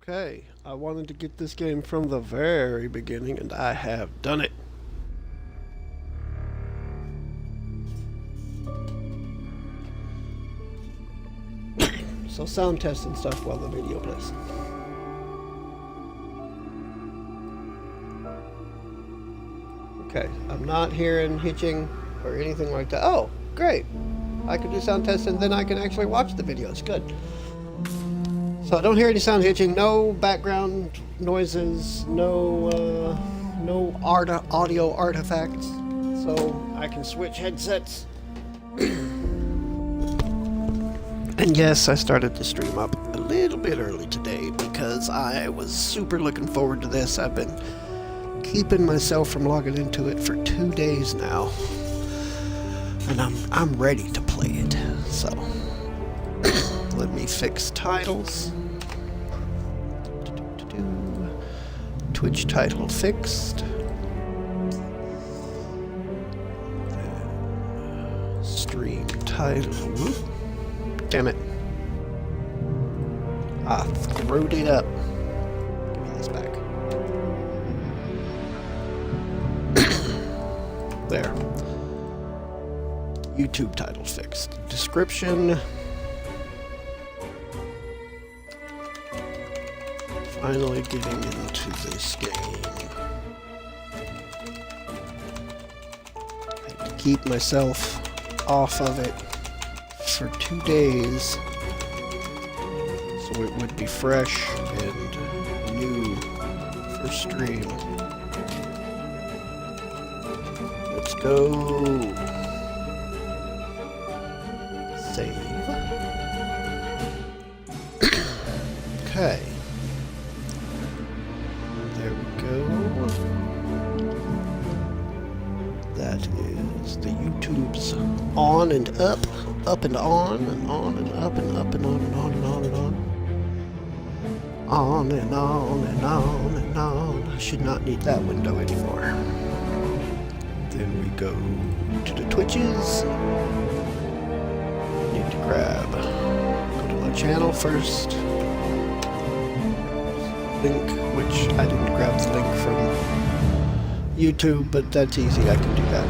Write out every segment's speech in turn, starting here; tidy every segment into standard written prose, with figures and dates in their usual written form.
Okay, I wanted to get this game from the very beginning, and I have done it. So sound test and stuff while the video plays. Okay, I'm not hearing hitching or anything like that. Oh, great. I can do sound tests and then I can actually watch the videos. Good. So I don't hear any sound hitching, no background noises, no audio artifacts. So I can switch headsets. And yes, I started the stream up a little bit early today because I was super looking forward to this. I've been keeping myself from logging into it for 2 days now. And I'm ready to play it. So let me fix titles. Twitch title fixed. Stream title. Whoop. Damn it. I screwed it up. Give me this back. There. YouTube title fixed. Description. Finally getting into this game. I had to keep myself off of it for 2 days so it would be fresh and new for stream. Let's go. Save. Okay. There we go. That is the YouTube's on and up and on and on and up and up and on and on and on and on. On and on and on and on. I should not need that window anymore. Then we go to the Twitches. Need to go to my channel first. Link, which I didn't grab the link from YouTube, but that's easy, I can do that.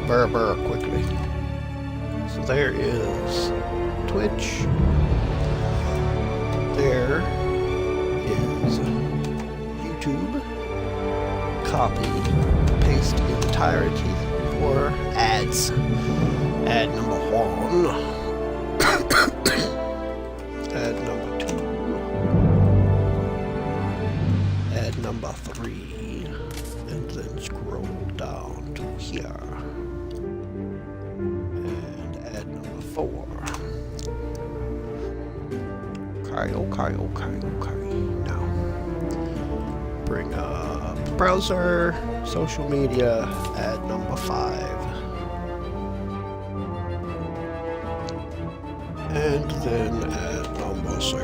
Burr, quickly. So there is Twitch. There is YouTube. Copy, paste entirety for ads. Ad number 1. Ad number 2. Ad number 3. And then scroll down to here. And ad number 4. Okay. Now, bring up browser, social media, ad number 5. And then add number 6.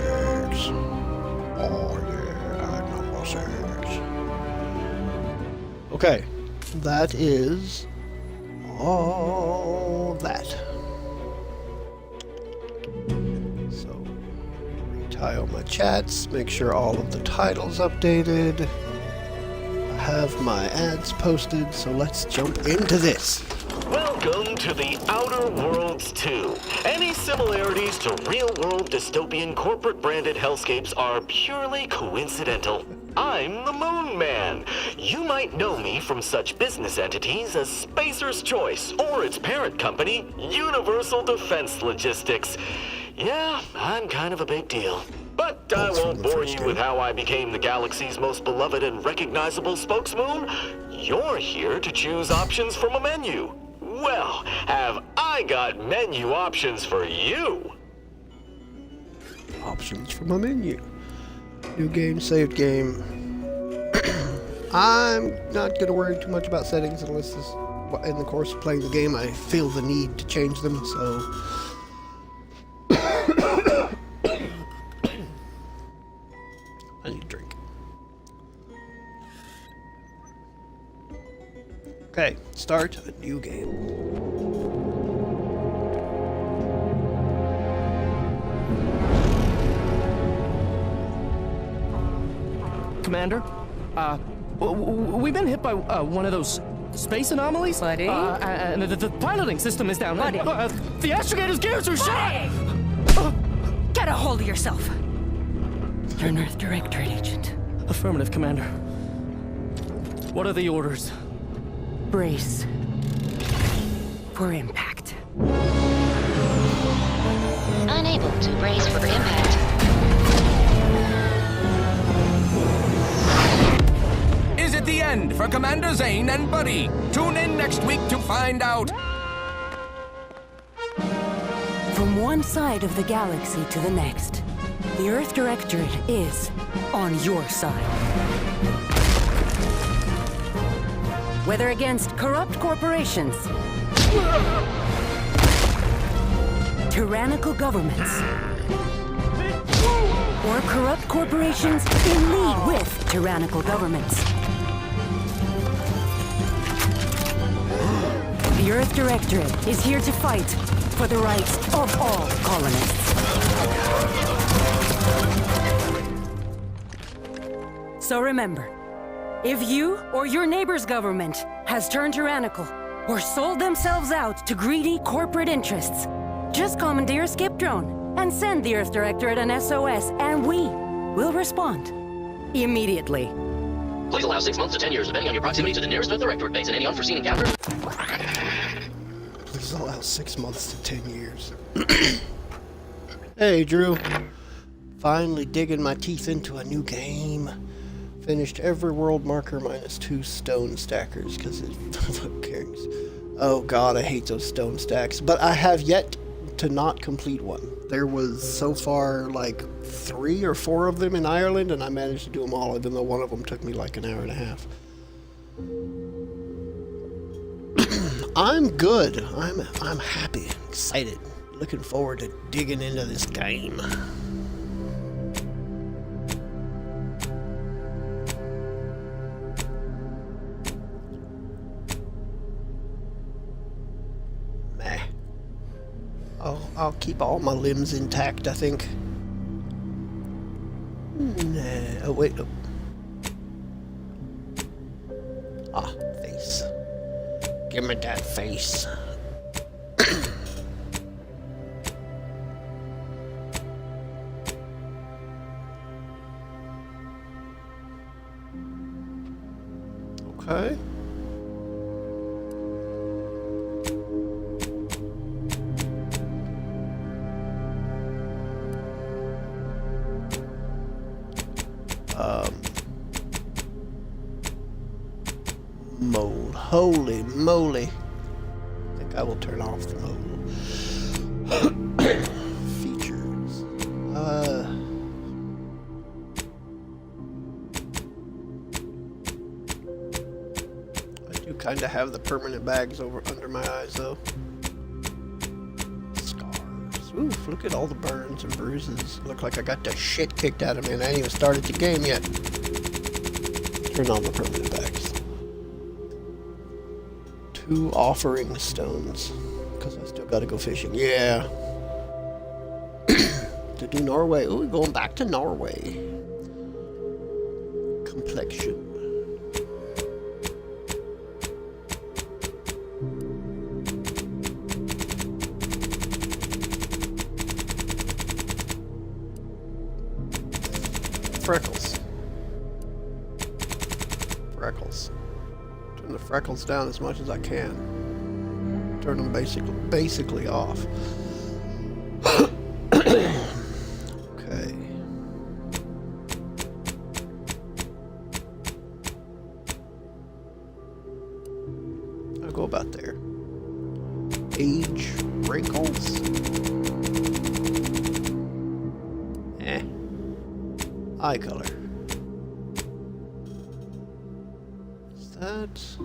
Oh yeah, add number 6. Okay, that is all that. So, retile my chats, make sure all of the titles updated. I have my ads posted, so let's jump into this. Welcome to the Outer Worlds 2. Any similarities to real-world dystopian corporate-branded hellscapes are purely coincidental. I'm the Moon Man. You might know me from such business entities as Spacer's Choice or its parent company, Universal Defense Logistics. Yeah, I'm kind of a big deal. But I won't bore you with how I became the galaxy's most beloved and recognizable spokesmoon. You're here to choose options from a menu. Well, have I got menu options for you? Options from a menu. New game, saved game. I'm not going to worry too much about settings unless this, in the course of playing the game I feel the need to change them, so... I need a drink. Okay, start a new game. Commander. We've been hit by one of those space anomalies. Buddy? And the piloting system is down. Buddy? The astrogator's gears are shot! Get a hold of yourself. You're an Earth Directorate agent. Affirmative, Commander. What are the orders? Brace for impact. Unable to brace for impact. Is it the end for Commander Zane and Buddy? Tune in next week to find out. From one side of the galaxy to the next, the Earth Directorate is on your side. Whether against corrupt corporations, tyrannical governments, or corrupt corporations in league with tyrannical governments, the Earth Directorate is here to fight for the rights of all colonists. So remember, if you or your neighbor's government has turned tyrannical or sold themselves out to greedy corporate interests, just commandeer a skip drone and send the Earth Directorate an SOS, and we will respond immediately. Please allow 6 months to 10 years, depending on your proximity to the nearest Earth Directorate base and any unforeseen encounters. Please allow 6 months to 10 years. Hey, Drew. Finally digging my teeth into a new game. Finished every world marker minus 2 stone stackers, because it... who cares? Oh god, I hate those stone stacks. But I have yet to not complete one. There was so far like 3 or 4 of them in Ireland, and I managed to do them all, even though one of them took me like an hour and a half. I'm good. I'm happy, excited, looking forward to digging into this game. Meh. I'll keep all my limbs intact, I think. Nah. Oh wait. Oh. Ah, face. Give me that face. Okay. Mole. Holy moly. I think I will turn off the mole. Features. I do kind of have the permanent bags over under my eyes though. Scars. Oof, look at all the burns and bruises. Look like I got the shit kicked out of me and I ain't even started the game yet. Turn on the permanent bags. 2 offering stones, because I still gotta go fishing. Yeah. To do Norway. Ooh, we're going back to Norway. Complexion. Freckles. Freckles. Turn the freckles down as much as I can. Turn them basically off. Okay. I'll go about there. Age wrinkles. Eye color. Is that?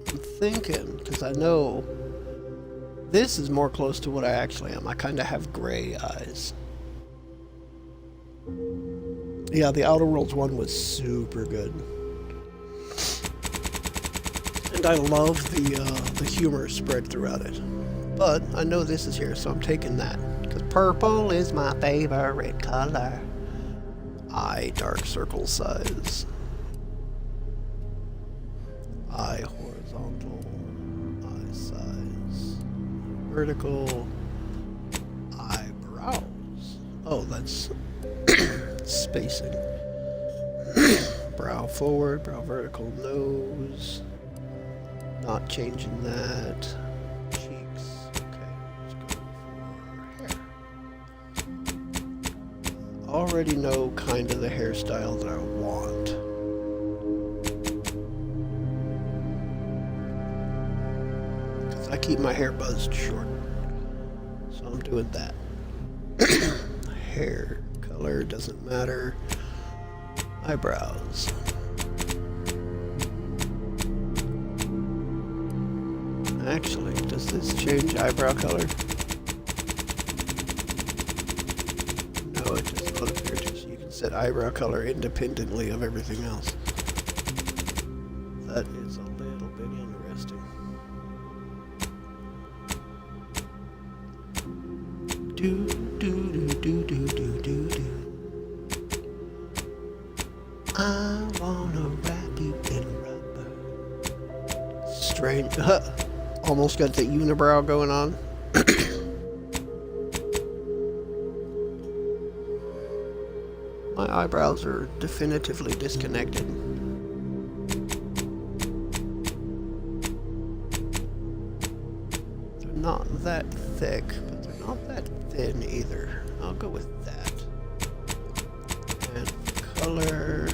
I'm thinking, because I know this is more close to what I actually am. I kind of have gray eyes. Yeah, the Outer Worlds one was super good. And I love the humor spread throughout it. But I know this is here, so I'm taking that. Because purple is my favorite color. Eye dark circle size. Eye horizontal. Eye size. Vertical. Eyebrows. Oh, that's spacing. Brow forward, brow vertical, nose. Not changing that. Cheeks. Okay, let's go for hair. Already know kind of the hairstyle that I want. Because I keep my hair buzzed short. So I'm doing that. Hair color doesn't matter. Eyebrows. Actually, does this change eyebrow color? No, it does not appear to. So you can set eyebrow color independently of everything else. That is a little bit interesting. Do do do do do do do do. I wanna wrap you in rubber. Strange. Almost got the unibrow going on. My eyebrows are definitively disconnected. They're not that thick, but they're not that thin either. I'll go with that. And color.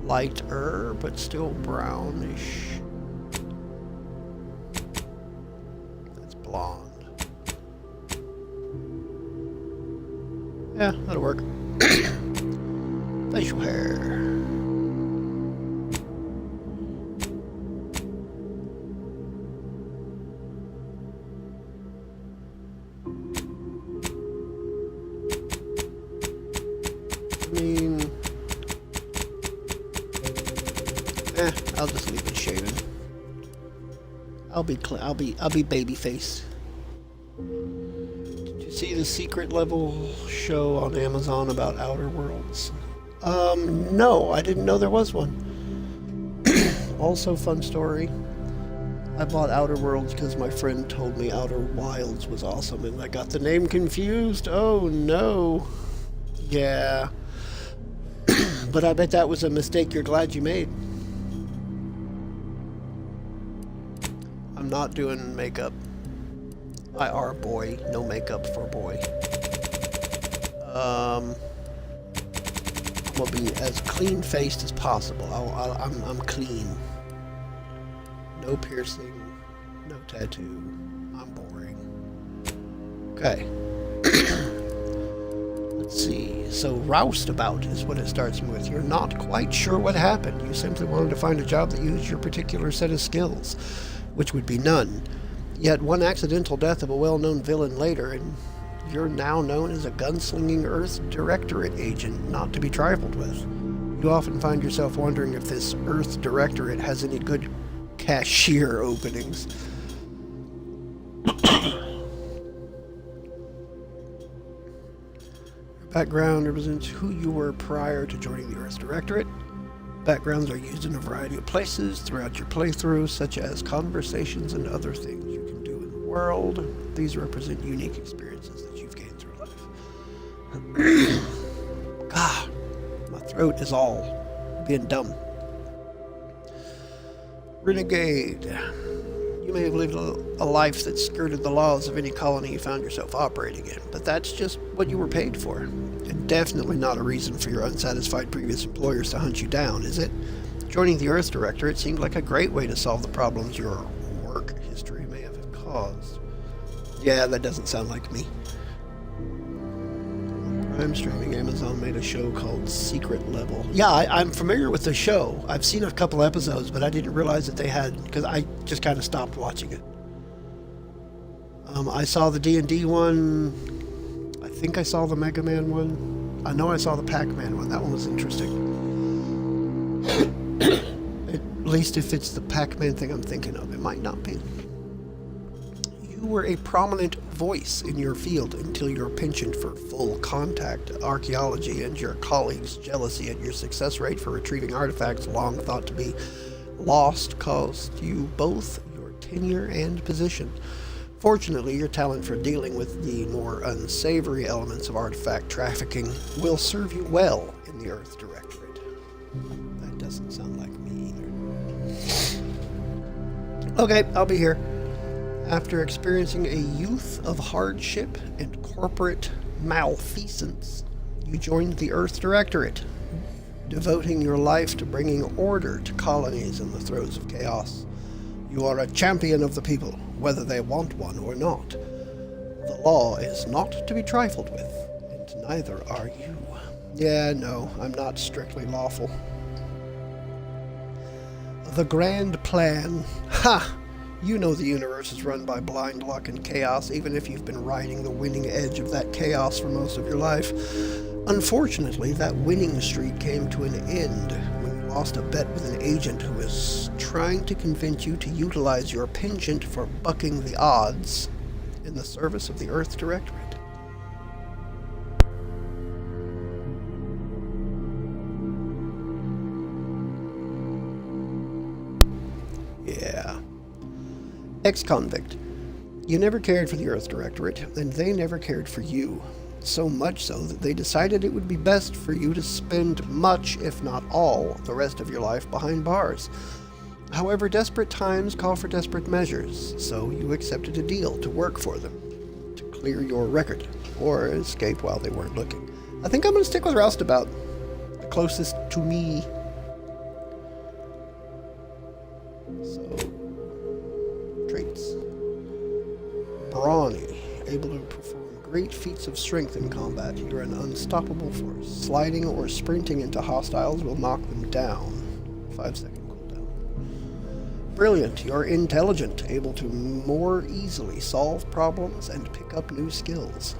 Lighter, but still brownish. That's blonde. Yeah, that'll work. Facial hair. I mean, I'll just leave it shaven. I'll be baby face. Did you see the secret level show on Amazon about Outer Worlds? No, I didn't know there was one. Also, fun story. I bought Outer Worlds because my friend told me Outer Wilds was awesome, and I got the name confused. Oh no. Yeah. But I bet that was a mistake you're glad you made. I'm not doing makeup. I are boy, no makeup for boy. I'm gonna be as clean faced as possible. I'm clean. No piercing, no tattoo. I'm boring. Okay. Let's see. So roustabout is what it starts with. You're not quite sure what happened. You simply wanted to find a job that used your particular set of skills, which would be none. Yet one accidental death of a well-known villain later, and you're now known as a gunslinging Earth Directorate agent, not to be trifled with. You often find yourself wondering if this Earth Directorate has any good cashier openings. Your background represents who you were prior to joining the Earth Directorate. Backgrounds are used in a variety of places throughout your playthrough, such as conversations and other things you can do in the world. These represent unique experiences that you've gained through life. God, my throat is all being dumb. Renegade. You may have lived a life that skirted the laws of any colony you found yourself operating in, but that's just what you were paid for. And definitely not a reason for your unsatisfied previous employers to hunt you down, is it? Joining the Earth Directorate seemed like a great way to solve the problems your work history may have caused. Yeah, that doesn't sound like me. Prime streaming, Amazon made a show called Secret Level. Yeah, I'm familiar with the show. I've seen a couple episodes, but I didn't realize that they had, because I just kind of stopped watching it. I saw the D&D one. I think I saw the Mega Man one. I know I saw the Pac-Man one. That one was interesting. At least if it's the Pac-Man thing I'm thinking of. It might not be. You were a prominent voice in your field until your penchant for full contact archaeology and your colleagues' jealousy at your success rate for retrieving artifacts long thought to be lost caused you both your tenure and position. Fortunately, your talent for dealing with the more unsavory elements of artifact trafficking will serve you well in the Earth Directorate. That doesn't sound like me either. Okay, I'll be here. After experiencing a youth of hardship and corporate malfeasance, you joined the Earth Directorate, devoting your life to bringing order to colonies in the throes of chaos. You are a champion of the people, whether they want one or not. The law is not to be trifled with, and neither are you. Yeah, no, I'm not strictly lawful. The grand plan. Ha! You know the universe is run by blind luck and chaos, even if you've been riding the winning edge of that chaos for most of your life. Unfortunately, that winning streak came to an end when you lost a bet with an agent who was trying to convince you to utilize your penchant for bucking the odds in the service of the Earth Directorate. Yeah. Ex-convict. You never cared for the Earth Directorate, and they never cared for you. So much so that they decided it would be best for you to spend much, if not all, the rest of your life behind bars. However, desperate times call for desperate measures, so you accepted a deal to work for them, to clear your record, or escape while they weren't looking. I think I'm going to stick with Roustabout, the closest to me. So, traits. Brawny, able to perform great feats of strength in combat. You're an unstoppable force. Sliding or sprinting into hostiles will knock them down. 5-second cooldown. Brilliant, you're intelligent, able to more easily solve problems and pick up new skills.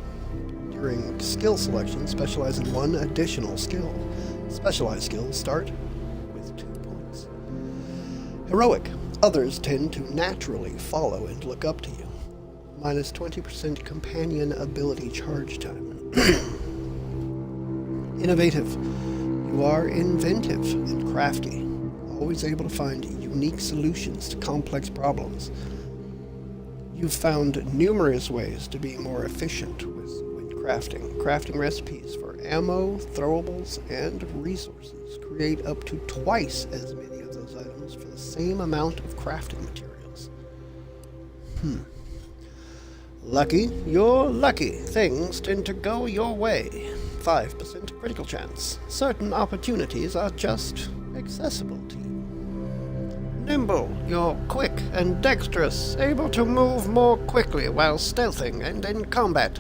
During skill selection, specialize in one additional skill. Specialized skills start with 2 points. Heroic, others tend to naturally follow and look up to you. Minus 20% companion ability charge time. Innovative. You are inventive and crafty, always able to find unique solutions to complex problems. You've found numerous ways to be more efficient when crafting recipes for ammo, throwables, and resources. Create up to twice as many of those items for the same amount of crafting materials. Lucky, you're lucky. Things tend to go your way. 5% critical chance. Certain opportunities are just accessible to you. Nimble, you're quick and dexterous, able to move more quickly while stealthing and in combat.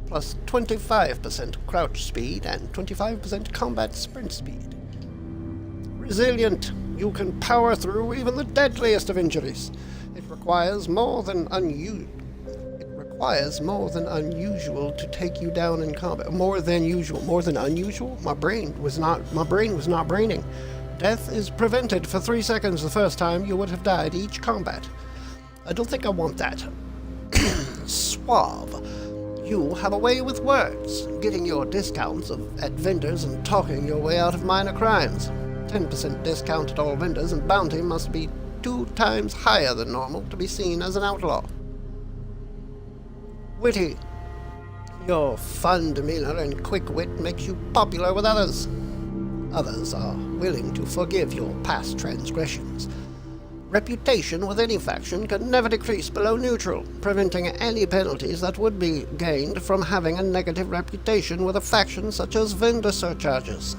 Plus 25% crouch speed and 25% combat sprint speed. Resilient, you can power through even the deadliest of injuries. It requires more than unusual to take you down in combat. More than unusual? My brain was not braining. Death is prevented for 3 seconds the first time you would have died each combat. I don't think I want that. Suave. You have a way with words, getting your discounts at vendors and talking your way out of minor crimes. 10% discount at all vendors, and bounty must be 2 times higher than normal to be seen as an outlaw. Witty. Your fun demeanor and quick wit makes you popular with others. Others are willing to forgive your past transgressions. Reputation with any faction can never decrease below neutral, preventing any penalties that would be gained from having a negative reputation with a faction such as vendor surcharges.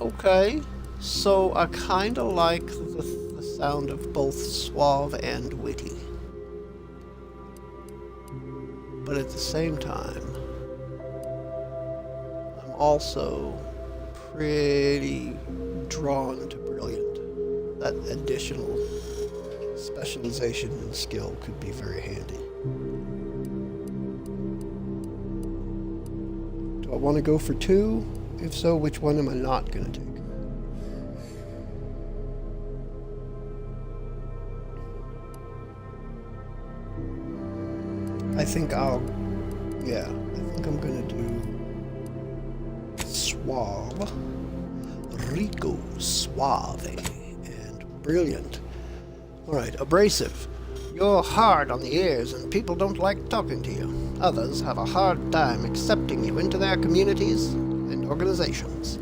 Okay. So I kinda like the sound of both suave and witty. But at the same time, I'm also pretty drawn to brilliant. That additional specialization and skill could be very handy. Do I want to go for 2? If so, which one am I not going to take? I think I'm gonna do Suave, Rico, Suave, and Brilliant. Alright, Abrasive. You're hard on the ears and people don't like talking to you. Others have a hard time accepting you into their communities and organizations.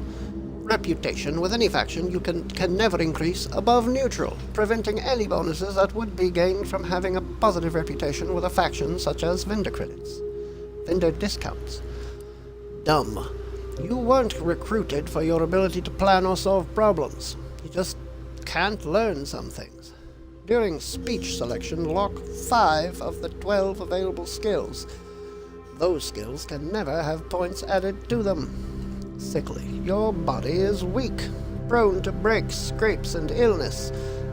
Reputation with any faction you can never increase above neutral, preventing any bonuses that would be gained from having a positive reputation with a faction such as vendor credits, vendor discounts. Dumb. You weren't recruited for your ability to plan or solve problems. You just can't learn some things. During speech selection, lock 5 of the 12 available skills. Those skills can never have points added to them. Sickly. Your body is weak, prone to breaks, scrapes, and illness.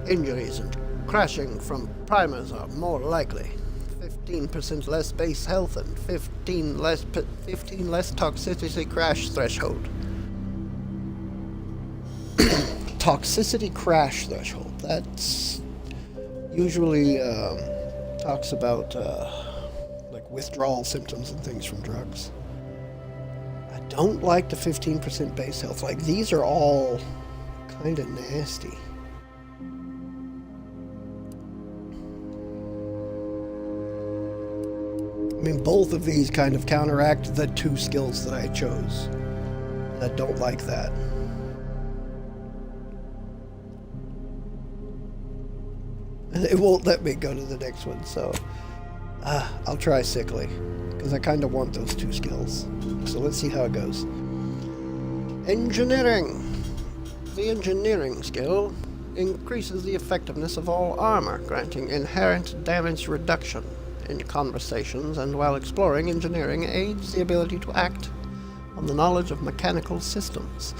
Injuries and crashing from primers are more likely. 15% less base health and 15 less toxicity crash threshold. Toxicity crash threshold. That's usually talks about like withdrawal symptoms and things from drugs. I don't like the 15% base health. Like, these are all kind of nasty. I mean, both of these kind of counteract the 2 skills that I chose. And I don't like that. And it won't let me go to the next one, so I'll try Sickly, because I kind of want those 2 skills. So let's see how it goes. Engineering. The engineering skill increases the effectiveness of all armor, granting inherent damage reduction. In conversations and while exploring, engineering aids the ability to act on the knowledge of mechanical systems.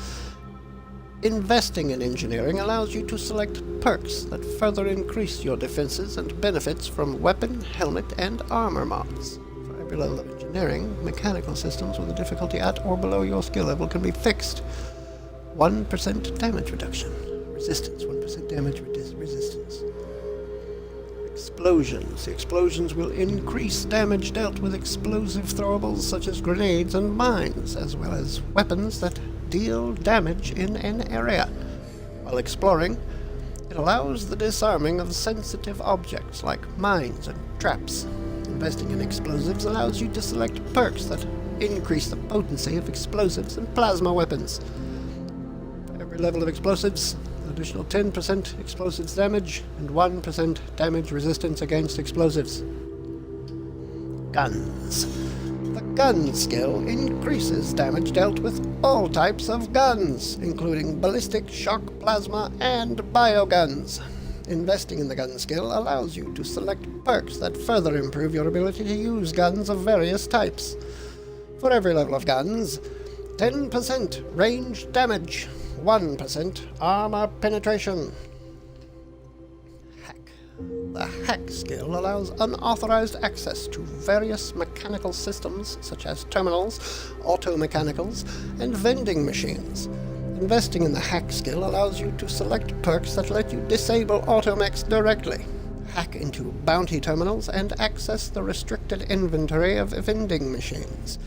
Investing in engineering allows you to select perks that further increase your defenses and benefits from weapon, helmet, and armor mods. For every level of engineering, mechanical systems with a difficulty at or below your skill level can be fixed. 1% damage reduction. Resistance, 1% damage resistance. Explosions. The explosions will increase damage dealt with explosive throwables such as grenades and mines, as well as weapons that deal damage in an area. While exploring, it allows the disarming of sensitive objects like mines and traps. Investing in explosives allows you to select perks that increase the potency of explosives and plasma weapons. For every level of explosives, an additional 10% explosives damage and 1% damage resistance against explosives. Guns. The gun skill increases damage dealt with all types of guns, including ballistic, shock, plasma, and bioguns. Investing in the gun skill allows you to select perks that further improve your ability to use guns of various types. For every level of guns, 10% range damage, 1% armor penetration. The hack skill allows unauthorized access to various mechanical systems such as terminals, auto-mechanicals, and vending machines. Investing in the hack skill allows you to select perks that let you disable automechs directly, hack into bounty terminals, and access the restricted inventory of vending machines.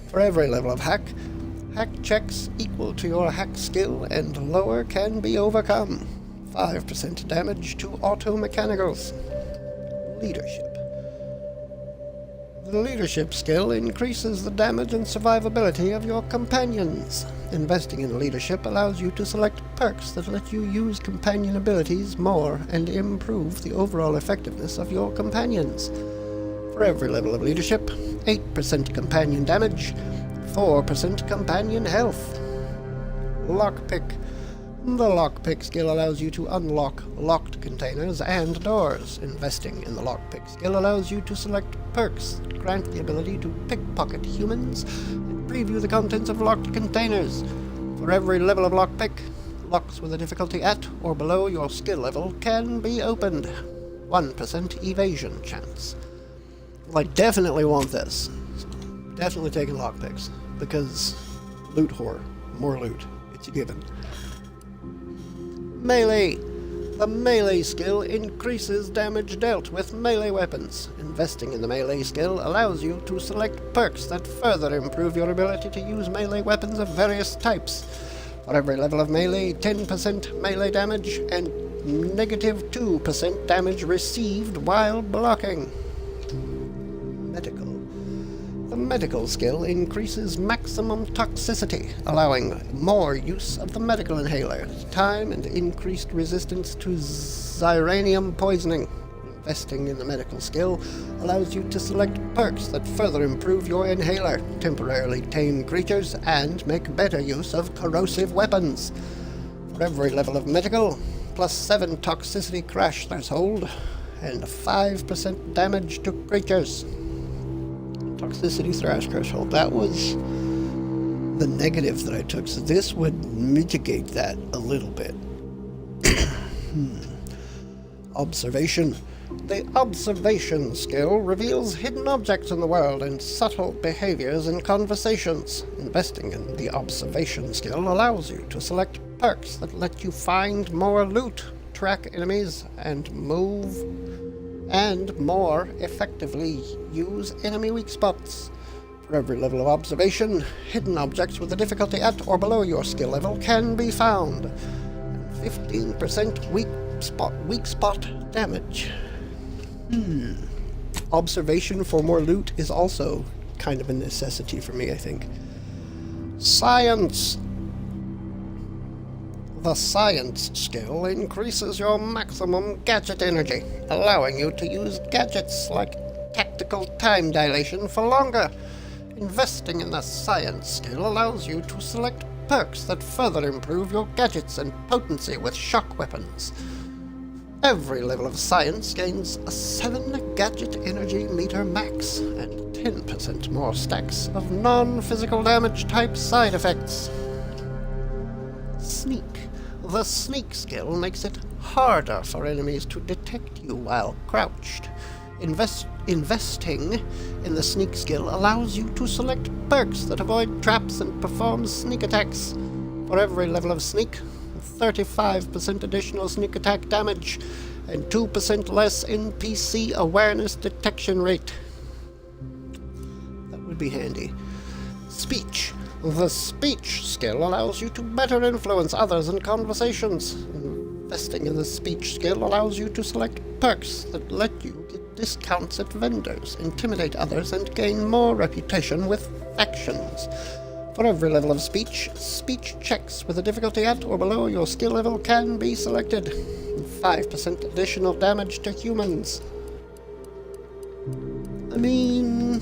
For every level of hack checks equal to your hack skill and lower can be overcome. 5% damage to auto-mechanicals. Leadership. The leadership skill increases the damage and survivability of your companions. Investing in leadership allows you to select perks that let you use companion abilities more and improve the overall effectiveness of your companions. For every level of leadership, 8% companion damage, 4% companion health. Lockpick. The lockpick skill allows you to unlock locked containers and doors. Investing in the lockpick skill allows you to select perks that grant the ability to pickpocket humans and preview the contents of locked containers. For every level of lockpick, locks with a difficulty at or below your skill level can be opened. 1% evasion chance. Well, I definitely want this. So definitely taking lockpicks, because loot whore, more loot, it's a given. Melee. The melee skill increases damage dealt with melee weapons. Investing in the melee skill allows you to select perks that further improve your ability to use melee weapons of various types. For every level of melee, 10% melee damage and negative 2% damage received while blocking. Medical. The medical skill increases maximum toxicity, allowing more use of the medical inhaler, time and increased resistance to xyranium poisoning. Investing in the medical skill allows you to select perks that further improve your inhaler, temporarily tame creatures, and make better use of corrosive weapons. For every level of medical, plus 7 toxicity crash threshold, and 5% damage to creatures. Toxicity threshold. That was the negative that I took, so this would mitigate that a little bit. Observation. The observation skill reveals hidden objects in the world and subtle behaviors in conversations. Investing in the observation skill allows you to select perks that let you find more loot, track enemies, and more effectively use enemy weak spots. For every level of observation, hidden objects with a difficulty at or below your skill level can be found. And 15% weak spot damage. Observation for more loot is also kind of a necessity for me, I think. Science. The science skill increases your maximum gadget energy, allowing you to use gadgets like tactical time dilation for longer. Investing in the science skill allows you to select perks that further improve your gadgets and potency with shock weapons. Every level of science gains a 7 gadget energy meter max and 10% more stacks of non-physical damage type side effects. Sneak. The sneak skill makes it harder for enemies to detect you while crouched. Investing in the sneak skill allows you to select perks that avoid traps and perform sneak attacks. For every level of sneak, 35% additional sneak attack damage and 2% less NPC awareness detection rate. That would be handy. Speech. The speech skill allows you to better influence others in conversations. Investing in the speech skill allows you to select perks that let you get discounts at vendors, intimidate others, and gain more reputation with factions. For every level of speech, speech checks with a difficulty at or below your skill level can be selected. 5% additional damage to humans. I mean...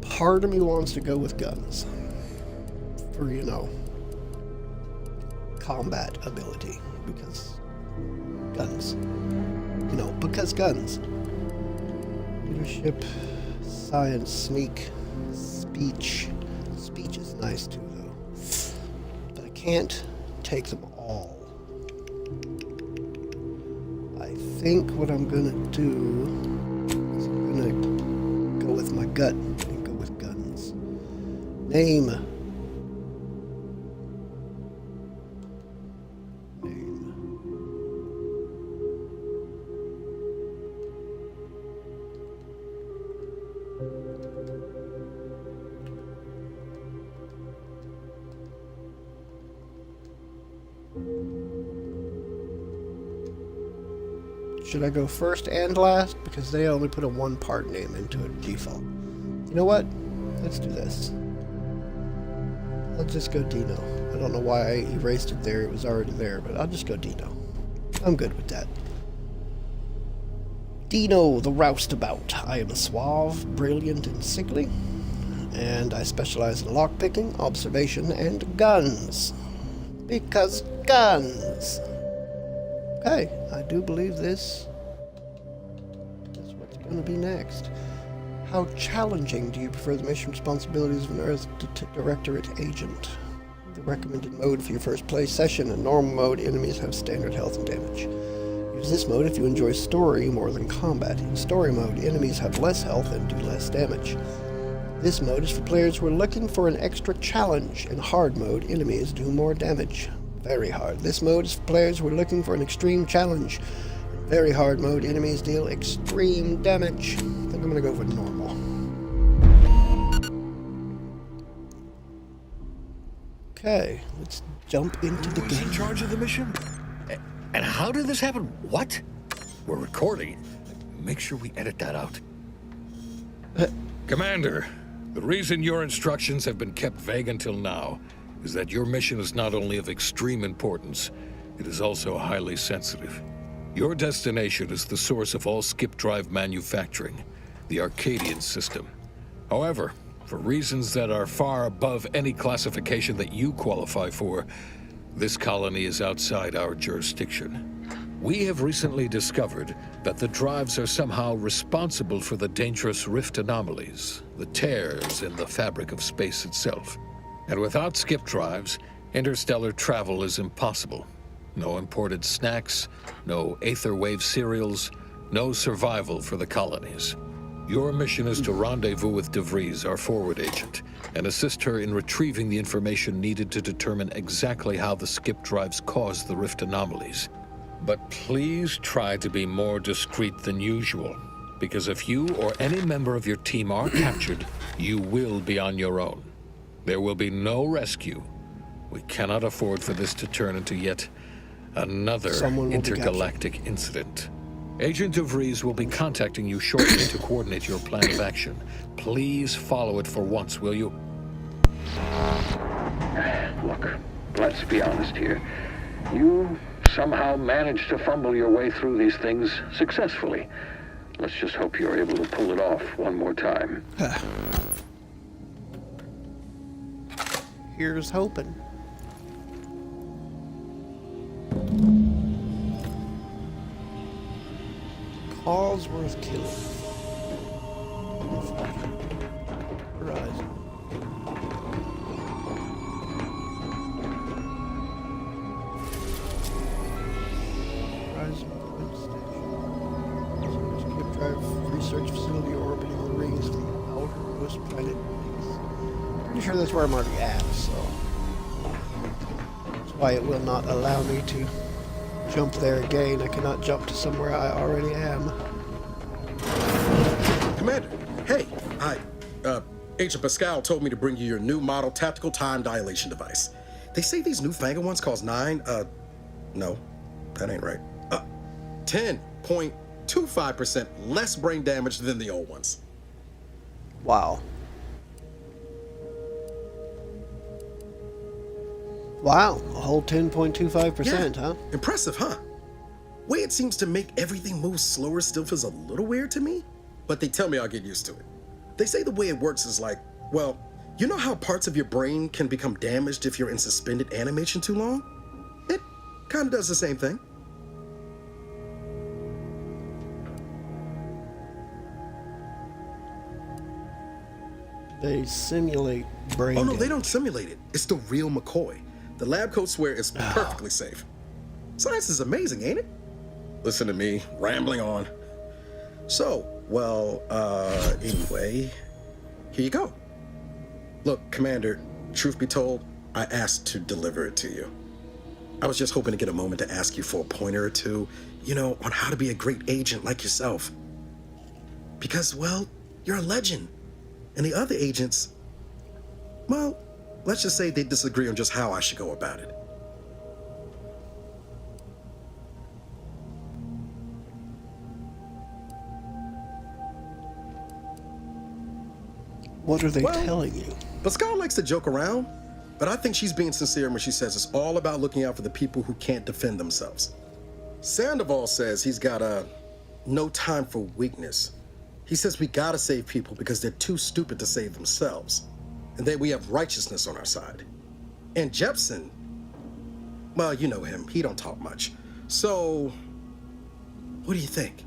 part of me wants to go with guns. For, combat ability. Because guns. Because guns. Leadership, science, sneak, speech. Speech is nice too, though. But I can't take them all. I think what I'm gonna do is I'm gonna go with my gut and go with guns. Name. Should I go first and last? Because they only put a one-part name into a default. You know what? Let's do this. Let's just go Dino. I don't know why I erased it there. It was already there, but I'll just go Dino. I'm good with that. Dino the Roustabout. I am suave, brilliant, and sickly. And I specialize in lockpicking, observation, and guns. Because guns! Okay, I do believe this is what's going to be next. How challenging do you prefer the mission responsibilities of an Earth Directorate agent? The recommended mode for your first play session. In normal mode, enemies have standard health and damage. Use this mode if you enjoy story more than combat. In story mode, enemies have less health and do less damage. This mode is for players who are looking for an extra challenge. In hard mode, enemies do more damage. Very hard. This mode is for players who are looking for an extreme challenge. In very hard mode, enemies deal extreme damage. I think I'm going to go for normal. Okay, let's jump into the Who's in game. charge of the mission? And how did this happen? What? We're recording. Make sure we edit that out. Commander, the reason your instructions have been kept vague until now is that your mission is not only of extreme importance, it is also highly sensitive. Your destination is the source of all skip drive manufacturing, the Arcadian system. However, for reasons that are far above any classification that you qualify for, this colony is outside our jurisdiction. We have recently discovered that the drives are somehow responsible for the dangerous rift anomalies, the tears in the fabric of space itself. And without skip drives, interstellar travel is impossible. No imported snacks, no aether wave cereals, no survival for the colonies. Your mission is to rendezvous with DeVries, our forward agent, and assist her in retrieving the information needed to determine exactly how the skip drives cause the rift anomalies. But please try to be more discreet than usual, because if you or any member of your team are captured, you will be on your own. There will be no rescue. We cannot afford for this to turn into yet another intergalactic incident. Agent DeVries will be contacting you shortly to coordinate your plan of action. Please follow it for once, will you? Look, let's be honest here. You somehow managed to fumble your way through these things successfully. Let's just hope you're able to pull it off one more time. Here's hoping. Cause worth killing. Horizon. Horizon Point Station. Skip drive research facility orbiting the rings of the outermost planet rings. Pretty sure that's where I'm already at, so that's why it will not allow me to jump there again. I cannot jump to somewhere I already am. Commander, hey, Agent Pascal told me to bring you your new model tactical time dilation device. They say these newfangled ones cause no, that ain't right. 10.25% less brain damage than the old ones. Wow. Wow, a whole 10.25%, Yeah. huh? Impressive, huh? Way it seems to make everything move slower still feels a little weird to me, but they tell me I'll get used to it. They say the way it works is like, well, you know how parts of your brain can become damaged if you're in suspended animation too long? It kind of does the same thing. They simulate brain Oh no, damage. they don't simulate it. It's the real McCoy. The lab coats swear it's perfectly safe. Science is amazing, ain't it? Listen to me, rambling on. So, well, anyway, here you go. Look, Commander, truth be told, I asked to deliver it to you. I was just hoping to get a moment to ask you for a pointer or two, you know, on how to be a great agent like yourself. Because, well, you're a legend. And the other agents, well, let's just say they disagree on just how I should go about it. What are they telling you? Pascal likes to joke around, but I think she's being sincere when she says it's all about looking out for the people who can't defend themselves. Sandoval says he's got no time for weakness. He says we gotta save people because they're too stupid to save themselves. And that we have righteousness on our side. And Jepson, well, you know him, he don't talk much. So, what do you think?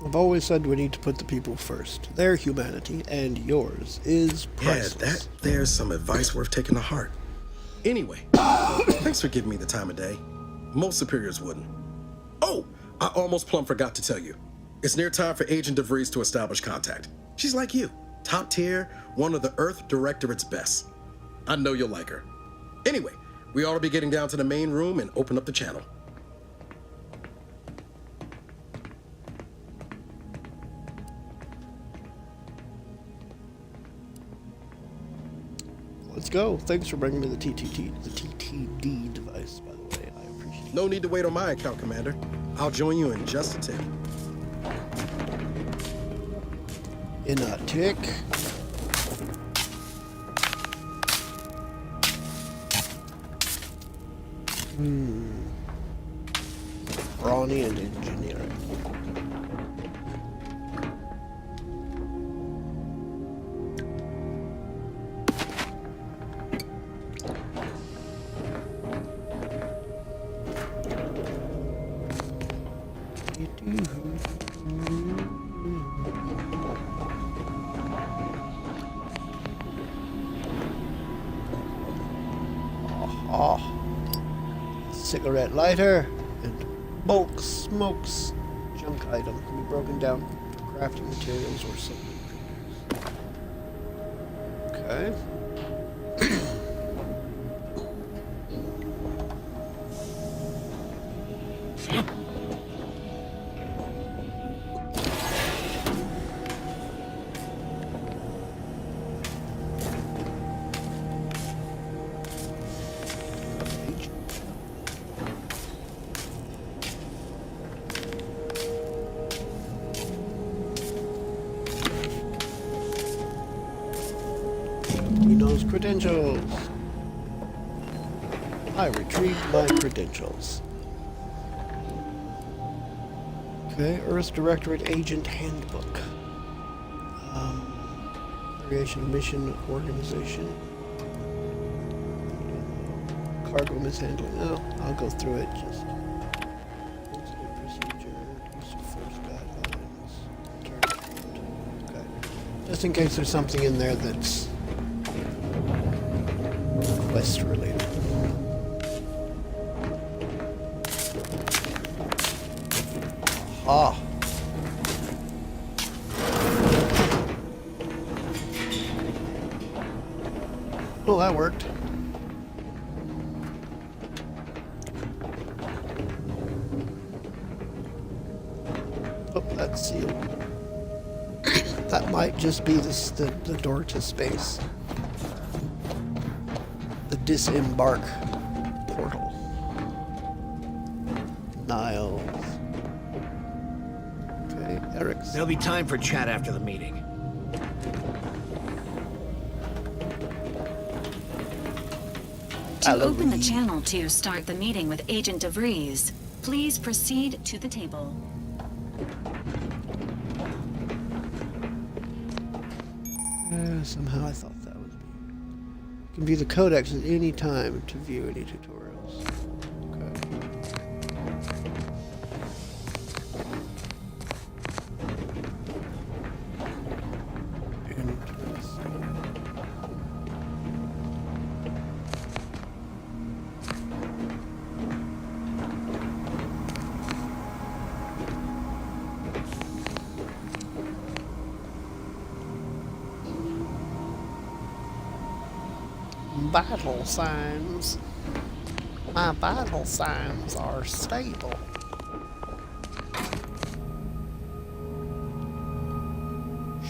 I've always said we need to put the people first. Their humanity and yours is priceless. Yeah, there's some advice worth taking to heart. Anyway, thanks for giving me the time of day. Most superiors wouldn't. Oh, I almost plumb forgot to tell you. It's near time for Agent DeVries to establish contact. She's like you, top tier, one of the Earth Directorate's best. I know you'll like her. Anyway, we ought to be getting down to the main room and open up the channel. Let's go. Thanks for bringing me the TTD device, by the way. I appreciate it. No need to wait on my account, Commander. I'll join you in just a tick. In a tick. Brawny and engineering. Cigarette lighter and bulk smokes. Junk item can be broken down for crafting materials or something. Okay. Credentials. I retrieved my credentials. Okay, Earth Directorate Agent Handbook. Variation of mission organization. Cargo mishandling. Oh, I'll go through it. Just incident procedure, use of force guidelines. Okay. Just in case there's something in there that's quest related. Ah. Oh, that worked. Oh, that's sealed. That might just be the door to space. The disembark portal. Niles. Okay, Eric's. There'll be time for chat after the meeting. To open the channel to start the meeting with Agent DeVries, please proceed to the table. Somehow I thought that would be. You can view the codex at any time to view any tutorials. Okay. Vital signs. My vital signs are stable.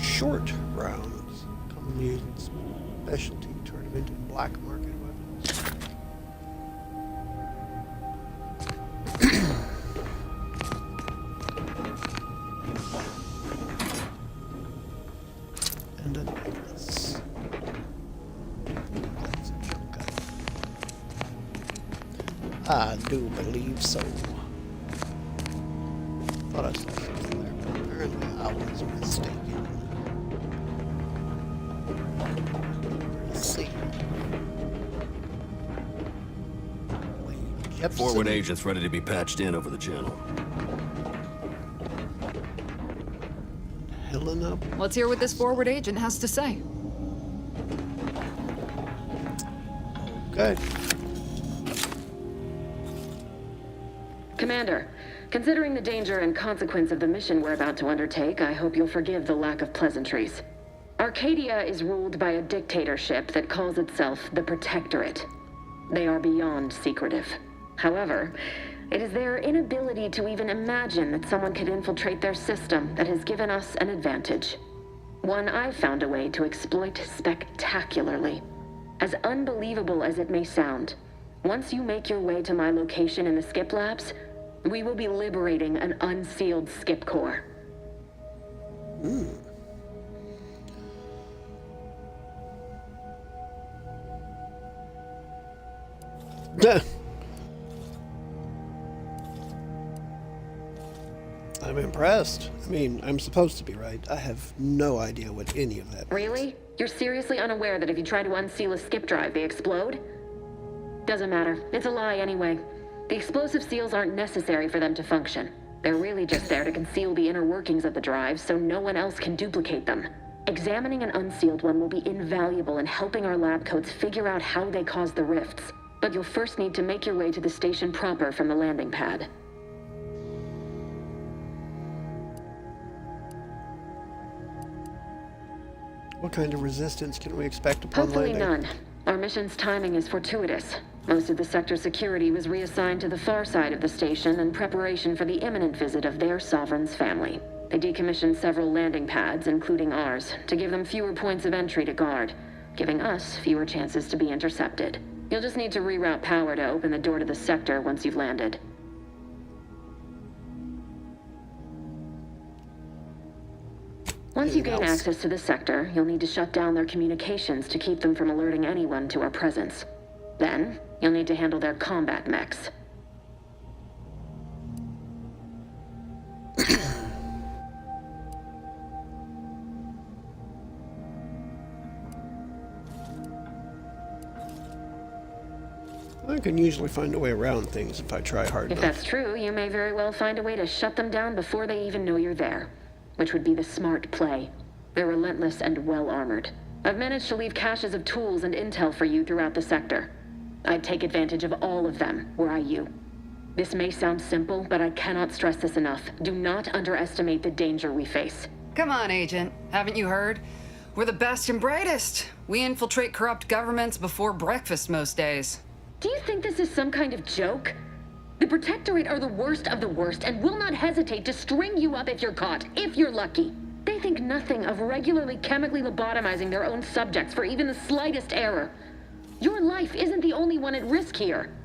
Short rounds, commonly used in specialty tournament and black market weapons. And a necklace. I do believe so. Thought I saw something there, but apparently I was mistaken. Let's see. Forward agents ready to be patched in over the channel. Hilling up. Let's hear what this forward agent has to say. Okay. Commander, considering the danger and consequence of the mission we're about to undertake, I hope you'll forgive the lack of pleasantries. Arcadia is ruled by a dictatorship that calls itself the Protectorate. They are beyond secretive. However, it is their inability to even imagine that someone could infiltrate their system that has given us an advantage. One I've found a way to exploit spectacularly. As unbelievable as it may sound, once you make your way to my location in the Skip Labs, we will be liberating an unsealed Skip Core. I'm impressed. I mean, I'm supposed to be right. I have no idea what any of that means. Really? You're seriously unaware that if you try to unseal a skip drive, they explode? Doesn't matter. It's a lie anyway. The explosive seals aren't necessary for them to function. They're really just there to conceal the inner workings of the drive so no one else can duplicate them. Examining an unsealed one will be invaluable in helping our lab coats figure out how they caused the rifts. But you'll first need to make your way to the station proper from the landing pad. What kind of resistance can we expect upon Hopefully landing? none. Our mission's timing is fortuitous. Most of the sector security was reassigned to the far side of the station in preparation for the imminent visit of their sovereign's family. They decommissioned several landing pads, including ours, to give them fewer points of entry to guard, giving us fewer chances to be intercepted. You'll just need to reroute power to open the door to the sector once you've landed. Once you gain access to the sector, you'll need to shut down their communications to keep them from alerting anyone to our presence. Then, you'll need to handle their combat mechs. I can usually find a way around things if I try hard If enough. that's true, you may very well find a way to shut them down before they even know you're there. Which would be the smart play. They're relentless and well-armored. I've managed to leave caches of tools and intel for you throughout the sector. I'd take advantage of all of them, were I you. This may sound simple, but I cannot stress this enough. Do not underestimate the danger we face. Come on, Agent. Haven't you heard? We're the best and brightest. We infiltrate corrupt governments before breakfast most days. Do you think this is some kind of joke? The Protectorate are the worst of the worst and will not hesitate to string you up if you're caught, if you're lucky. They think nothing of regularly chemically lobotomizing their own subjects for even the slightest error. Your life isn't the only one at risk here.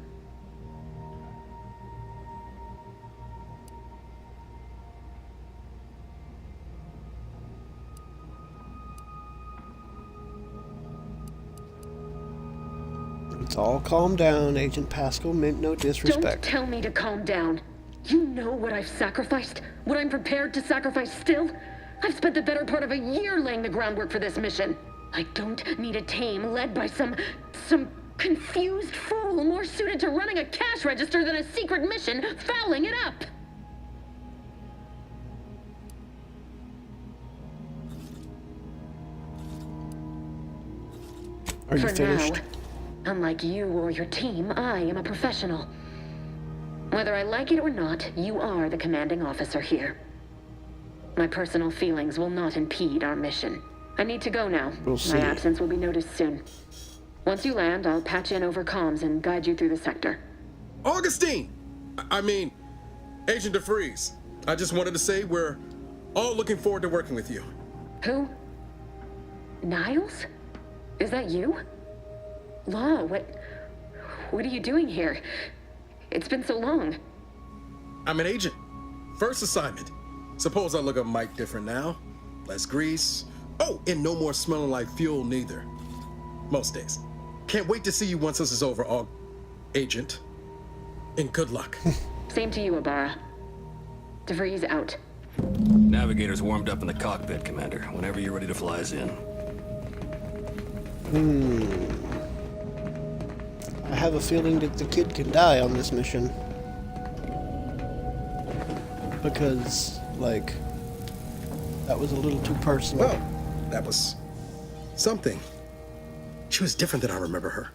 It's all calm down, Agent Pascal meant no disrespect. Don't tell me to calm down. You know what I've sacrificed? What I'm prepared to sacrifice still? I've spent the better part of a year laying the groundwork for this mission. I don't need a team led by some confused fool more suited to running a cash register than a secret mission fouling it up. Are you finished? Now, unlike you or your team, I am a professional. Whether I like it or not, you are the commanding officer here. My personal feelings will not impede our mission. I need to go now. We'll see. My absence will be noticed soon. Once you land, I'll patch in over comms and guide you through the sector. Augustine! I mean, Agent DeFreeze. I just wanted to say we're all looking forward to working with you. Who? Niles? Is that you? Law, what are you doing here? It's been so long. I'm an agent. First assignment. Suppose I look a mic different now. Less grease. Oh, and no more smelling like fuel neither. Most days. Can't wait to see you once this is over, Agent. And good luck. Same to you, Ibarra. DeVries out. Navigator's warmed up in the cockpit, Commander. Whenever you're ready to fly us in. I have a feeling that the kid can die on this mission. Because, like, That was a little too personal. Well, that was something. She was different than I remember her.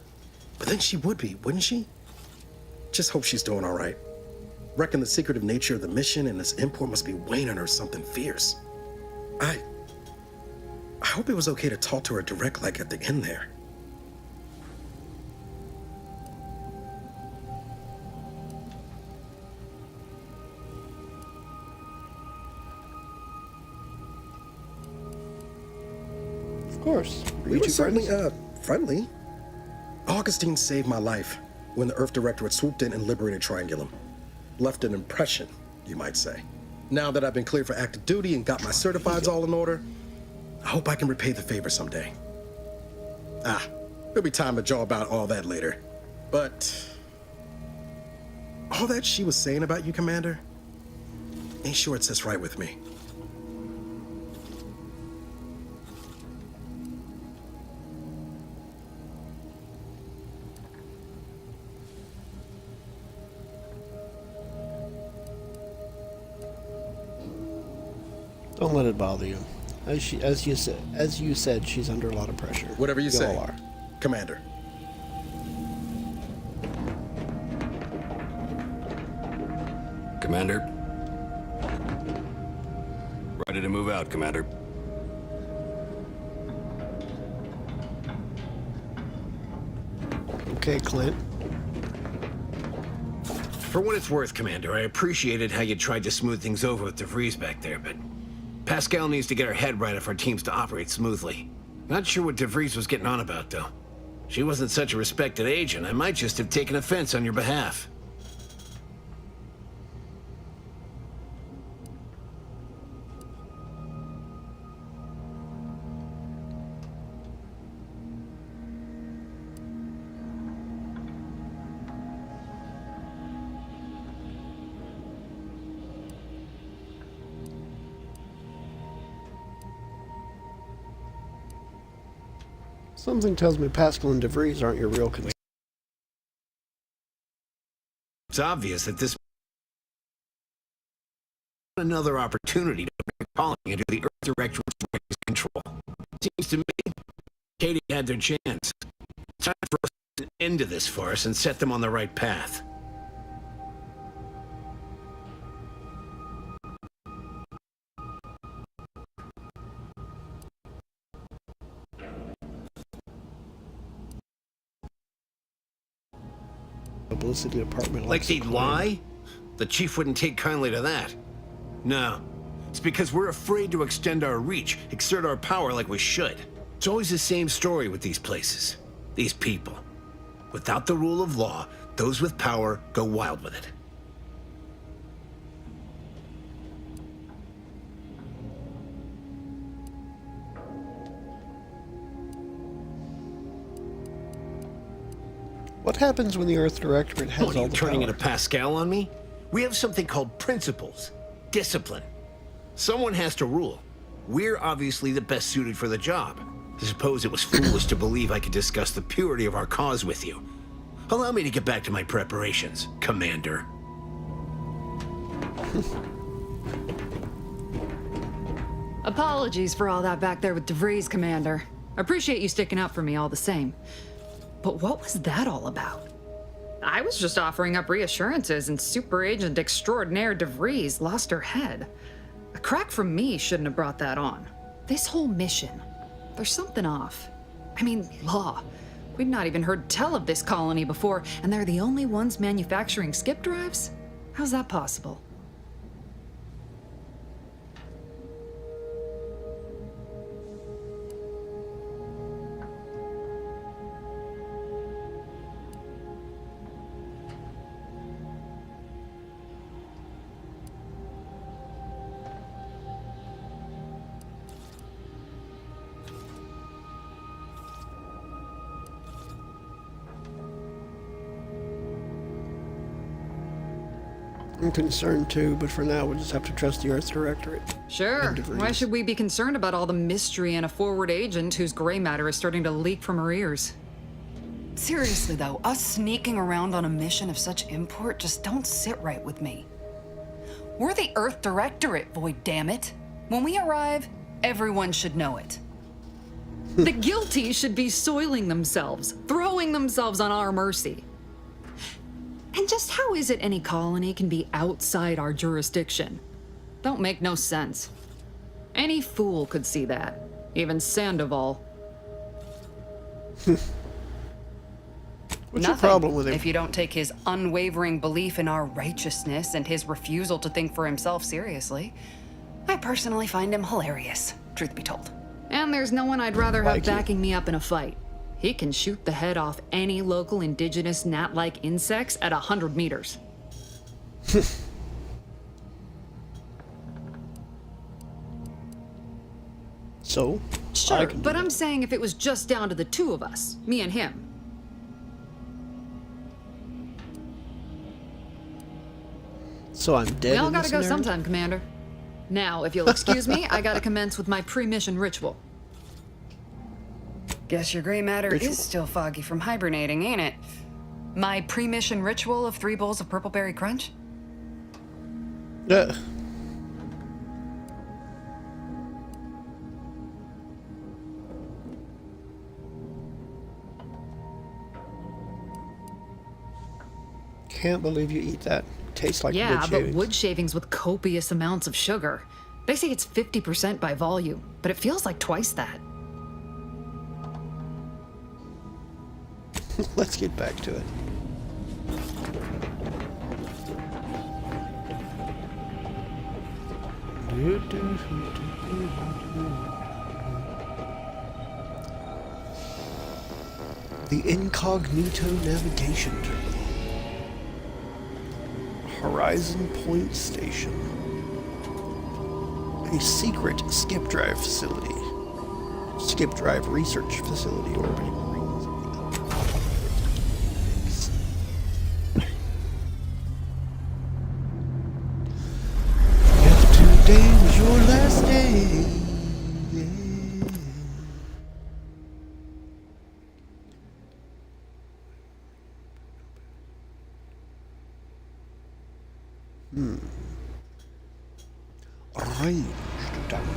But then she would be, wouldn't she? Just hope she's doing all right. Reckon the secretive nature of the mission and this import must be weighing on her something fierce. I hope it was okay to talk to her direct like at the end there. Of course. We were certainly, friendly. Augustine saved my life when the Earth Directorate swooped in and liberated Triangulum. Left an impression, you might say. Now that I've been cleared for active duty and got my certifieds all in order, I hope I can repay the favor someday. There'll be time to jaw about all that later. But all that she was saying about you, Commander, ain't sure it sits right with me. Don't let it bother you. As you said, she's under a lot of pressure. Whatever you say, all are. Commander. Commander. Ready to move out, Commander. Okay, Clint. For what it's worth, Commander, I appreciated how you tried to smooth things over with DeVries back there, but Pascal needs to get her head right if our team's to operate smoothly. Not sure what DeVries was getting on about, though. She wasn't such a respected agent. I might just have taken offense on your behalf. Something tells me Pascal and DeVries aren't your real concern. It's obvious that this another opportunity to bring Colony into the Earth Directorate's control. Seems to me, Katie had their chance. It's time for us to put an end to this farce and set them on the right path. Publicity department. Like they'd lie? The chief wouldn't take kindly to that. No. It's because we're afraid to extend our reach, exert our power like we should. It's always the same story with these places. These people. Without the rule of law, those with power go wild with it. What happens when the Earth Directorate has all the power? Turning into Pascal on me? We have something called principles. Discipline. Someone has to rule. We're obviously the best suited for the job. I suppose it was foolish to believe I could discuss the purity of our cause with you. Allow me to get back to my preparations, Commander. Apologies for all that back there with DeVries, Commander. Appreciate you sticking up for me all the same. But what was that all about? I was just offering up reassurances and Super Agent Extraordinaire DeVries lost her head. A crack from me shouldn't have brought that on. This whole mission, there's something off. I mean, law. We'd not even heard tell of this colony before, and they're the only ones manufacturing skip drives? How's that possible? I'm concerned too, but for now we'll just have to trust the Earth Directorate. Sure. Why should we be concerned about all the mystery in a forward agent whose gray matter is starting to leak from her ears? Seriously though, us sneaking around on a mission of such import just don't sit right with me. We're the Earth Directorate, Void, damn it. When we arrive, everyone should know it. The guilty should be soiling themselves, throwing themselves on our mercy. And just how is it any colony can be outside our jurisdiction? Don't make no sense. Any fool could see that, even Sandoval. What's your problem with him? If you don't take his unwavering belief in our righteousness and his refusal to think for himself seriously. I personally find him hilarious, truth be told. And there's no one I'd rather have backing me up in a fight. He can shoot the head off any local indigenous gnat-like insects at 100 meters. So? Sure, but I'm saying if it was just down to the two of us, me and him. So I'm dead. We all gotta go sometime, Commander. Now, if you'll excuse me, I gotta commence with my pre-mission ritual. Guess your gray matter is still foggy from hibernating, ain't it? My pre-mission ritual of 3 bowls of purple berry crunch? Can't believe you eat that. Tastes like wood Yeah, shavings. but wood shavings with copious amounts of sugar. They say it's 50% by volume, but it feels like twice that. Let's get back to it. The incognito navigation terminal. Horizon Point Station. A secret skip drive facility. Skip drive research facility orbiting rings of the outer galaxy. If today was your last day. Ranged damage.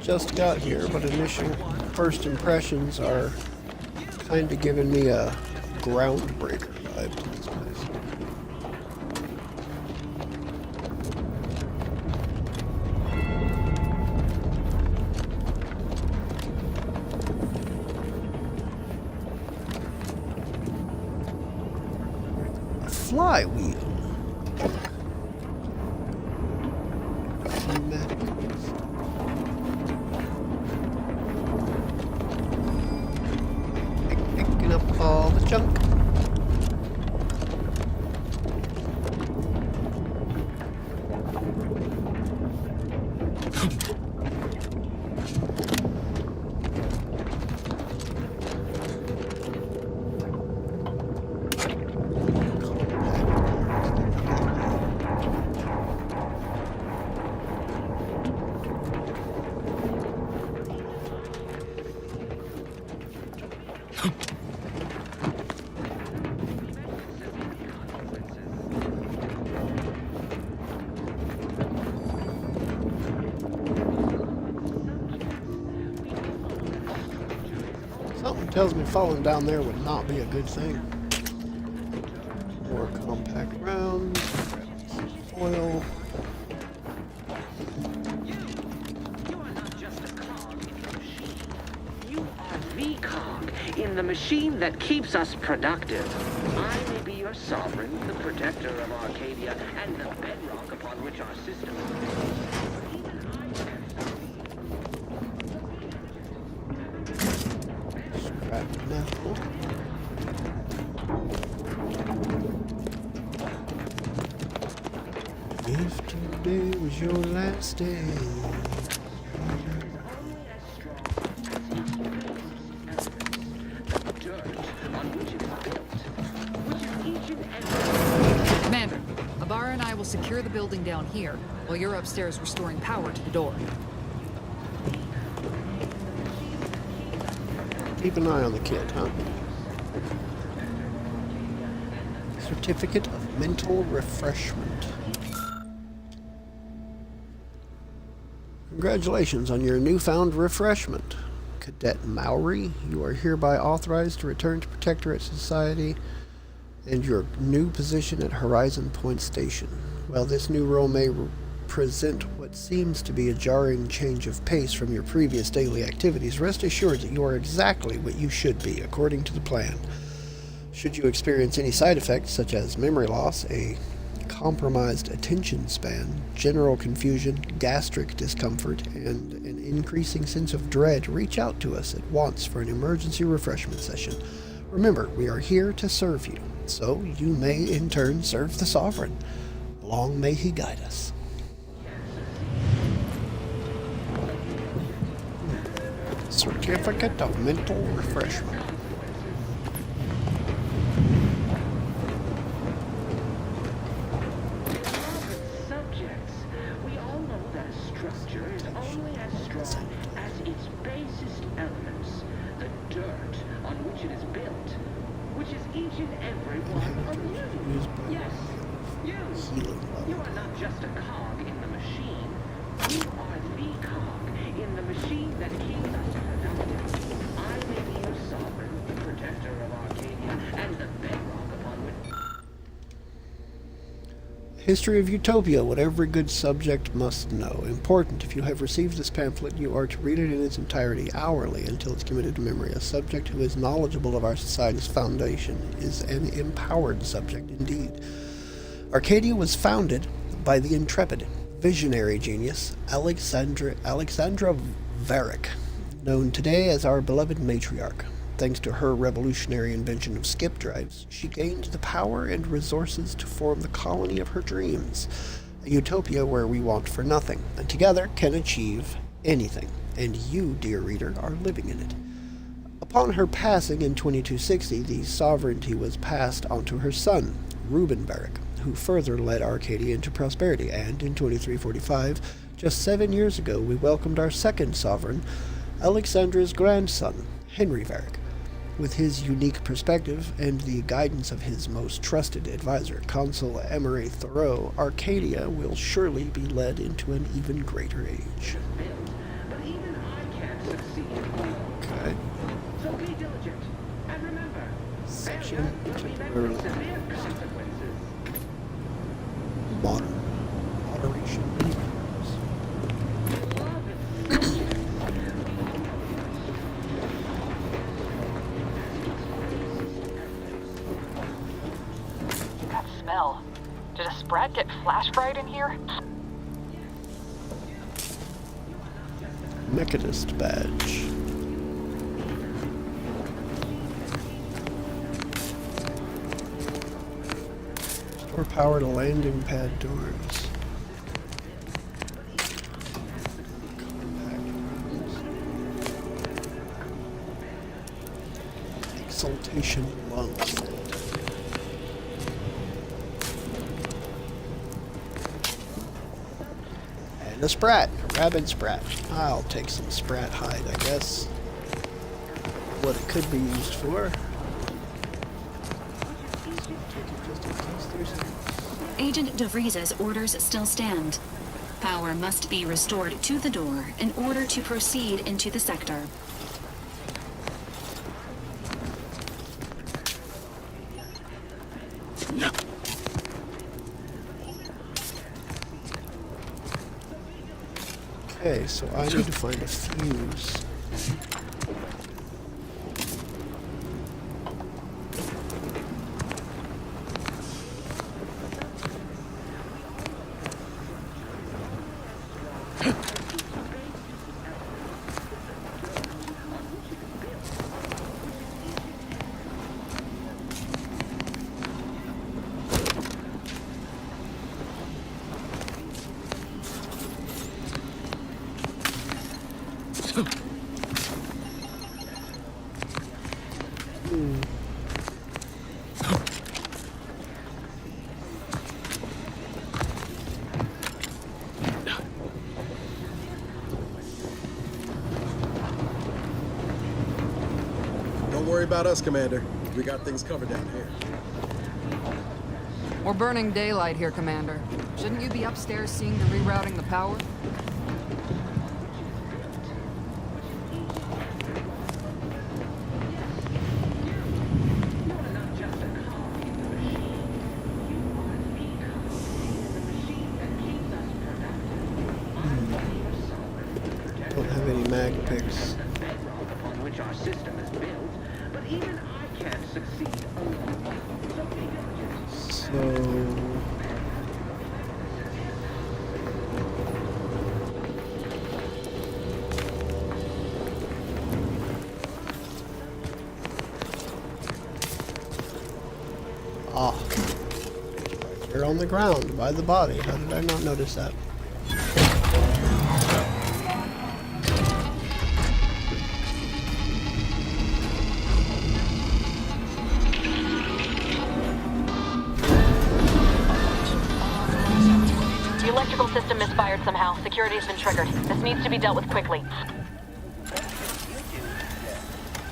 Just got here, but initial first impressions are kind of giving me a groundbreaker vibe to this place. A flywheel. All the junk. Something tells me falling down there would not be a good thing. More compact rounds, foil. You are the cog in the machine that keeps us productive. I may be your sovereign, the protector of Arcadia, and the bedrock upon which our system Today was your last day. Commander, Abara and I will secure the building down here, while you're upstairs restoring power to the door. Keep an eye on the kid, huh? Certificate of Mental Refreshment. Congratulations on your newfound refreshment. Cadet Maori, you are hereby authorized to return to Protectorate Society and your new position at Horizon Point Station. While this new role may present what seems to be a jarring change of pace from your previous daily activities, rest assured that you are exactly what you should be, according to the plan. Should you experience any side effects, such as memory loss, a compromised attention span, general confusion, gastric discomfort, and an increasing sense of dread, reach out to us at once for an emergency refreshment session. Remember, we are here to serve you, so you may in turn serve the Sovereign. Long may he guide us. Certificate of Mental Refreshment. Subjects, we all know that a structure is only as strong as its basest elements, the dirt on which it is built, which is each and every one of you. Yes, you. You are not just a cog in the machine. You are the cog in the machine that keeps us productive. I may be your sovereign, the protector of Arcadia, and the bedrock upon which... History of Utopia, what every good subject must know. Important, if you have received this pamphlet, you are to read it in its entirety hourly until it's committed to memory. A subject who is knowledgeable of our society's foundation is an empowered subject indeed. Arcadia was founded by the intrepid, visionary genius Alexandra Varick, known today as our beloved matriarch. Thanks to her revolutionary invention of skip drives, she gained the power and resources to form the colony of her dreams, a utopia where we want for nothing, and together can achieve anything, and you, dear reader, are living in it. Upon her passing in 2260, the sovereignty was passed on to her son, Reuben Varick, who further led Arcadia into prosperity, and in 2345, just 7 years ago, we welcomed our second sovereign, Alexandra's grandson, Henry Varick. With his unique perspective and the guidance of his most trusted advisor, Consul Emery Thoreau, Arcadia will surely be led into an even greater age. But even I can't succeed. Okay. So be diligent, and remember, Section particularly severe consequences. Moderation. That smell. Did a sprat get flash fried in here? Mechanist badge. Restore power to landing pad doors. Exaltation lungs. And a sprat, a rabid sprat. I'll take some sprat hide, I guess. What it could be used for. Agent DeVries's orders still stand. Power must be restored to the door in order to proceed into the sector. Okay, so I need to find a fuse. about us, Commander. We got things covered down here. We're burning daylight here, Commander. Shouldn't you be upstairs seeing to rerouting the power? Don't have any mag picks. Upon which our system is built, but even I can't succeed alone. So... Ah. You're on the ground by the body. How did I not notice that? The electrical system misfired somehow. Security has been triggered. This needs to be dealt with quickly.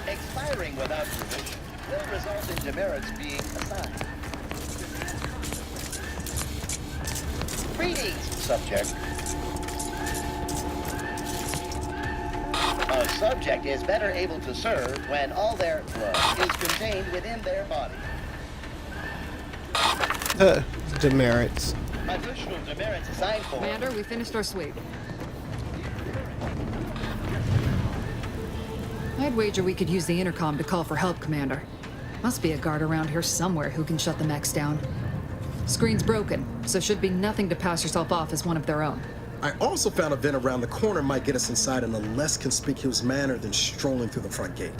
Expiring without permission will result in demerits being assigned. Greetings, subject. A subject is better able to serve when all their blood is contained within their body. Demerits. Additional demerits assigned for... Commander, we finished our sweep. I'd wager we could use the intercom to call for help, Commander. Must be a guard around here somewhere who can shut the mechs down. Screen's broken, so should be nothing to pass yourself off as one of their own. I also found a vent around the corner might get us inside in a less conspicuous manner than strolling through the front gate.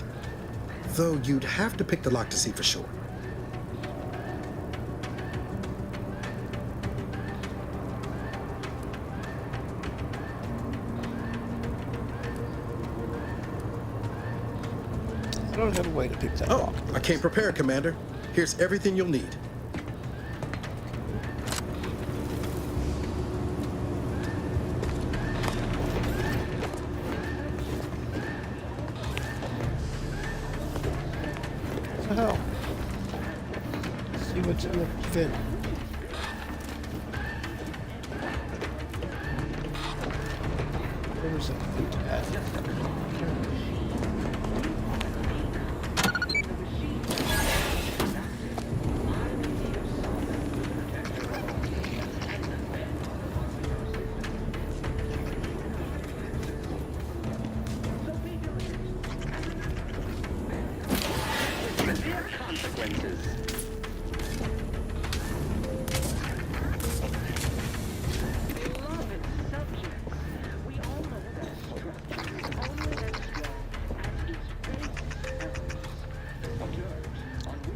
Though you'd have to pick the lock to see for sure. I don't have a way to pick that Oh, lock. I came prepared, Commander. Here's everything you'll need. What the hell? Let's see what's in the vent. Where's that vent at?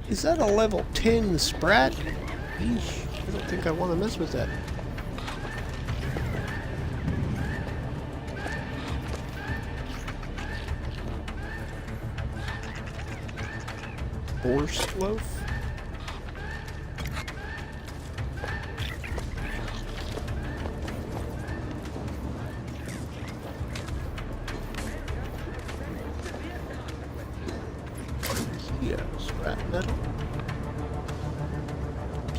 Is that a level 10 Sprat? Eesh, I don't think I want to mess with that. Horse loaf? Yeah, scrap metal.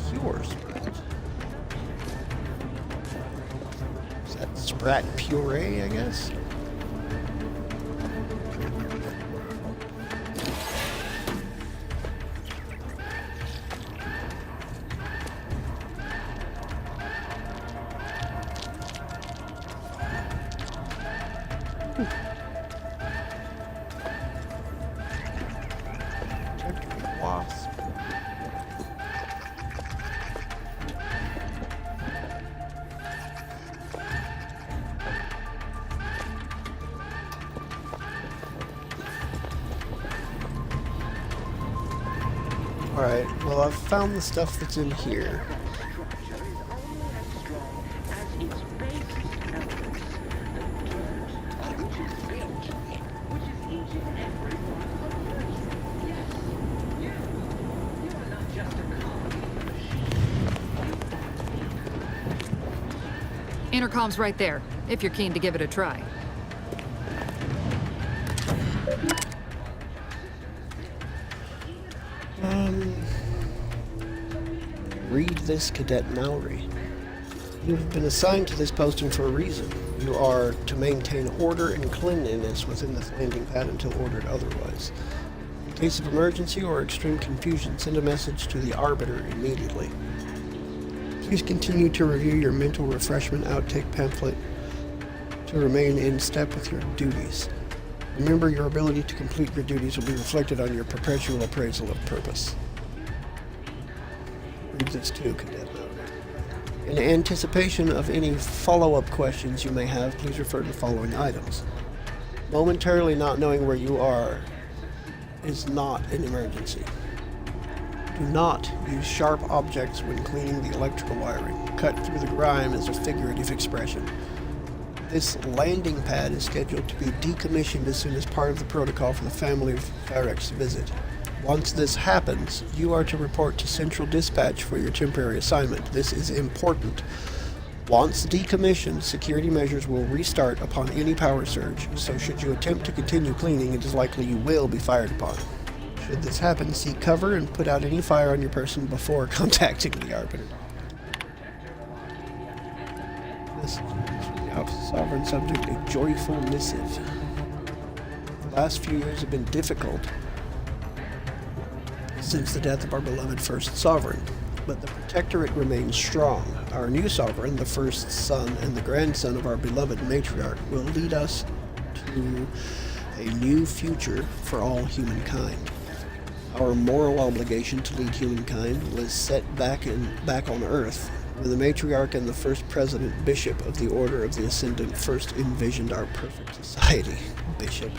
Pure Sprat. Is that Sprat puree, I guess? Wasp. Alright, well I've found the stuff that's in here. Intercom's right there, if you're keen to give it a try. Read this, Cadet Mallory. You have been assigned to this posting for a reason. You are to maintain order and cleanliness within this landing pad until ordered otherwise. In case of emergency or extreme confusion, send a message to the Arbiter immediately. Please continue to review your mental refreshment outtake pamphlet to remain in step with your duties. Remember, your ability to complete your duties will be reflected on your perpetual appraisal of purpose. Read this too, Cadet. In anticipation of any follow-up questions you may have, please refer to the following items. Momentarily not knowing where you are is not an emergency. Do not use sharp objects when cleaning the electrical wiring. Cut through the grime is a figurative expression. This landing pad is scheduled to be decommissioned as soon as part of the protocol for the family of Varek's visit. Once this happens, you are to report to Central Dispatch for your temporary assignment. This is important. Once decommissioned, security measures will restart upon any power surge, so should you attempt to continue cleaning, it is likely you will be fired upon. Should this happen, seek cover and put out any fire on your person before contacting the Arbiter. Message from the Sovereign Subject, a joyful missive. The last few years have been difficult since the death of our beloved first sovereign, but the Protectorate remains strong. Our new sovereign, the first son and the grandson of our beloved matriarch, will lead us to a new future for all humankind. Our moral obligation to lead humankind was set back on Earth when the matriarch and the first president bishop of the Order of the Ascendant first envisioned our perfect society. Bishop.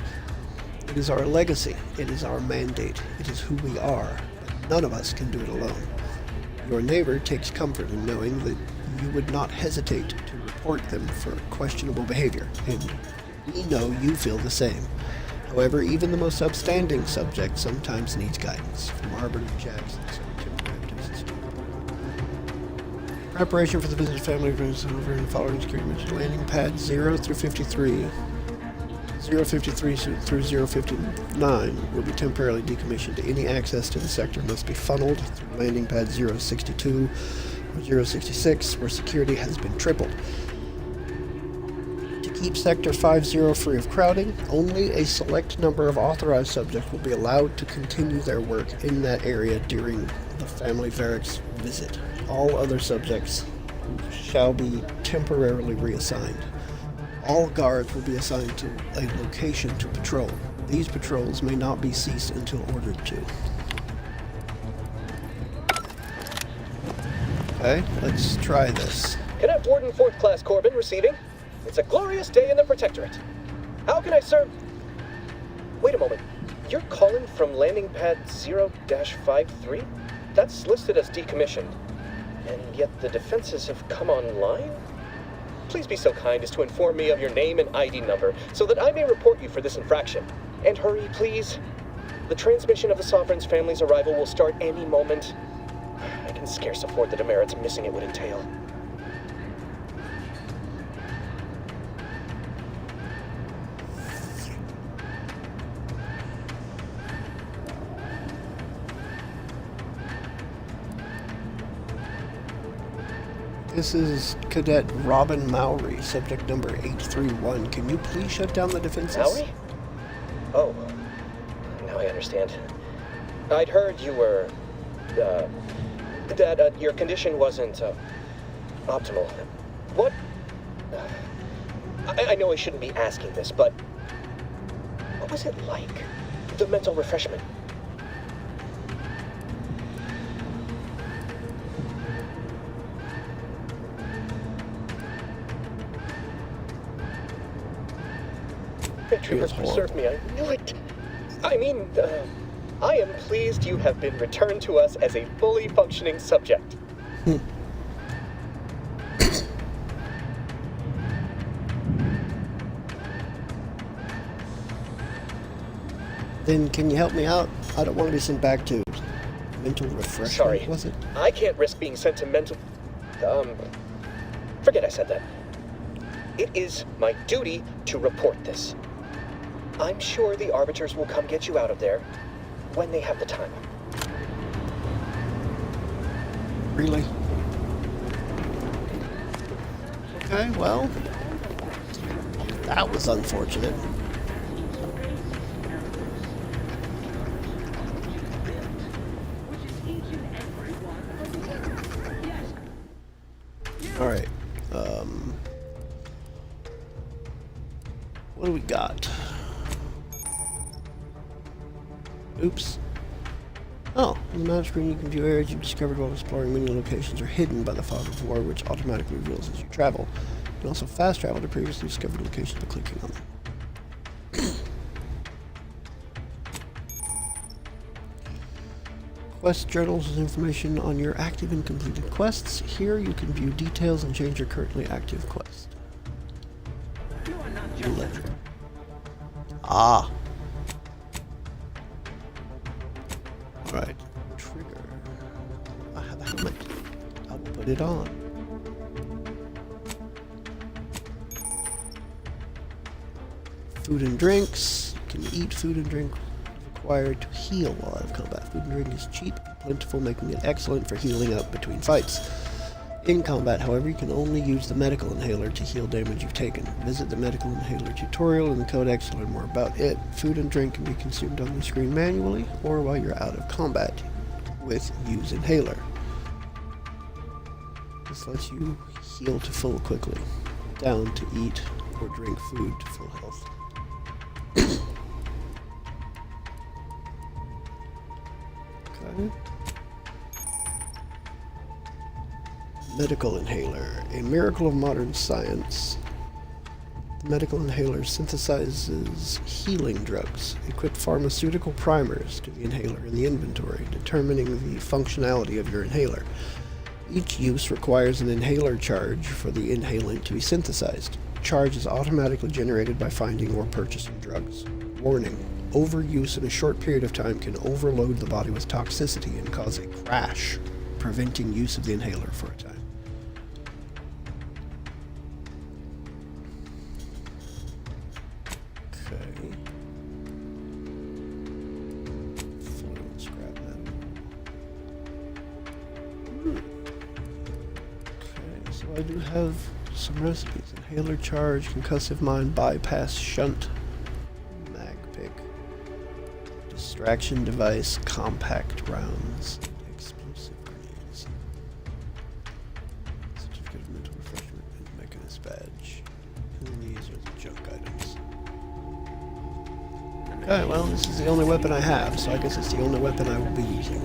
It is our legacy, it is our mandate, it is who we are, but none of us can do it alone. Your neighbor takes comfort in knowing that you would not hesitate to report them for questionable behavior, and we know you feel the same. However, even the most upstanding subject sometimes needs guidance. From Arbiter Jackson, preparation for the business family runs over in the following security mission. Landing pad 0 through 53. 053 through 059 will be temporarily decommissioned. Any access to the sector must be funneled through landing pad 062 or 066, where security has been tripled. To keep Sector 50 free of crowding, only a select number of authorized subjects will be allowed to continue their work in that area during the family Varek's visit. All other subjects shall be temporarily reassigned. All guards will be assigned to a location to patrol. These patrols may not be ceased until ordered to. Okay, let's try this. Cadet Warden 4th Class Corbin receiving. It's a glorious day in the Protectorate. How can I serve? Wait a moment. You're calling from landing pad 0-53? That's listed as decommissioned. And yet the defenses have come online? Please be so kind as to inform me of your name and ID number so that I may report you for this infraction. And hurry, please. The transmission of the Sovereign's family's arrival will start any moment. I can scarce afford the demerits missing it would entail. This is Cadet Robin Mowry, subject number 831. Can you please shut down the defenses? Mowry? Oh, now I understand. I'd heard you were, that your condition wasn't, optimal. What? I know I shouldn't be asking this, but what was it like? The mental refreshment? Troopers preserved me, I knew it. I mean, I am pleased you have been returned to us as a fully functioning subject. Then can you help me out? I don't want to be sent back to mental refreshment. Sorry, was it? I can't risk being sent to mental... forget I said that. It is my duty to report this. I'm sure the Arbiters will come get you out of there when they have the time. Really? Okay, well, that was unfortunate. All right. What do we got? Oops. Oh, on the map screen you can view areas you've discovered while exploring. Many locations are hidden by the fog of war, which automatically reveals as you travel. You can also fast travel to previously discovered locations by clicking on them. Quest journals is information on your active and completed quests. Here you can view details and change your currently active quest. Ledger. Ah. Alright. Trigger. I have a helmet. I will put it on. Food and drinks. You can eat food and drink required to heal while out of combat. Food and drink is cheap and plentiful, making it excellent for healing up between fights. In combat, however, you can only use the medical inhaler to heal damage you've taken. Visit the medical inhaler tutorial in the codex to learn more about it. Food and drink can be consumed on the screen manually or while you're out of combat with use inhaler. This lets you heal to full quickly. Down to eat or drink food to full health. Okay. Medical inhaler, a miracle of modern science. The medical inhaler synthesizes healing drugs. Equip pharmaceutical primers to the inhaler in the inventory, determining the functionality of your inhaler. Each use requires an inhaler charge for the inhalant to be synthesized. Charge is automatically generated by finding or purchasing drugs. Warning: overuse in a short period of time can overload the body with toxicity and cause a crash, preventing use of the inhaler for a time. Okay. Fluid scrap metal. Okay, so I do have some recipes. Inhaler charge, concussive mine, bypass, shunt, mag pick, distraction device, compact rounds, explosive grenades, certificate of mental refreshment, and mechanist badge. And these are the junk items. Okay, well, this is the only weapon I have, so I guess it's the only weapon I will be using.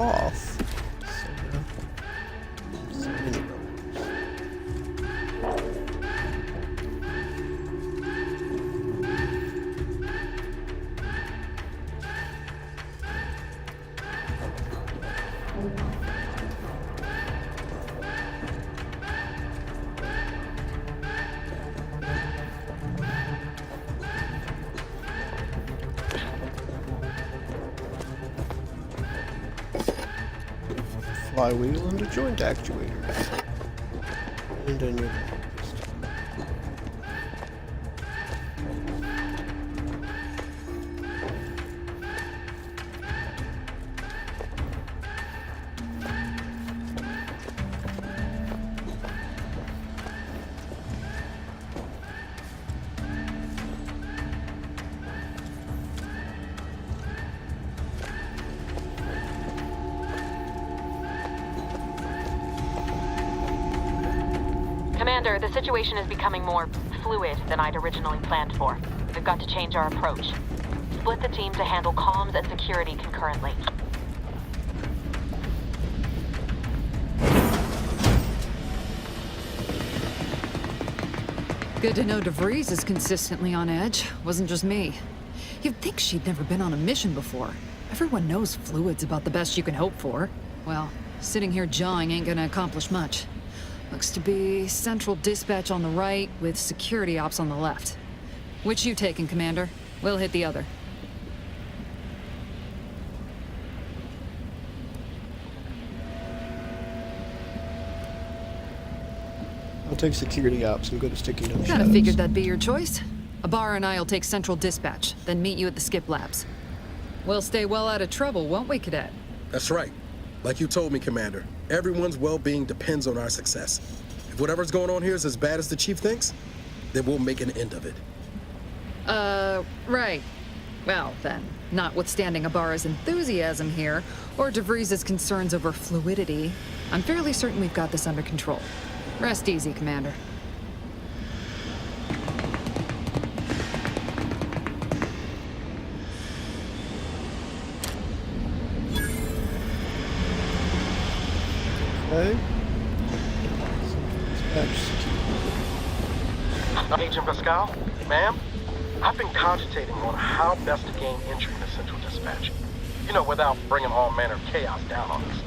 Cloth. flywheel and a joint actuator. And a new Commander, the situation is becoming more fluid than I'd originally planned for. We've got to change our approach. Split the team to handle comms and security concurrently. Good to know DeVries is consistently on edge. Wasn't just me. You'd think she'd never been on a mission before. Everyone knows fluid's about the best you can hope for. Well, sitting here jawing ain't gonna accomplish much. Looks to be central dispatch on the right with security ops on the left. Which you taking, Commander? We'll hit the other. I'll take security ops and go to Sticky No Kinda Shadows. figured that'd be your choice. Ibarra and I'll take central dispatch, then meet you at the skip labs. We'll stay well out of trouble, won't we, Cadet? That's right. Like you told me, Commander, everyone's well-being depends on our success. If whatever's going on here is as bad as the Chief thinks, then we'll make an end of it. Right. Well, then, notwithstanding Ibarra's enthusiasm here, or DeVries' concerns over fluidity, I'm fairly certain we've got this under control. Rest easy, Commander. Okay. Agent Pascal, ma'am, I've been cogitating on how best to gain entry into Central Dispatch. You know, without bringing all manner of chaos down on us.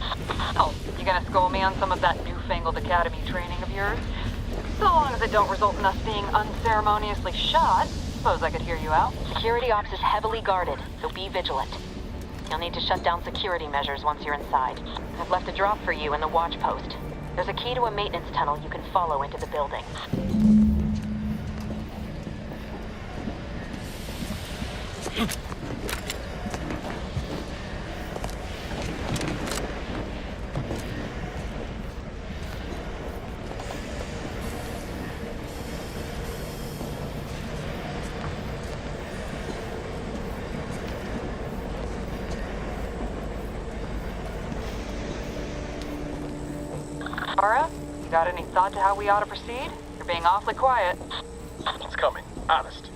Oh, you gonna school me on some of that newfangled academy training of yours? So long as it don't result in us being unceremoniously shot, suppose I could hear you out. Security ops is heavily guarded, so be vigilant. You'll need to shut down security measures once you're inside. I've left a drop for you in the watch post. There's a key to a maintenance tunnel you can follow into the building. Laura, you got any thought to how we ought to proceed? You're being awfully quiet. It's coming, honest.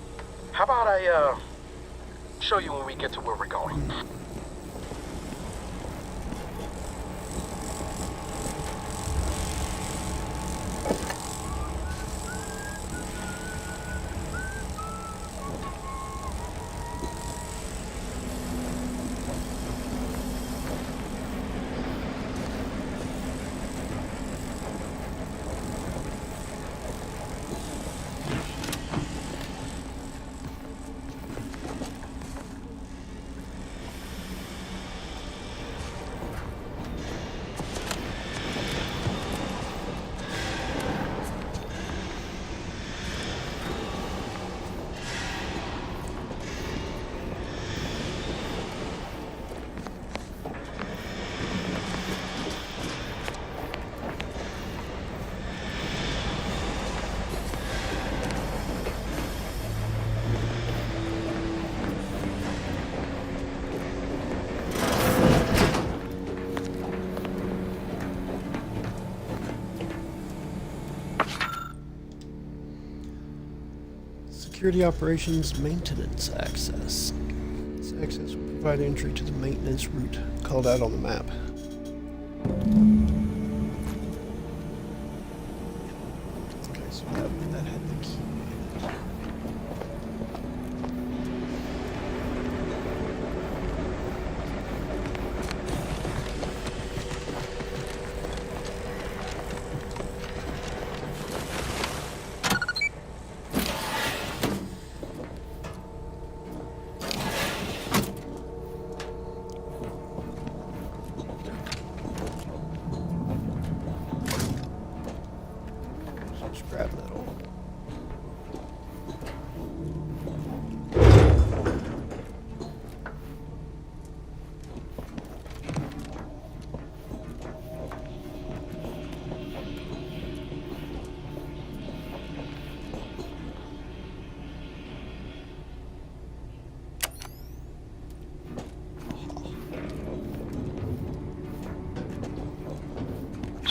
How about I, show you when we get to where we're going? Security Operations Maintenance Access. This access will provide entry to the maintenance route called out on the map. Okay, so that had the key.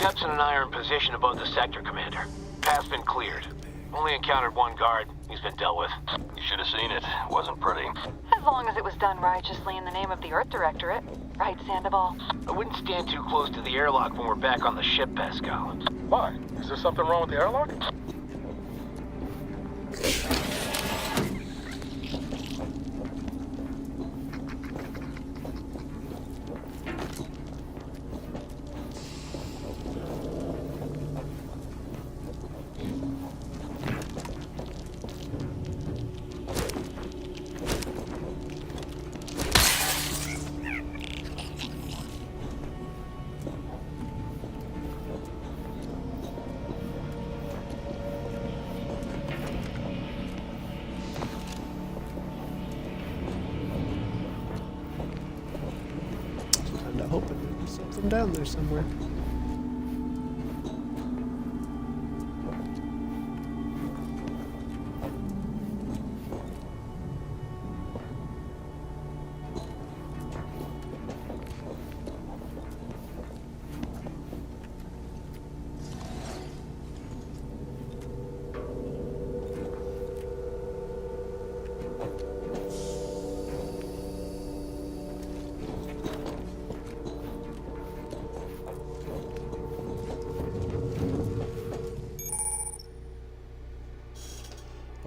Tepson and I are in position above the sector, Commander. Path's been cleared. Only encountered one guard. He's been dealt with. You should have seen it. Wasn't pretty. As long as it was done righteously in the name of the Earth Directorate. Right, Sandoval? I wouldn't stand too close to the airlock when we're back on the ship, Pascal. Why? Is there something wrong with the airlock? Hoping there's something down there somewhere.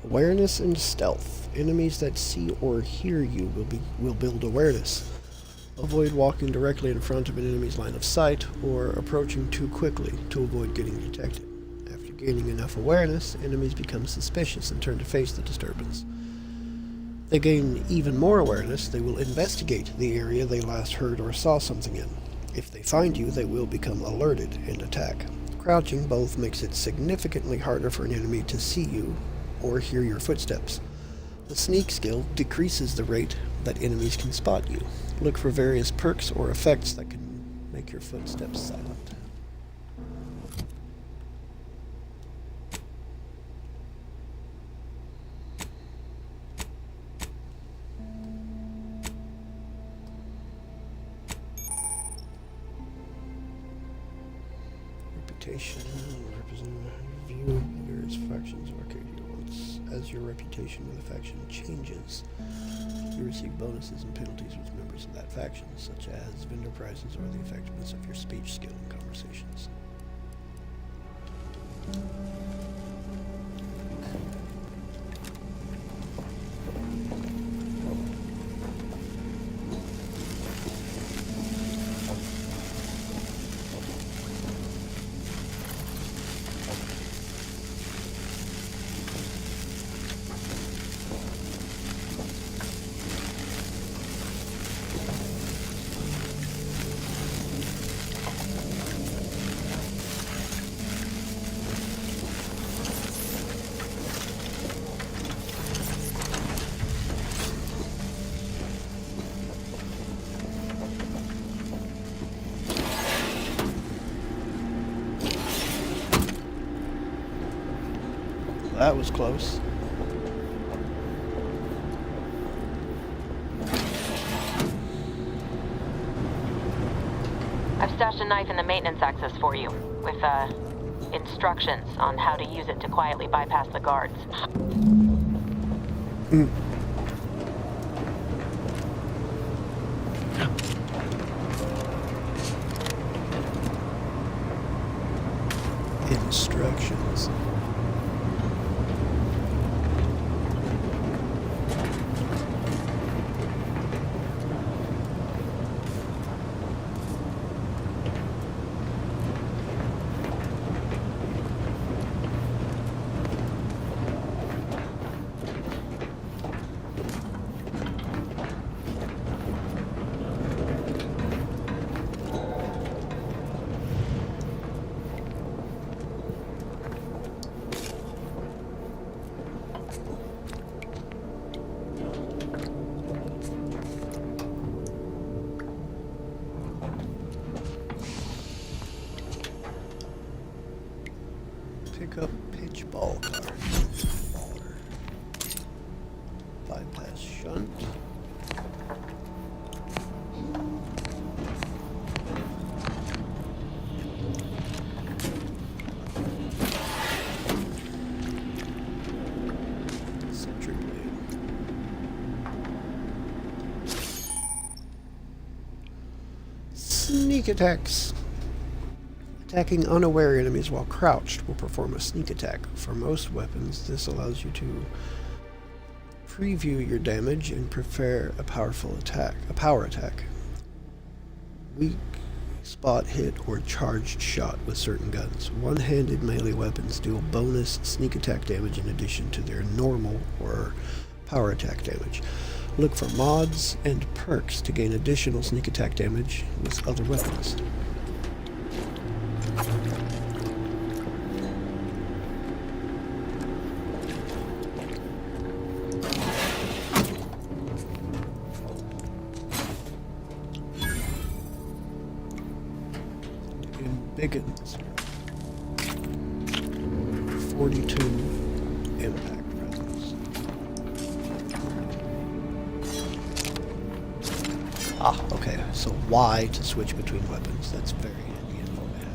Awareness and stealth. Enemies that see or hear you will build awareness. Avoid walking directly in front of an enemy's line of sight or approaching too quickly to avoid getting detected. After gaining enough awareness, enemies become suspicious and turn to face the disturbance. They gain even more awareness, they will investigate the area they last heard or saw something in. If they find you, they will become alerted and attack. Crouching both makes it significantly harder for an enemy to see you or hear your footsteps. The sneak skill decreases the rate that enemies can spot you. Look for various perks or effects that can make your footsteps silent. Reputation, view various factions of Arcadia. As your reputation with a faction changes, you receive bonuses and penalties with members of that faction, such as vendor prizes or the effectiveness of your speech skill in conversations. That was close. I've stashed a knife in the maintenance access for you, with, instructions on how to use it to quietly bypass the guards. Instructions. Pick up pitch ball card. Bypass shunt. Sneak attacks. Attacking unaware enemies while crouched will perform a sneak attack. For most weapons, this allows you to preview your damage and prepare a power attack. Weak spot hit or charged shot with certain guns. One-handed melee weapons deal bonus sneak attack damage in addition to their normal or power attack damage. Look for mods and perks to gain additional sneak attack damage with other weapons. Biggins. 42 impact presence. Ah, okay. So Y to switch between weapons. That's very handy info to have.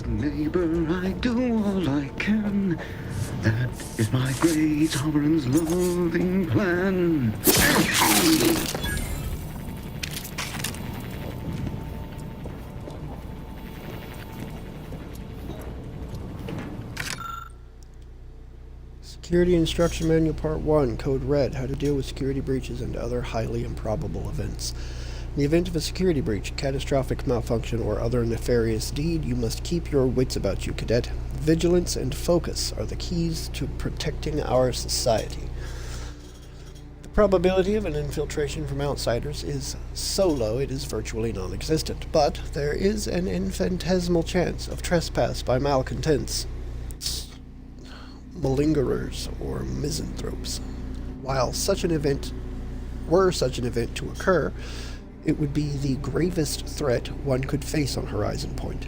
Neighbor, I do all I can. That is my great sovereign's loving plan. Security Instruction Manual Part 1, Code Red, How to Deal with Security Breaches and Other Highly Improbable Events. In the event of a security breach, catastrophic malfunction, or other nefarious deed, you must keep your wits about you, cadet. Vigilance and focus are the keys to protecting our society. The probability of an infiltration from outsiders is so low it is virtually non-existent, but there is an infinitesimal chance of trespass by malcontents, malingerers, or misanthropes. While such an event to occur, it would be the gravest threat one could face on Horizon Point.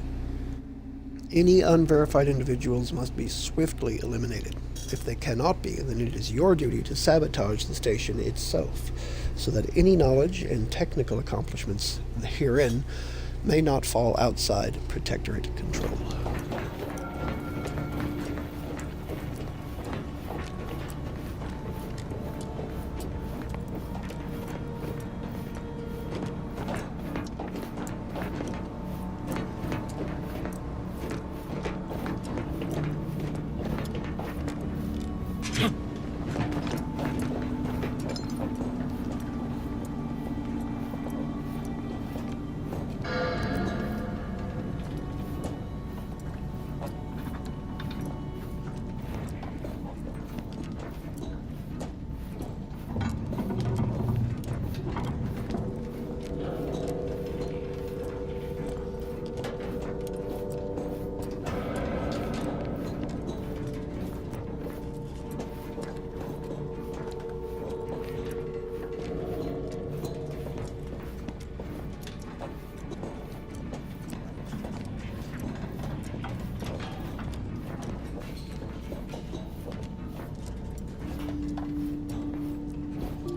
Any unverified individuals must be swiftly eliminated. If they cannot be, then it is your duty to sabotage the station itself, so that any knowledge and technical accomplishments herein may not fall outside Protectorate control.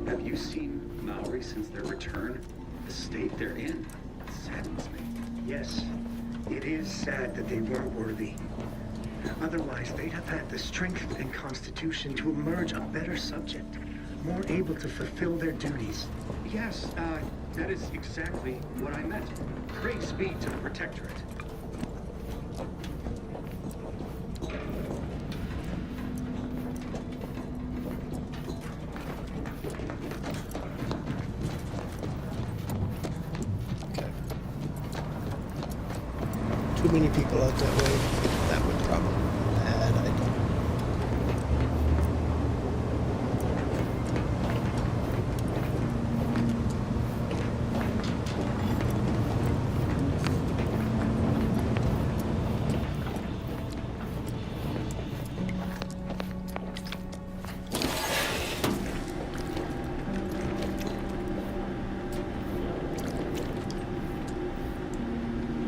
Have you seen Maori since their return? The state they're in saddens me. Yes, it is sad that they weren't worthy. Otherwise, they'd have had the strength and constitution to emerge a better subject, more able to fulfill their duties. Yes, that is exactly what I meant. Praise be to the Protectorate. Too many people out that way, that would probably be a bad idea.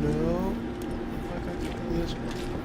No. This one.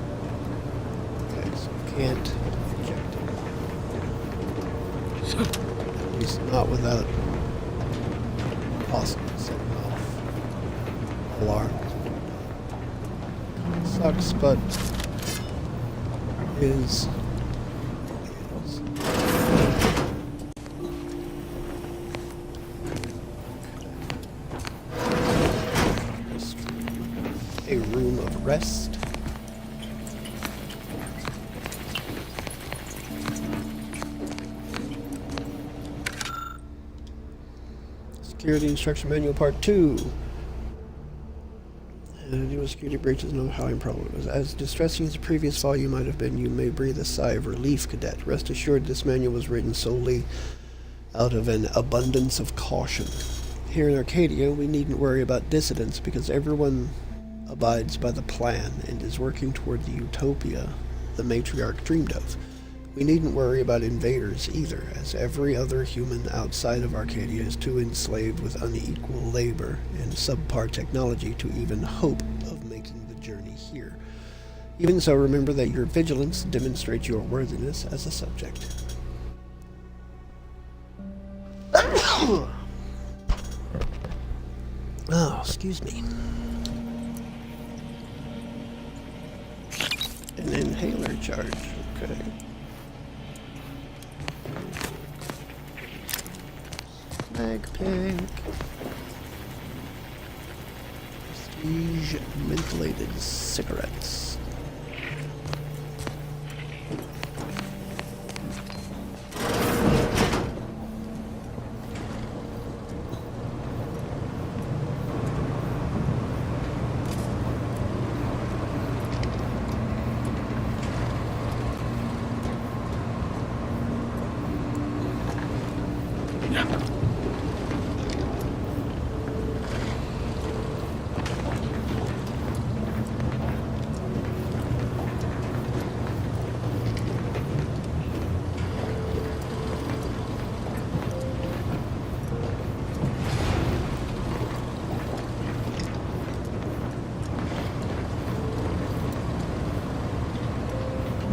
can't eject it. At least not without possibly setting off alarms. Sucks, but is. A room of rest. Security Instruction Manual Part 2. Deal with security breaches, know how improbable it was. As distressing as the previous volume might have been, you may breathe a sigh of relief, Cadet. Rest assured this manual was written solely out of an abundance of caution. Here in Arcadia, we needn't worry about dissidents because everyone abides by the plan and is working toward the utopia the matriarch dreamed of. We needn't worry about invaders either, as every other human outside of Arcadia is too enslaved with unequal labor and subpar technology to even hope of making the journey here. Even so, remember that your vigilance demonstrates your worthiness as a subject. Oh, excuse me. An inhaler charge, okay. Mag pick. Prestige mentholated cigarettes.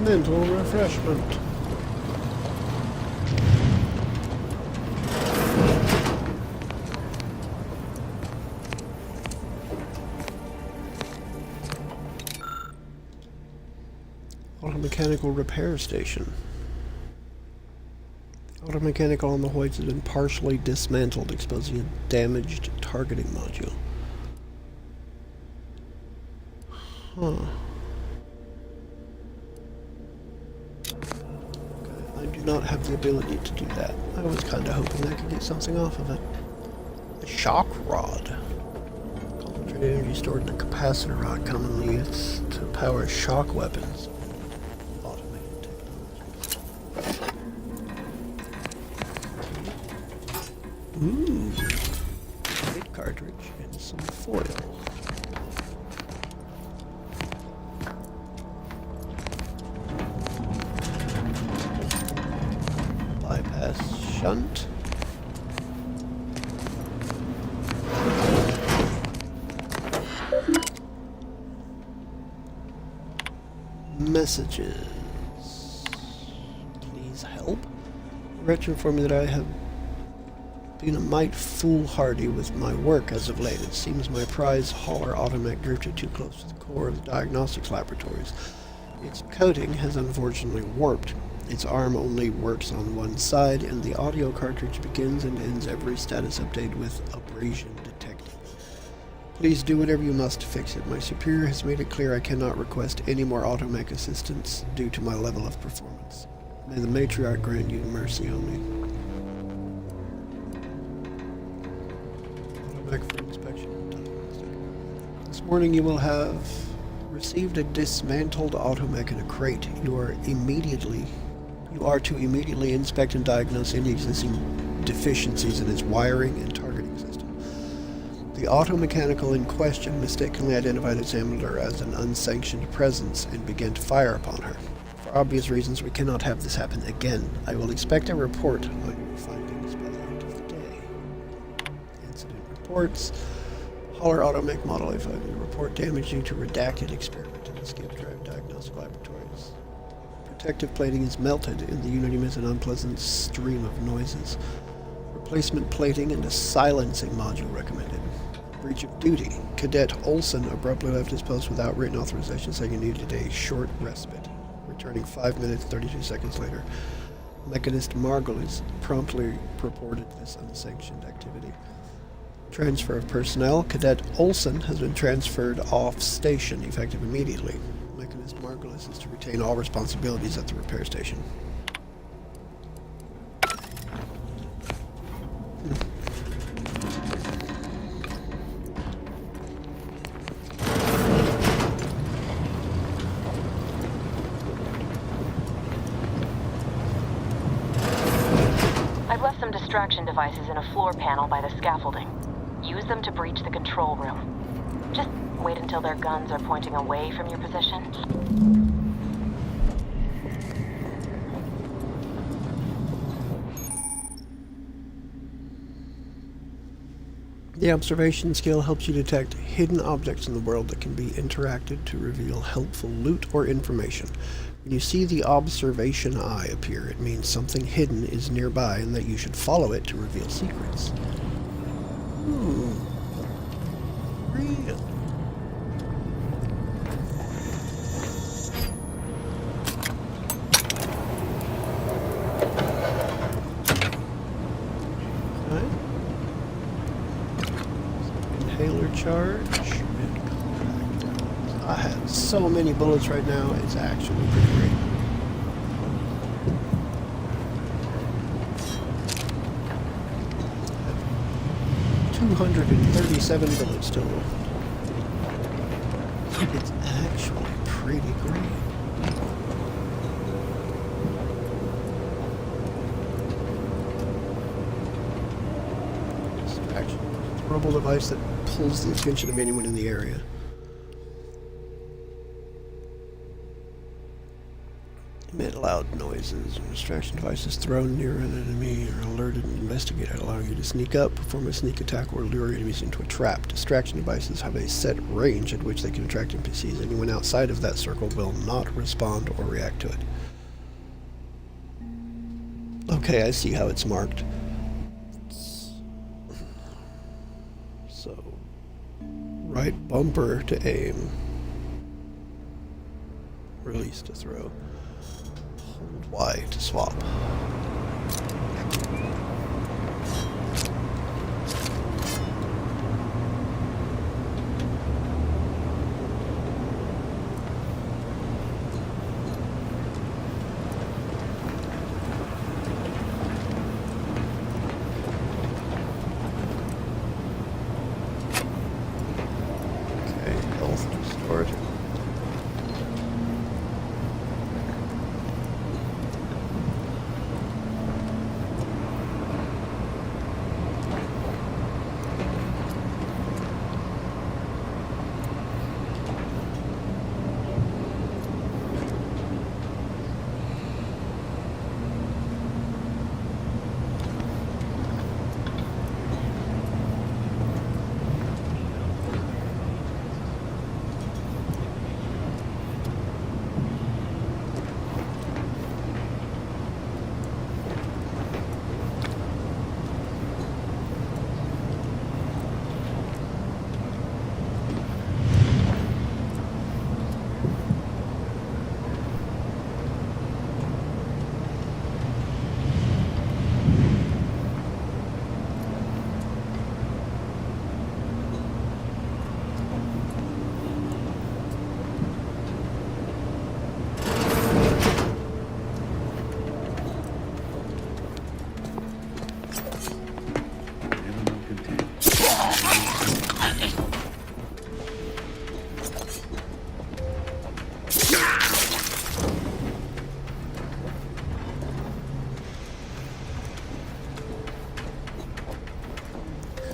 Mental refreshment. Automechanical repair station. Automechanical on the Hoyts has been partially dismantled, exposing a damaged targeting module. Huh. I do not have the ability to do that. I was kind of hoping I could get something off of it. A shock rod. Concentrated energy stored in a capacitor rod commonly used to power shock weapons. Automated technology. Ooh. Big cartridge and some foil. Shunt. Messages. Please help. Retro informed me that I have been a mite foolhardy with my work as of late. It seems my prize hauler automech drifted too close to the core of the diagnostics laboratories. Its coating has unfortunately warped. Its arm only works on one side, and the audio cartridge begins and ends every status update with abrasion detected. Please do whatever you must to fix it. My superior has made it clear I cannot request any more automech assistance due to my level of performance. May the matriarch grant you mercy on me. Automech for inspection. This morning you will have received a dismantled automech in a crate. You are to immediately inspect and diagnose any existing deficiencies in its wiring and targeting system. The automechanical in question mistakenly identified its handler as an unsanctioned presence and began to fire upon her. For obvious reasons, we cannot have this happen again. I will expect a report on your findings by the end of the day. Incident reports. Hauler automech model A5 report damage due to redacted experiment in the skip drive diagnostic laboratories. Protective plating is melted and the unit emits an unpleasant stream of noises. Replacement plating and a silencing module recommended. Breach of duty. Cadet Olson abruptly left his post without written authorization, saying he needed a short respite. Returning 5 minutes, 32 seconds later. Mechanist Margulis promptly reported this unsanctioned activity. Transfer of personnel. Cadet Olson has been transferred off station, effective immediately. Mechanist Margulis is to retain all responsibilities at the repair station. I've left some distraction devices in a floor panel by the scaffolding. Use them to breach the control room. Just wait until their guns are pointing away from your position. The observation skill helps you detect hidden objects in the world that can be interacted to reveal helpful loot or information. When you see the observation eye appear, it means something hidden is nearby and that you should follow it to reveal secrets. Real. Inhaler charge and compact rounds. I have so many bullets right now, it's actually pretty great. I have 237 bullets total. It's actually pretty great. Distraction. Throwable device that pulls the attention of anyone in the area. Emit loud noises. Distraction devices thrown near an enemy are alerted and investigated, allowing you to sneak up, perform a sneak attack, or lure enemies into a trap. Distraction devices have a set range at which they can attract NPCs. Anyone outside of that circle will not respond or react to it. Okay, I see how it's marked. So, right bumper to aim. Release to throw. Hold Y to swap.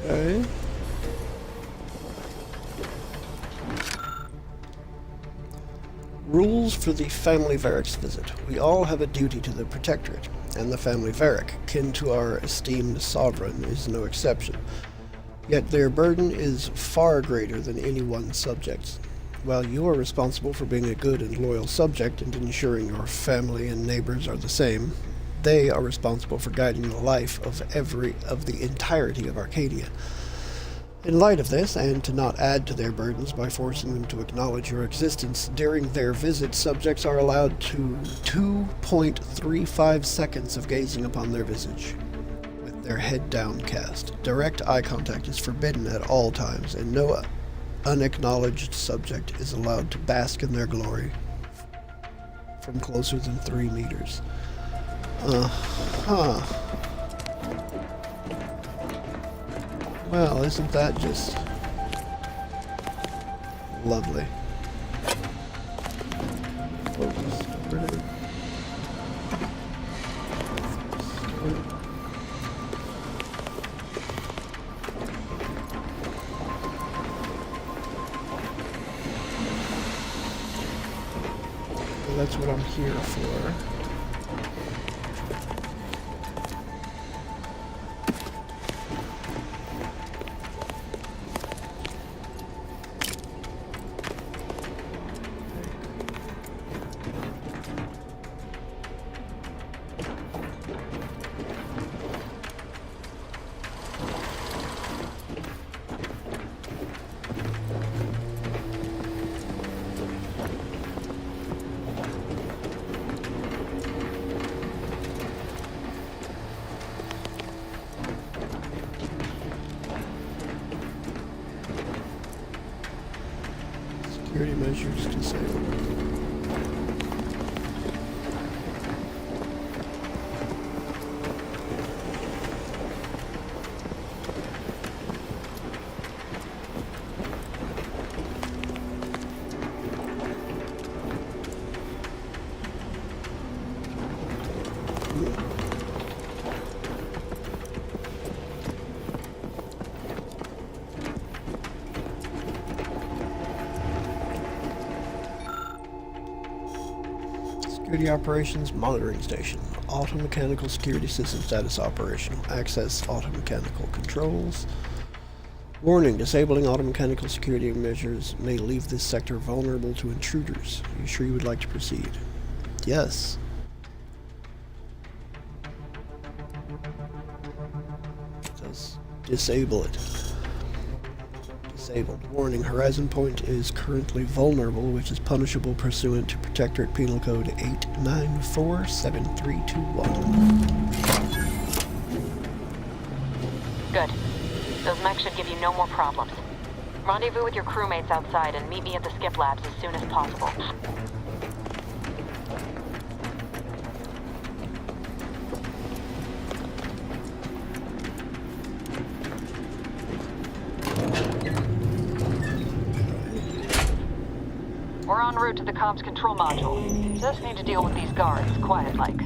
Okay. Rules for the Family Varric's visit. We all have a duty to the Protectorate, and the Family Varric, kin to our esteemed sovereign, is no exception. Yet their burden is far greater than any one subject's. While you are responsible for being a good and loyal subject and ensuring your family and neighbors are the same, they are responsible for guiding the life of the entirety of Arcadia. In light of this, and to not add to their burdens by forcing them to acknowledge your existence, during their visit, subjects are allowed to 2.35 seconds of gazing upon their visage, with their head downcast. Direct eye contact is forbidden at all times, and no unacknowledged subject is allowed to bask in their glory from closer than 3 meters. Well, isn't that just lovely? Focus. Well, that's what I'm here for. Security measures disabled. Security Operations Monitoring Station. Auto-mechanical security system status operational. Access auto-mechanical controls. Warning, disabling auto-mechanical security measures may leave this sector vulnerable to intruders. Are you sure you would like to proceed? Yes. It does disable it. Disabled. Warning, Horizon Point is currently vulnerable, which is punishable pursuant to Protectorate Penal Code 8947321. Good. Those mechs should give you no more problems. Rendezvous with your crewmates outside and meet me at the skip labs as soon as possible. We're en route to the comms control module. Just need to deal with these guards, quiet-like.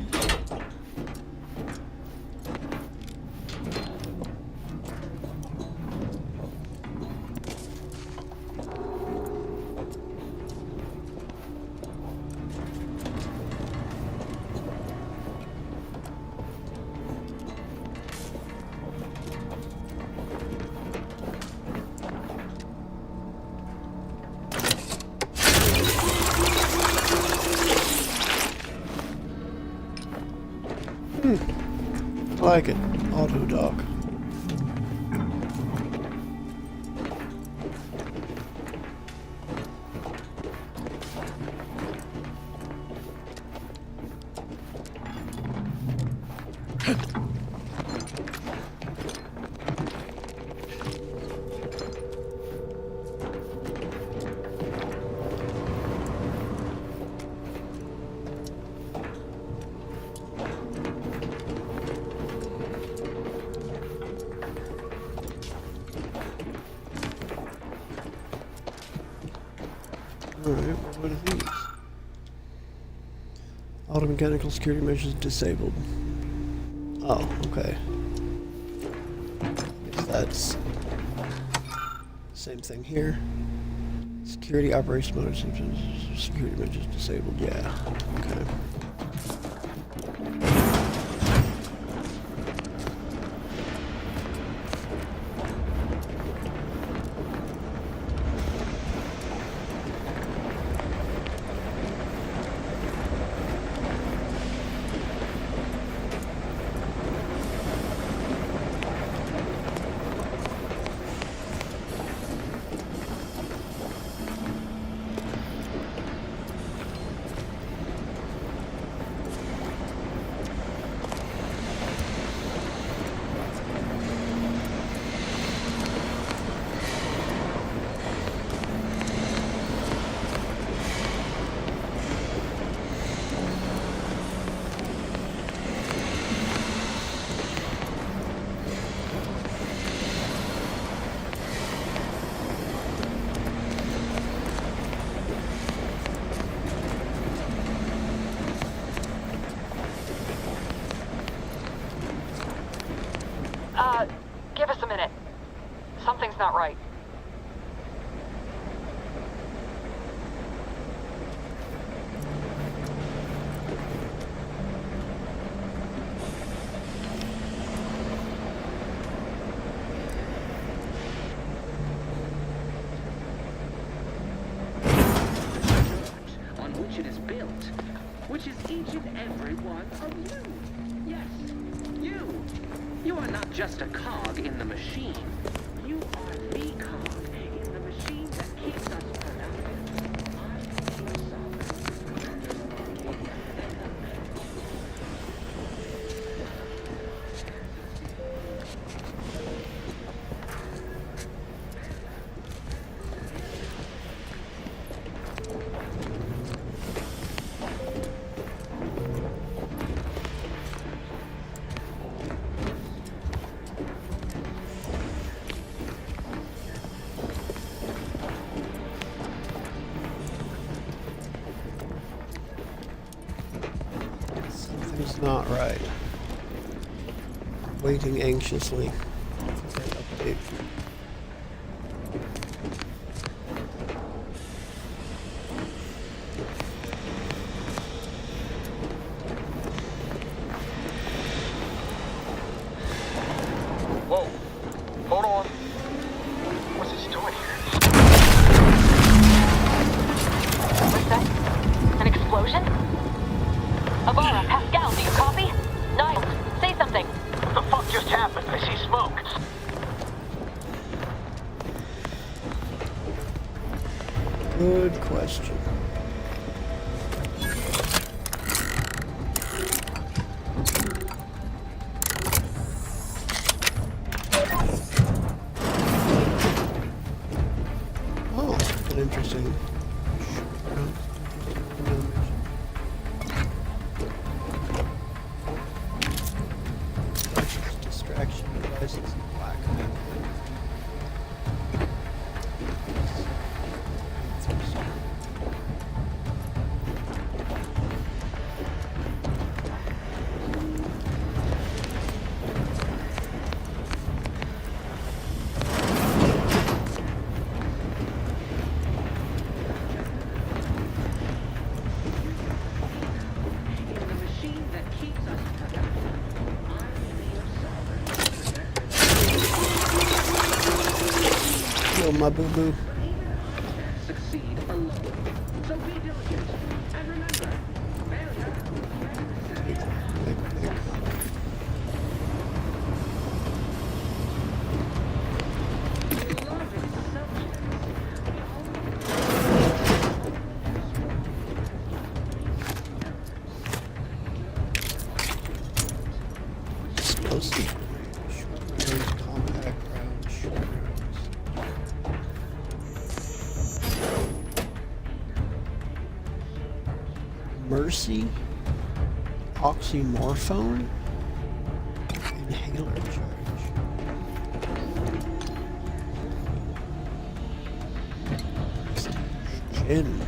I like it. Auto dock. Alright, what are these? Auto-mechanical security measures disabled. Oh, okay. Guess that's same thing here. Security operation mode, security measures disabled, yeah. Okay. Something's not right. On which it is built, which is each and every one of you. Yes, you. You are not just a cog in the machine. You are the cog in the machine that keeps us productive. I am Something's not right. Waiting anxiously for an update. Whoa. Hold on. What's this doing here? What's that? An explosion? Avara, Pascal, do you copy? Niles, say something. What the fuck just happened? I see smoke. Good question. Oh, an interesting. Distraction devices in black. Kill my boo-boo. Succeed alone. So be diligent. And remember, Explosive range, compact round, short rounds. Mercy, oxymorphone, inhaler charge. Gin.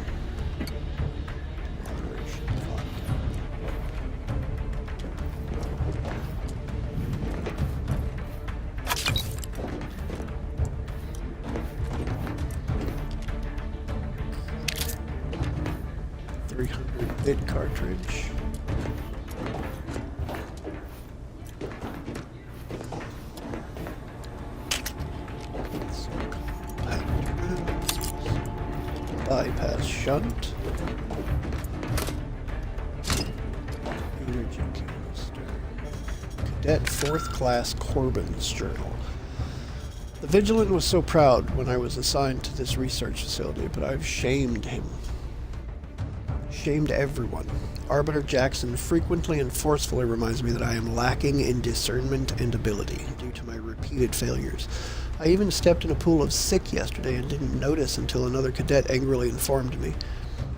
.300-bit cartridge. Bypass shunt. Energy canister. Cadet 4th Class Corbin's Journal. The Vigilant was so proud when I was assigned to this research facility, but I've shamed him. Shamed everyone. Arbiter Jackson frequently and forcefully reminds me that I am lacking in discernment and ability due to my repeated failures. I even stepped in a pool of sick yesterday and didn't notice until another cadet angrily informed me.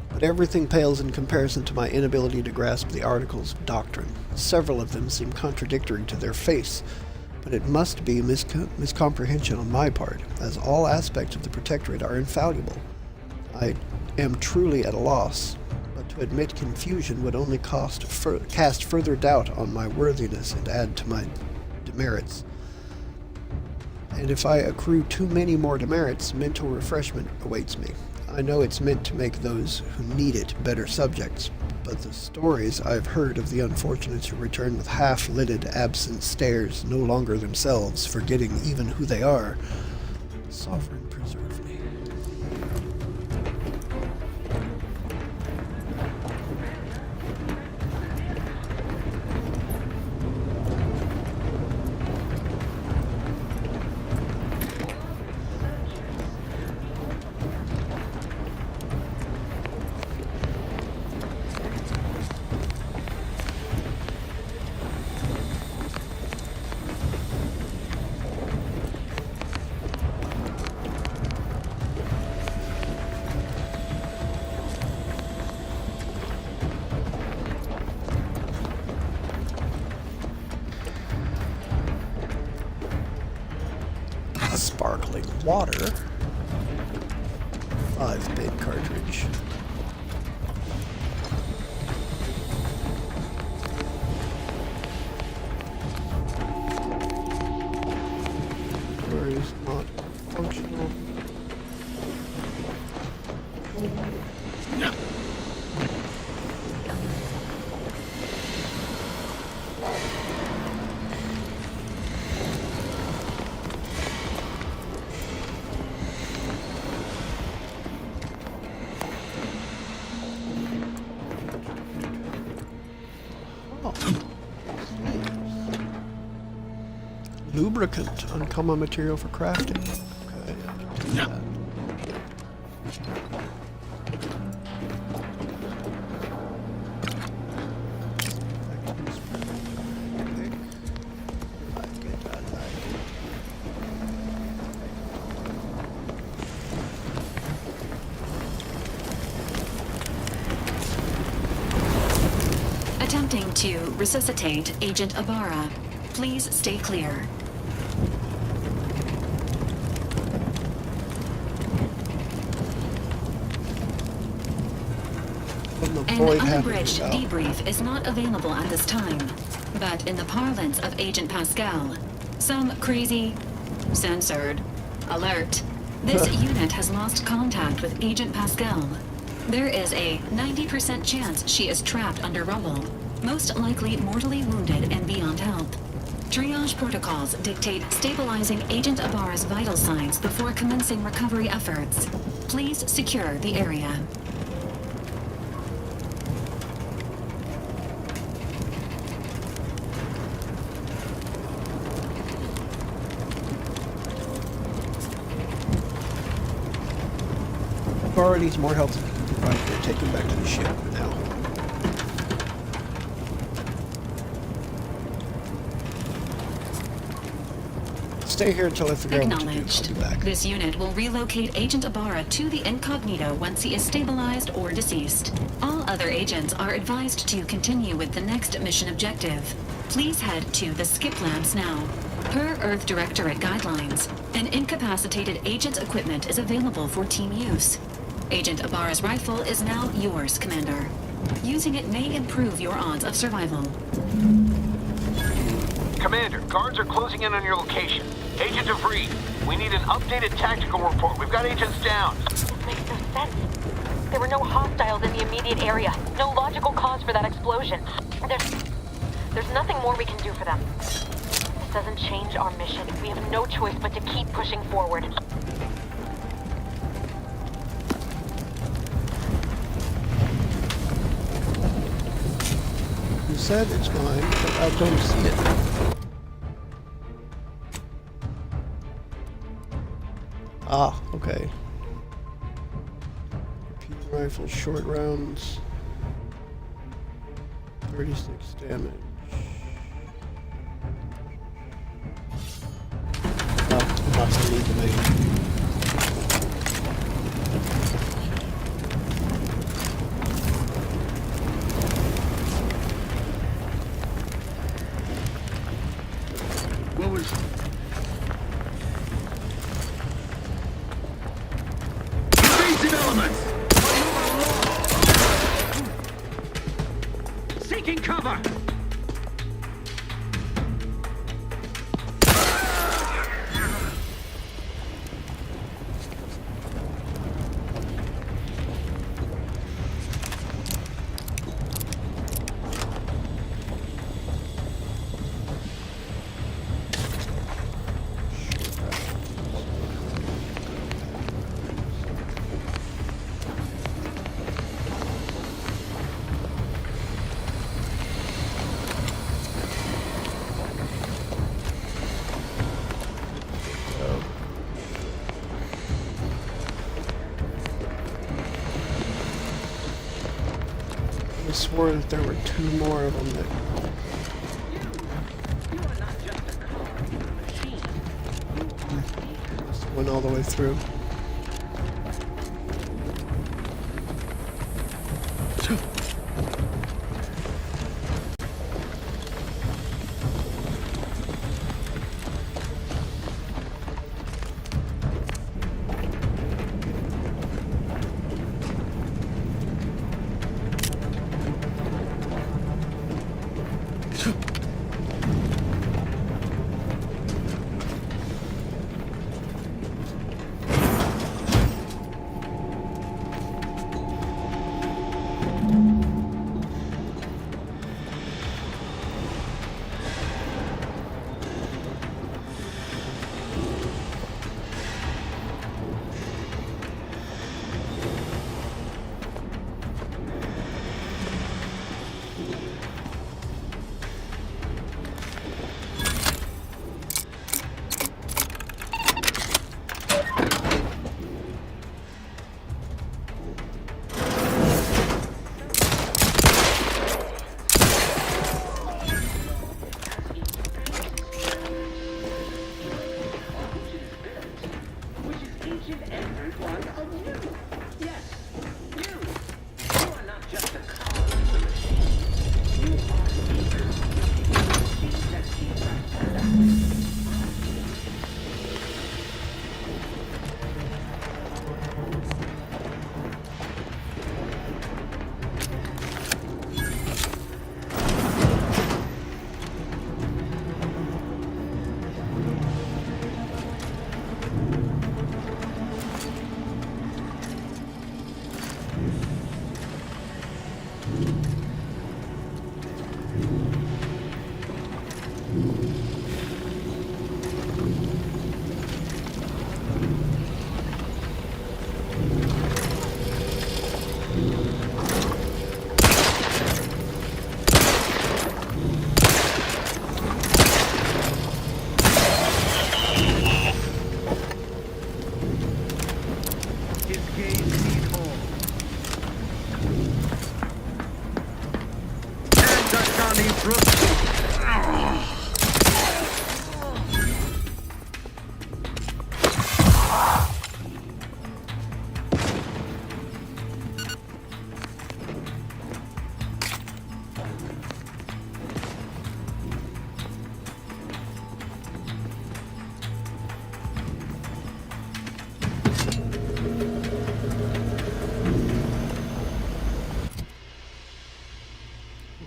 But everything pales in comparison to my inability to grasp the articles of doctrine. Several of them seem contradictory to their face, but it must be miscomprehension on my part, as all aspects of the Protectorate are infallible. I am truly at a loss, but to admit confusion would only cast further doubt on my worthiness and add to my demerits. And if I accrue too many more demerits, mental refreshment awaits me. I know it's meant to make those who need it better subjects, but the stories I've heard of the unfortunates who return with half-lidded, absent stares, no longer themselves, forgetting even who they are. Sovereign preserve me. Sparkling water. 5-bit cartridge. Inventory is not functional. No. Lubricant, uncommon material for crafting. Okay. Yeah. Attempting to resuscitate Agent Ibarra. Please stay clear. An unabridged debrief is not available at this time, but in the parlance of Agent Pascal, some crazy, censored, alert, this unit has lost contact with Agent Pascal. There is a 90% chance she is trapped under rubble, most likely mortally wounded and beyond help. Triage protocols dictate stabilizing Agent Ibarra's vital signs before commencing recovery efforts. Please secure the area. Ibarra needs more help than he can provide. We'll take him back to the ship now. Stay here until I figure out what to do. I'll be back. This unit will relocate Agent Ibarra to the incognito once he is stabilized or deceased. All other agents are advised to continue with the next mission objective. Please head to the skip labs now. Per Earth Directorate guidelines, an incapacitated agent's equipment is available for team use. Agent Ibarra's rifle is now yours, Commander. Using it may improve your odds of survival. Commander, guards are closing in on your location. Agent DeVries, we need an updated tactical report. We've got agents down. This makes no sense. There were no hostiles in the immediate area. No logical cause for that explosion. There's nothing more we can do for them. This doesn't change our mission. We have no choice but to keep pushing forward. You said it's mine, but I don't see it. Ah, okay. Repeating rifle, short rounds. 36 damage. No, not gonna need to make. Evasive elements! Seeking cover! I swore that there were 2 more of them that went all the way through.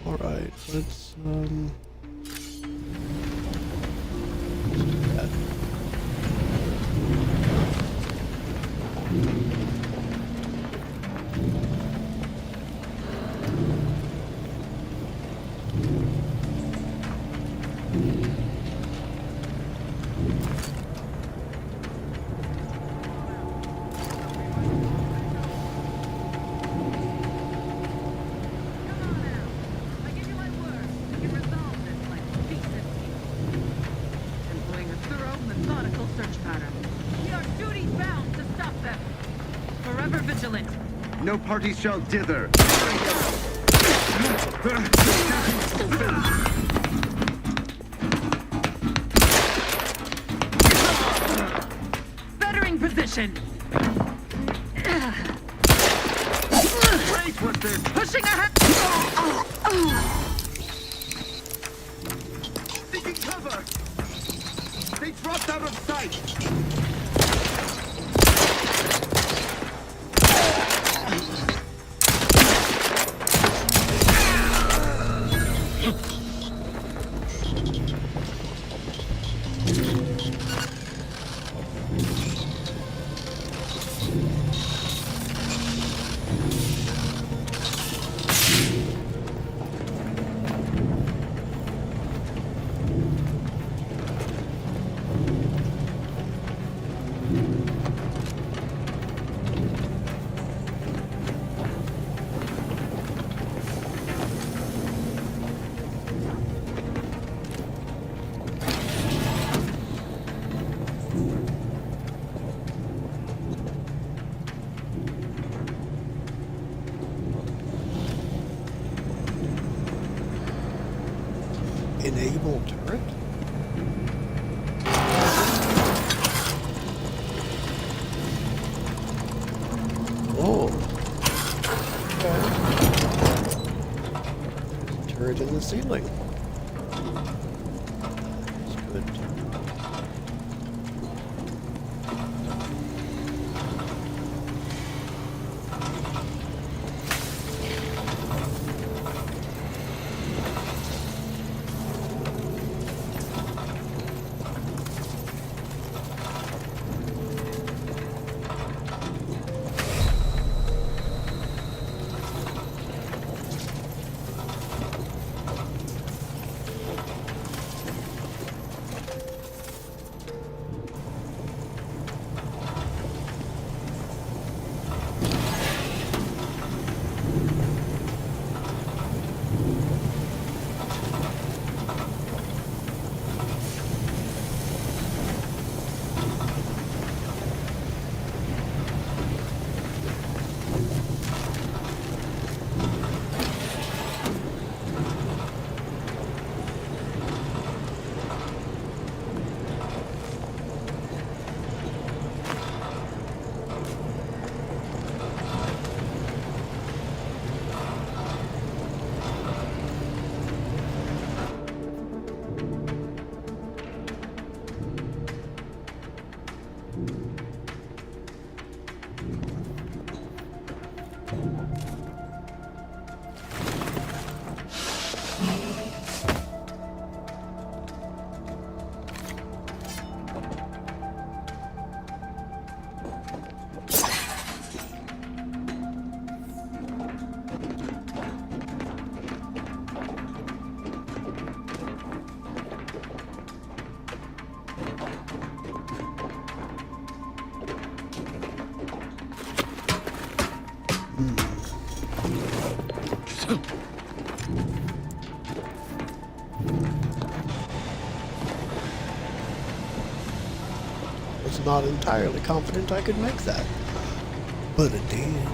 Alright, let's do that. Employing a thorough, methodical search pattern. We are duty-bound to stop them. Forever vigilant. No party shall dither. Bettering position. Wait, what's this? Pushing ahead. Taking cover! They dropped out of sight! Enable turret? Oh. Okay. Turret in the ceiling. That's good. Was not entirely confident I could make that, but it did.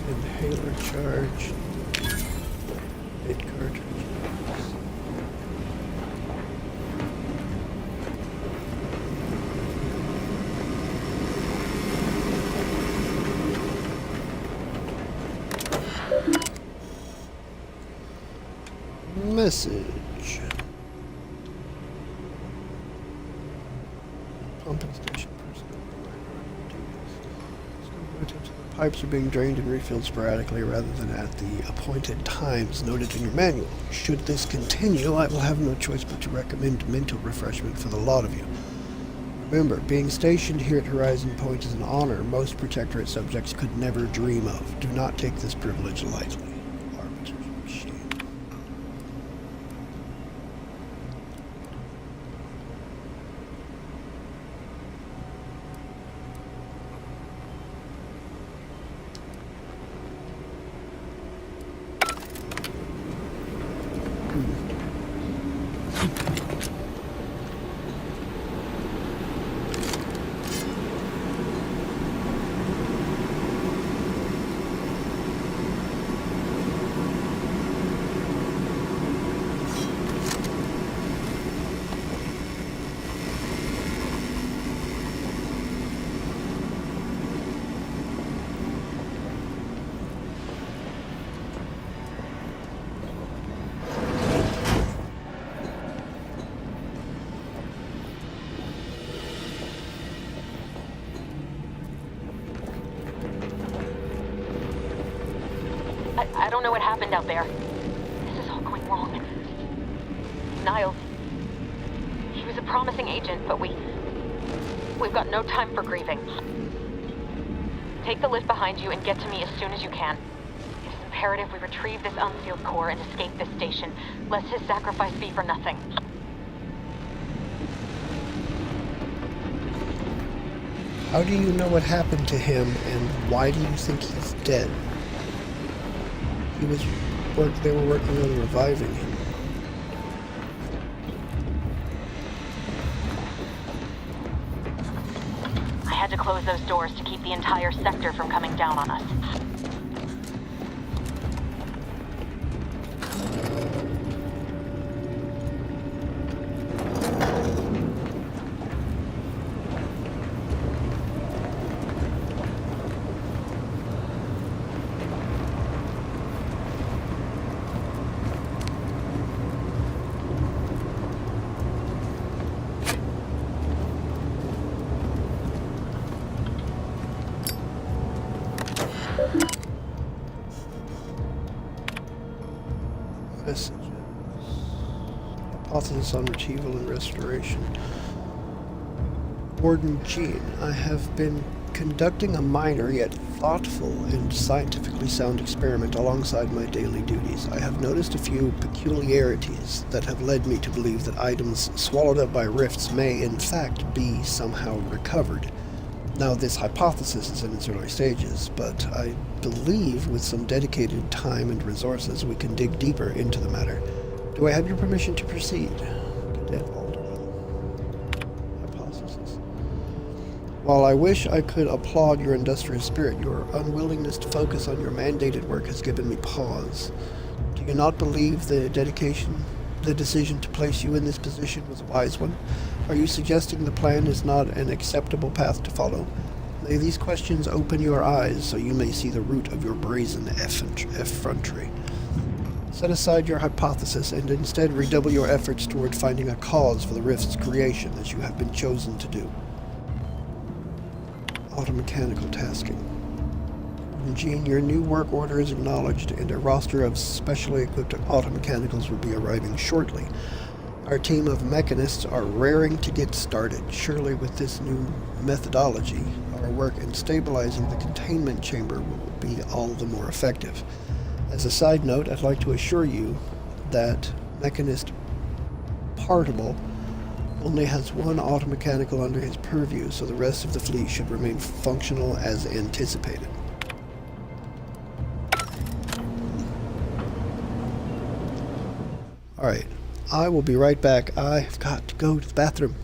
Inhaler charge. 8 cartridges. Message. Pumping station personnel. Pipes are being drained and refilled sporadically rather than at the appointed times noted in your manual. Should this continue, I will have no choice but to recommend mental refreshment for the lot of you. Remember, being stationed here at Horizon Point is an honor most Protectorate subjects could never dream of. Do not take this privilege lightly. don't know what happened out there. This is all going wrong. Niles. He was a promising agent, but we've got no time for grieving. Take the lift behind you and get to me as soon as you can. It is imperative we retrieve this unsealed core and escape this station, lest his sacrifice be for nothing. How do you know what happened to him, and why do you think he's dead? They were working on reviving him. I had to close those doors to keep the entire sector from coming down on us. Messages. Hypothesis on retrieval and restoration. Warden Jean, I have been conducting a minor yet thoughtful and scientifically sound experiment alongside my daily duties. I have noticed a few peculiarities that have led me to believe that items swallowed up by rifts may in fact be somehow recovered. Now, this hypothesis is in its early stages, but I believe with some dedicated time and resources we can dig deeper into the matter. Do I have your permission to proceed? Cadet Alderman. Hypothesis. While I wish I could applaud your industrious spirit, your unwillingness to focus on your mandated work has given me pause. Do you not believe the decision to place you in this position was a wise one? Are you suggesting the plan is not an acceptable path to follow? May these questions open your eyes so you may see the root of your brazen effrontery. Set aside your hypothesis and instead redouble your efforts toward finding a cause for the rift's creation, as you have been chosen to do. Automechanical tasking. Jean, your new work order is acknowledged, and a roster of specially equipped automechanicals will be arriving shortly. Our team of mechanists are raring to get started. Surely with this new methodology, our work in stabilizing the containment chamber will be all the more effective. As a side note, I'd like to assure you that Mechanist Partible only has one automechanical under his purview, so the rest of the fleet should remain functional as anticipated. Alright, I will be right back. I've got to go to the bathroom.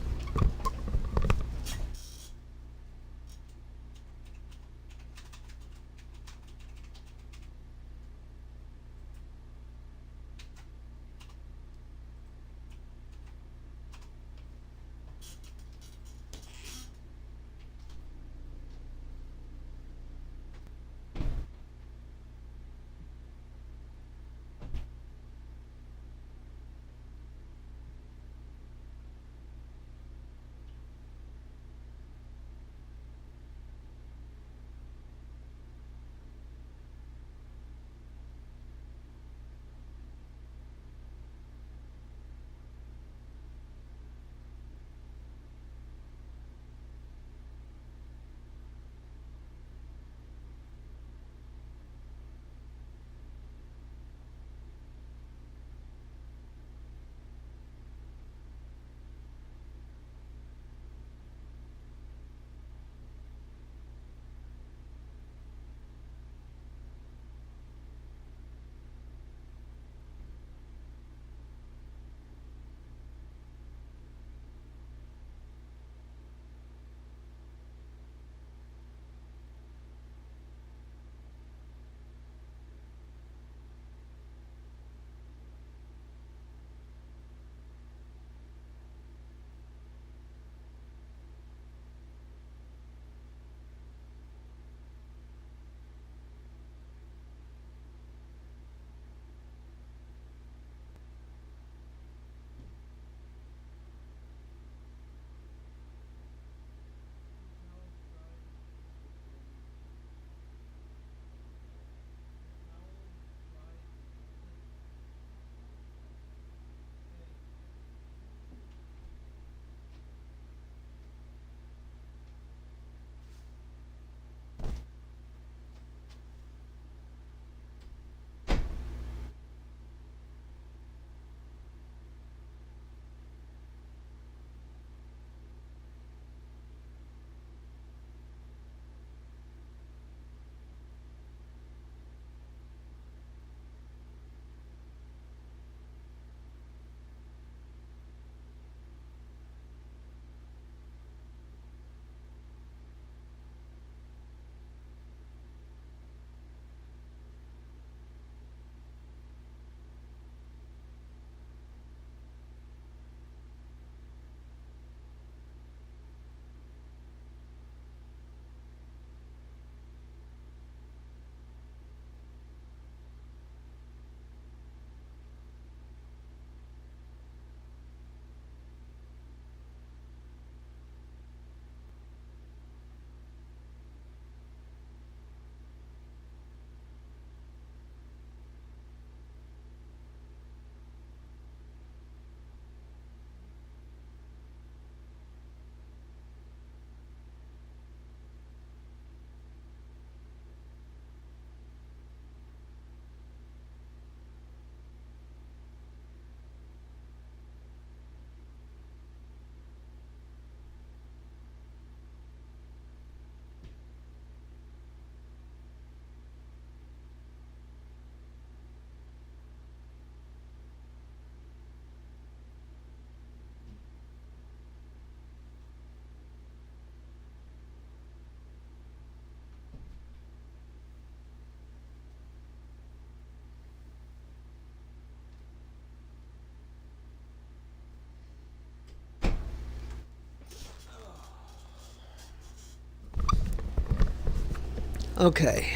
Okay.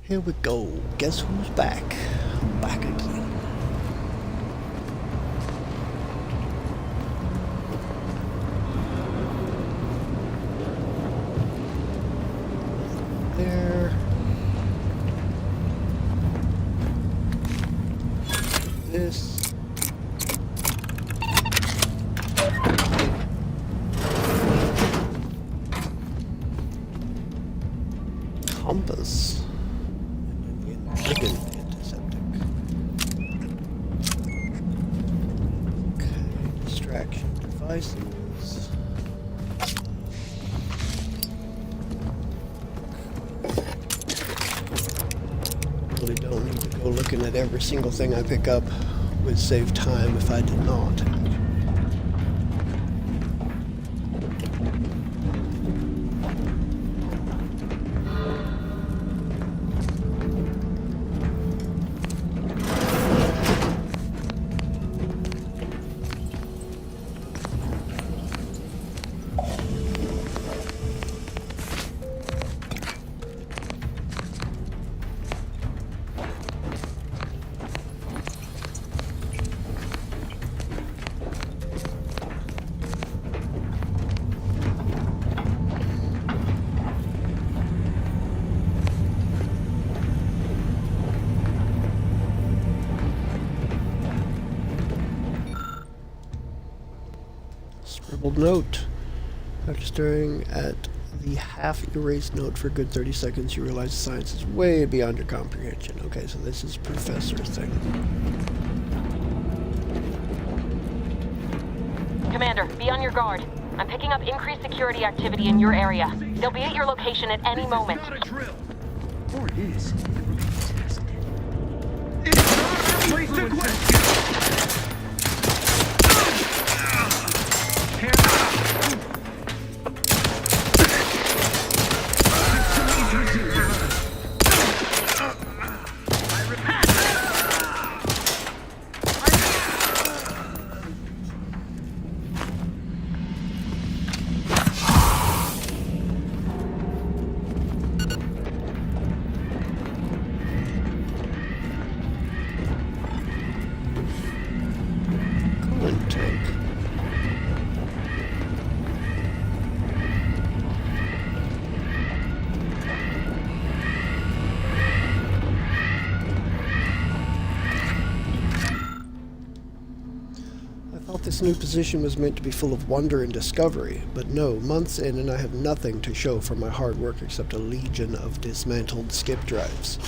Here we go. Guess who's back? I'm back again. There. This. Compass. Chicken antiseptic. Okay, distraction devices. Really don't need to go looking at every single thing I pick up. Would save time if I did not. Scribbled note. After staring at the half-erased note for a good 30 seconds, you realize the science is way beyond your comprehension. Okay, so this is Professor's thing. Commander, be on your guard. I'm picking up increased security activity in your area. They'll be at your location at any moment. Or it is. It remains tested. It's not a place to question! This new position was meant to be full of wonder and discovery, but no, months in and I have nothing to show for my hard work except a legion of dismantled skip drives.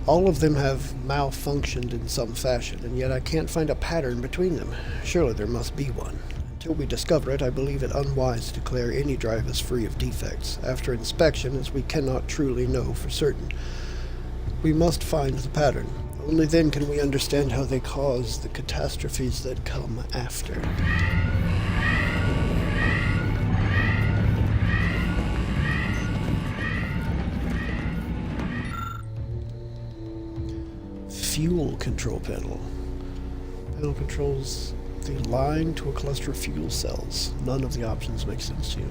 All of them have malfunctioned in some fashion, and yet I can't find a pattern between them. Surely there must be one. Until we discover it, I believe it unwise to declare any drive as free of defects. After inspection, as we cannot truly know for certain, we must find the pattern. Only then can we understand how they cause the catastrophes that come after. Fuel control panel. Panel controls the line to a cluster of fuel cells. None of the options make sense to you.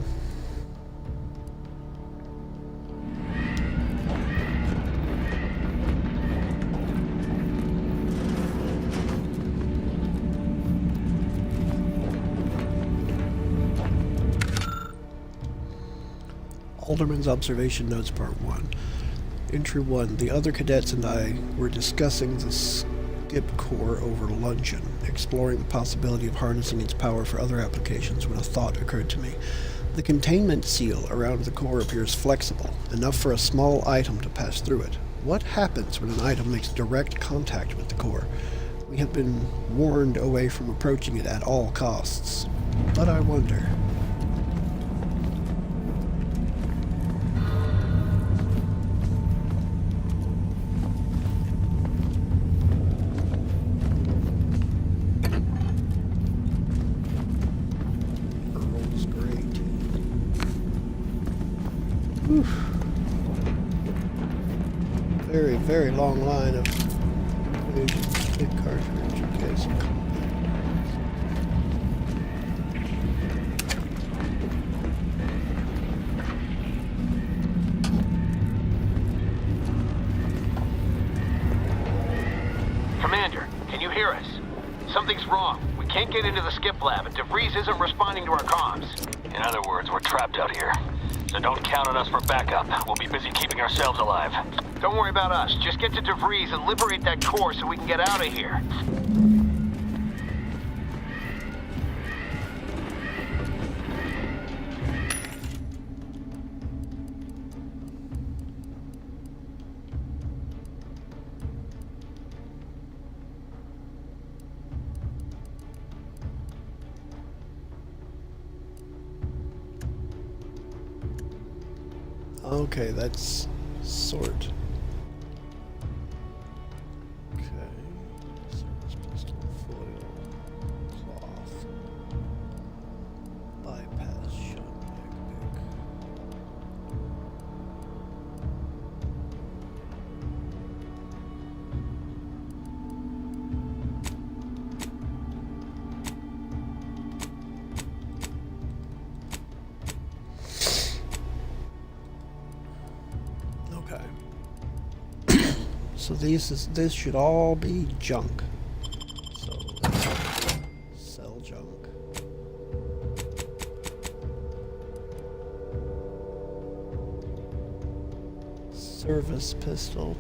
Alderman's Observation Notes Part 1. Entry 1. The other cadets and I were discussing the skip core over luncheon, exploring the possibility of harnessing its power for other applications when a thought occurred to me. The containment seal around the core appears flexible, enough for a small item to pass through it. What happens when an item makes direct contact with the core? We have been warned away from approaching it at all costs. But I wonder... Very long line of big cartridge. Okay, so can't get into the skip lab, and DeVries isn't responding to our comms. In other words, we're trapped out here. So don't count on us for backup. We'll be busy keeping ourselves alive. Don't worry about us. Just get to DeVries and liberate that core so we can get out of here. Okay, that's sort. Okay. Service pistol, foil, cloth, bypass, shunt, backpack. So this should all be junk. So sell junk. Service pistol.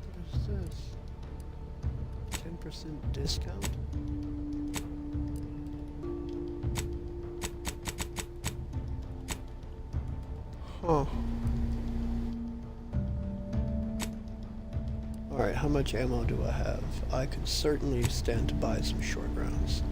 What is this? 10% discount? Huh. Alright, how much ammo do I have? I could certainly stand to buy some short rounds.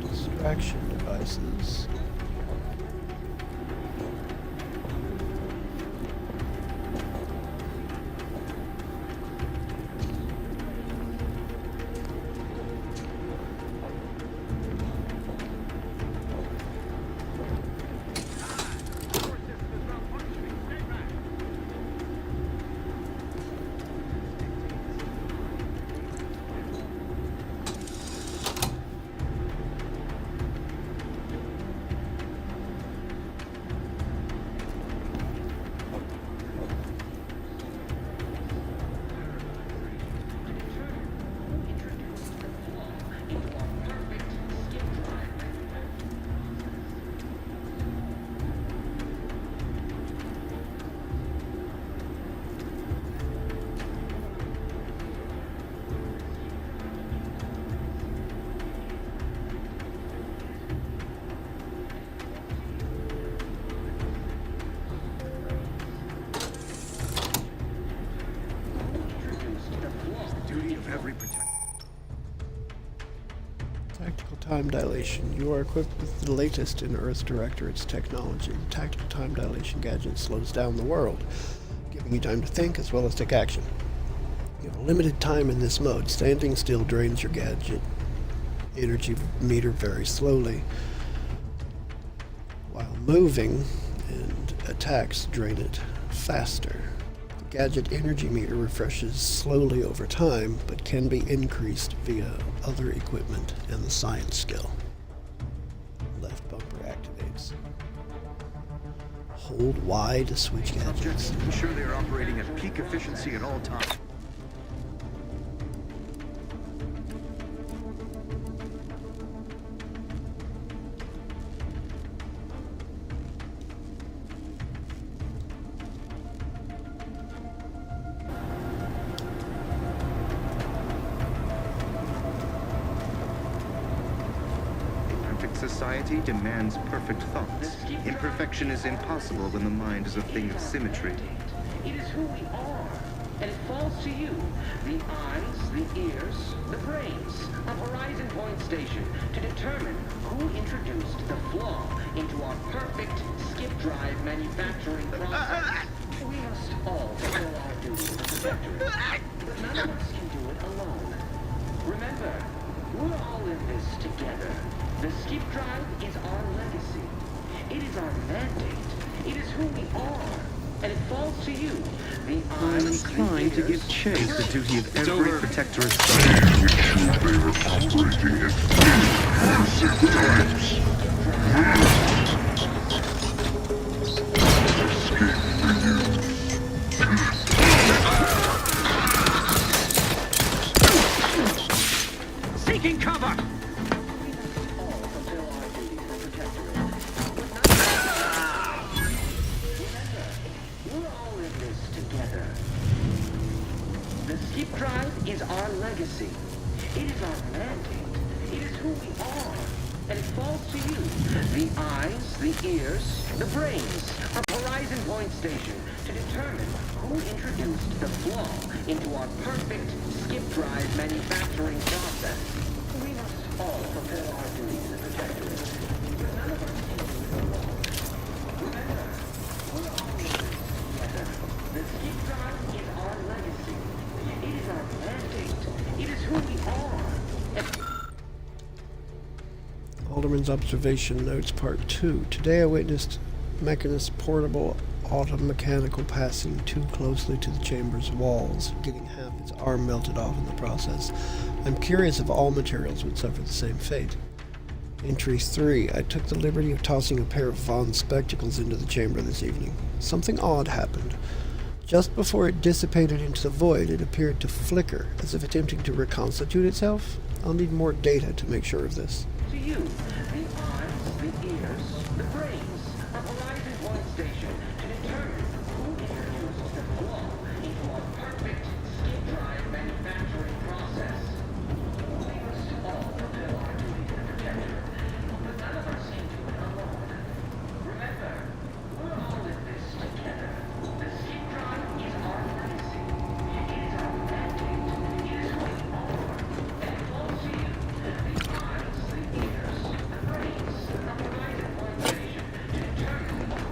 Distraction devices. Tactical time dilation. You are equipped with the latest in Earth Directorate's technology. The tactical time dilation gadget slows down the world, giving you time to think as well as take action. You have limited time in this mode. Standing still drains your gadget energy meter very slowly, while moving and attacks drain it faster. The gadget energy meter refreshes slowly over time, but can be increased via other equipment and the science skill. Left bumper activates. Hold Y to switch gadgets. Ensure they are operating at peak efficiency at all times. Society demands perfect thoughts. Imperfection is impossible when the mind is a thing of symmetry. who we are. And it falls to you, the eyes, the ears, the brains of Horizon Point Station to determine who introduced the flaw into our perfect skip drive manufacturing process. We must all fulfill our duty as a protectorate, but none of us can do it alone. Remember, we're all in this together. The skip drive is our legacy. It is our mandate. It is who we are. And it falls to you. The I'm inclined to give Chase the duty of every protectorate. Seeking cover! The skip drive is our legacy. It is our mandate. It is who we are. And it falls to you. The eyes, the ears, the brains of Horizon Point Station to determine who introduced the flaw into our perfect skip drive manufacturing process. We must all fulfill our duties as protectorate. But none of us can do it alone. Remember, we're all in this together. The skip drive is our legacy. It is our mandate. It is who we are. Alderman's Observation Notes Part 2. Today I witnessed Mechanist portable automechanical passing too closely to the chamber's walls, getting half its arm melted off in the process. I'm curious if all materials would suffer the same fate. Entry 3. I took the liberty of tossing a pair of Vaughn's spectacles into the chamber this evening. Something odd happened. Just before it dissipated into the void, it appeared to flicker, as if attempting to reconstitute itself. I'll need more data to make sure of this. To you, the eyes, the ears, the brains of Horizon Point Station to determine who introduced the flaw into our perfect skip drive manufacturing process. We must all fulfill our duty as protectorate, but none of us can do it alone. Remember, we're all in this together. The skip drive is our legacy. It is our mandate. It is who we are. And it falls to you, the eyes, the ears, the brains of Horizon Point Station to determine who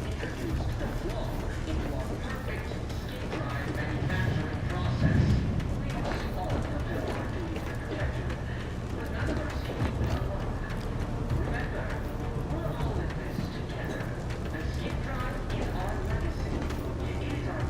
introduced the flaw into our perfect skip drive manufacturing process. We must all fulfill our duty as protectorate, but none of us can do it alone. Remember, we're all in this together. The skip drive is our legacy. It is our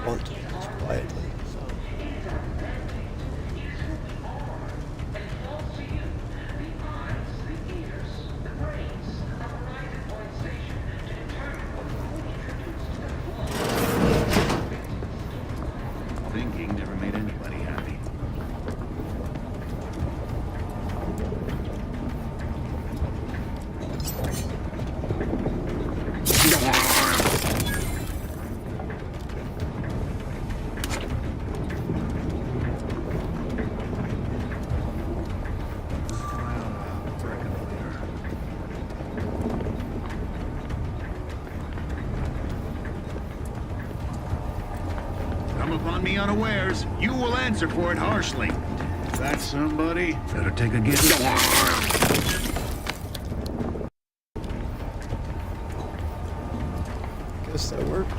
Want to quietly. Thinking never made anybody happy. Come upon me unawares, you will answer for it harshly. That's somebody. Better take a guess. Guess that worked.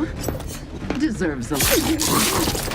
huh? Deserves a little.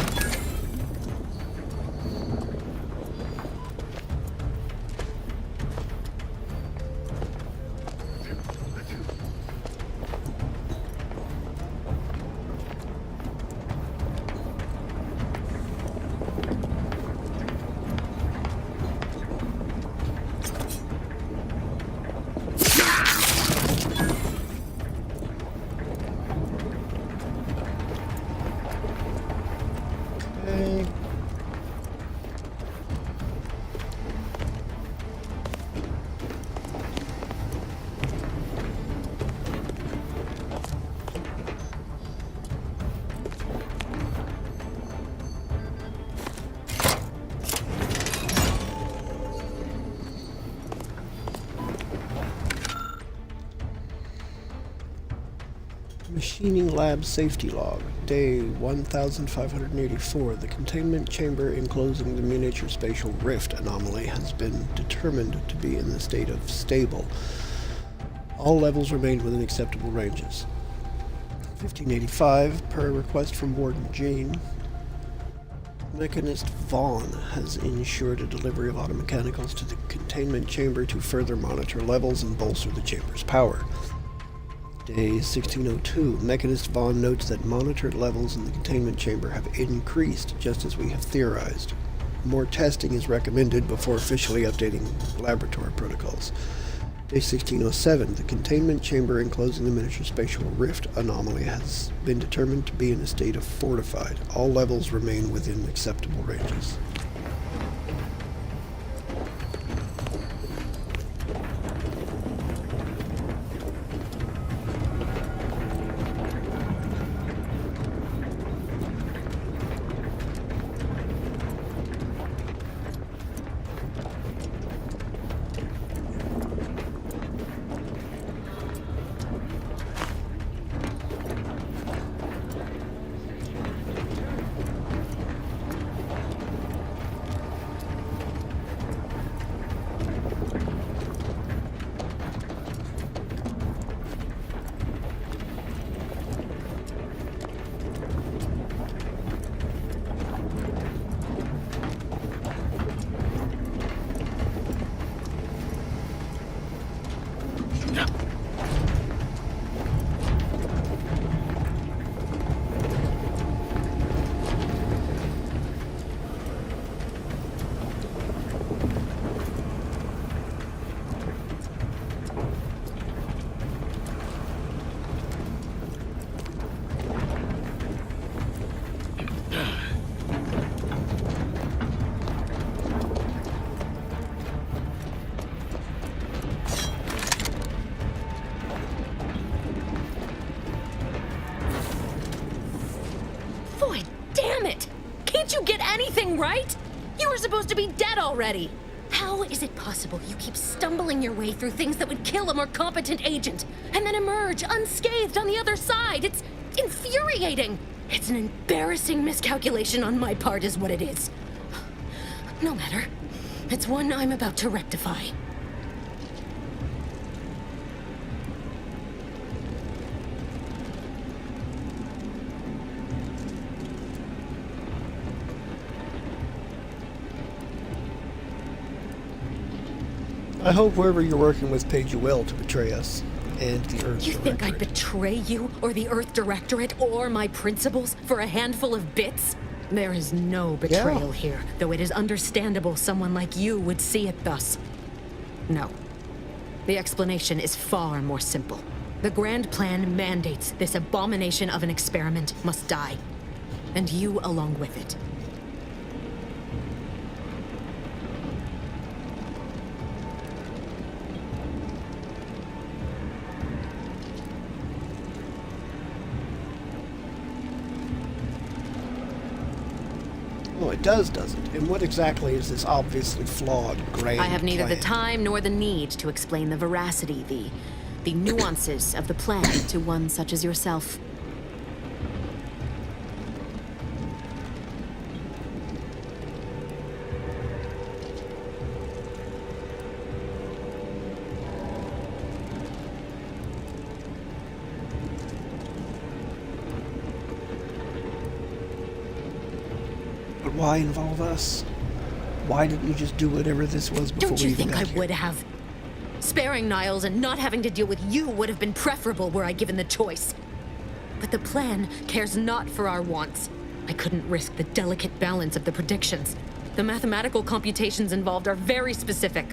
Machining lab safety log, day 1584. The containment chamber enclosing the miniature spatial rift anomaly has been determined to be in the state of stable. All levels remain within acceptable ranges. 1585, per request from Warden Jean, Mechanist Vaughn has ensured a delivery of automechanicals to the containment chamber to further monitor levels and bolster the chamber's power. Day 1602, Mechanist Vaughn notes that monitored levels in the containment chamber have increased, just as we have theorized. More testing is recommended before officially updating laboratory protocols. Day 1607, the containment chamber enclosing the miniature spatial rift anomaly has been determined to be in a state of fortified. All levels remain within acceptable ranges. Boy, damn it! Can't you get anything right? You were supposed to be dead already! How is it possible you keep stumbling your way through things that would kill a more competent agent, and then emerge unscathed on the other side? It's infuriating! It's an embarrassing miscalculation on my part is what it is. No matter. It's one I'm about to rectify. I hope whoever you're working with paid you well to betray us and the Earth You think I'd betray you, or the Earth Directorate, or my principals for a handful of bits? There is no betrayal here, though it is understandable someone like you would see it thus. No. The explanation is far more simple. The grand plan mandates this abomination of an experiment must die. And you along with it. Oh, it doesn't it? And what exactly is this obviously flawed grand I have neither plan? the time nor the need to explain the veracity, the nuances of the plan to one such as yourself. Why involve us? Why didn't you just do whatever this was before Don't we you even think I got here? would have? Sparing Niles and not having to deal with you would have been preferable were I given the choice. But the plan cares not for our wants. I couldn't risk the delicate balance of the predictions. The mathematical computations involved are very specific.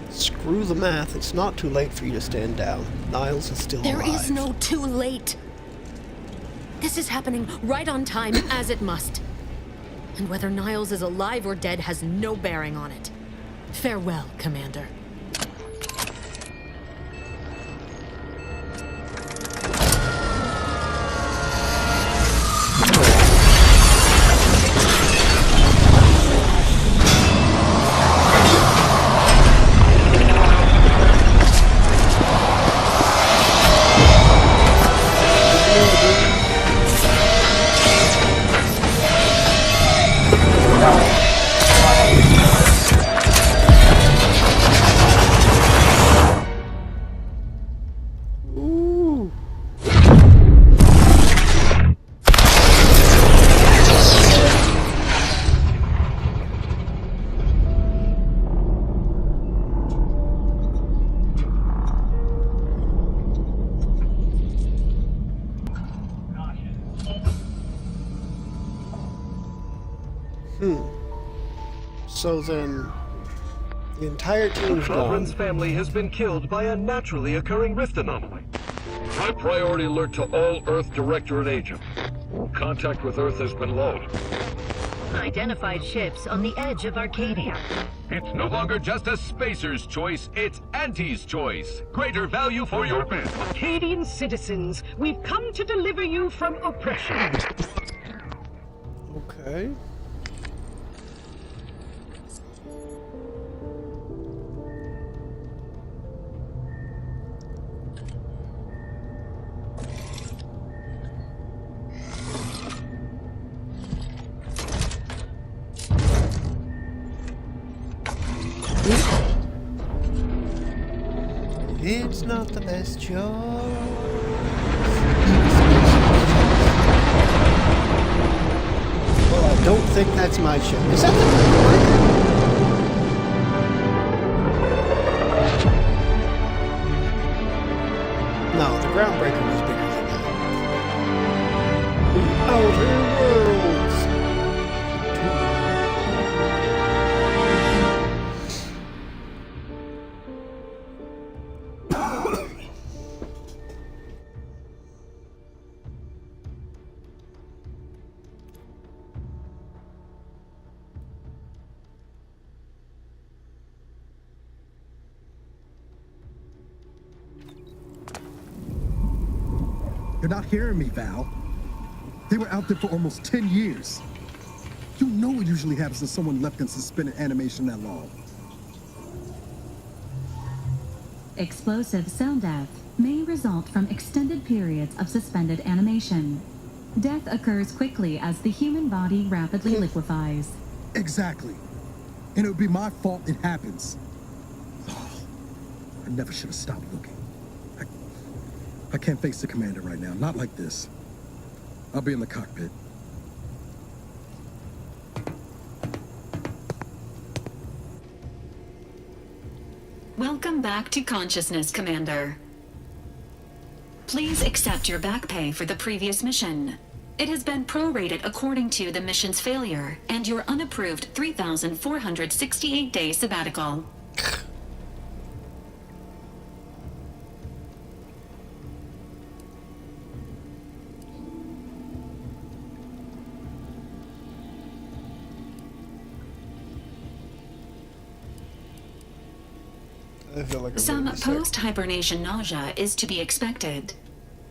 Screw the math. It's not too late for you to stand down. Niles is still alive. There is no too late. This is happening right on time, as it must. And whether Niles is alive or dead has no bearing on it. Farewell, Commander. So then, the entire team's Sovereign's gone. family has been killed by a naturally occurring rift anomaly. High priority alert to all Earth Directorate agents. Contact with Earth has been low. Identified ships on the edge of Arcadia. It's no longer just a spacer's choice, it's Auntie's choice. Greater value for your men. Arcadian citizens, we've come to deliver you from oppression. Okay. It's not the best choice. Well, I don't think that's my ship. Is that the Groundbreaker? No, the Groundbreaker was bigger than that. Outer Worlds! You're not hearing me, Val. They were out there for almost 10 years. You know what usually happens to someone left in suspended animation that long. Explosive cell death may result from extended periods of suspended animation. Death occurs quickly as the human body rapidly liquefies. Exactly. And it would be my fault it happens. Oh, I never should have stopped looking. I can't face the commander right now, not like this. I'll be in the cockpit. Welcome back to consciousness, Commander. Please accept your back pay for the previous mission. It has been prorated according to the mission's failure and your unapproved 3,468-day sabbatical. I feel like Some post-hibernation nausea is to be expected.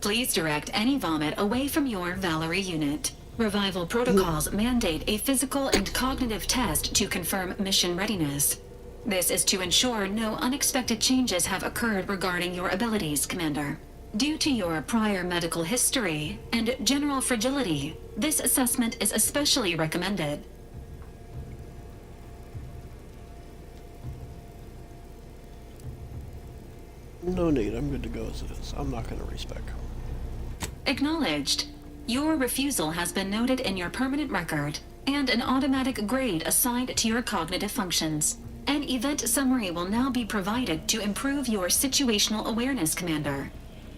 Please direct any vomit away from your Valerie unit. Revival protocols mandate a physical and cognitive test to confirm mission readiness. This is to ensure no unexpected changes have occurred regarding your abilities, Commander. Due to your prior medical history and general fragility, this assessment is especially recommended. No need. I'm good to go as it is. I'm not going to respec. Acknowledged. Your refusal has been noted in your permanent record, and an automatic grade assigned to your cognitive functions. An event summary will now be provided to improve your situational awareness, Commander.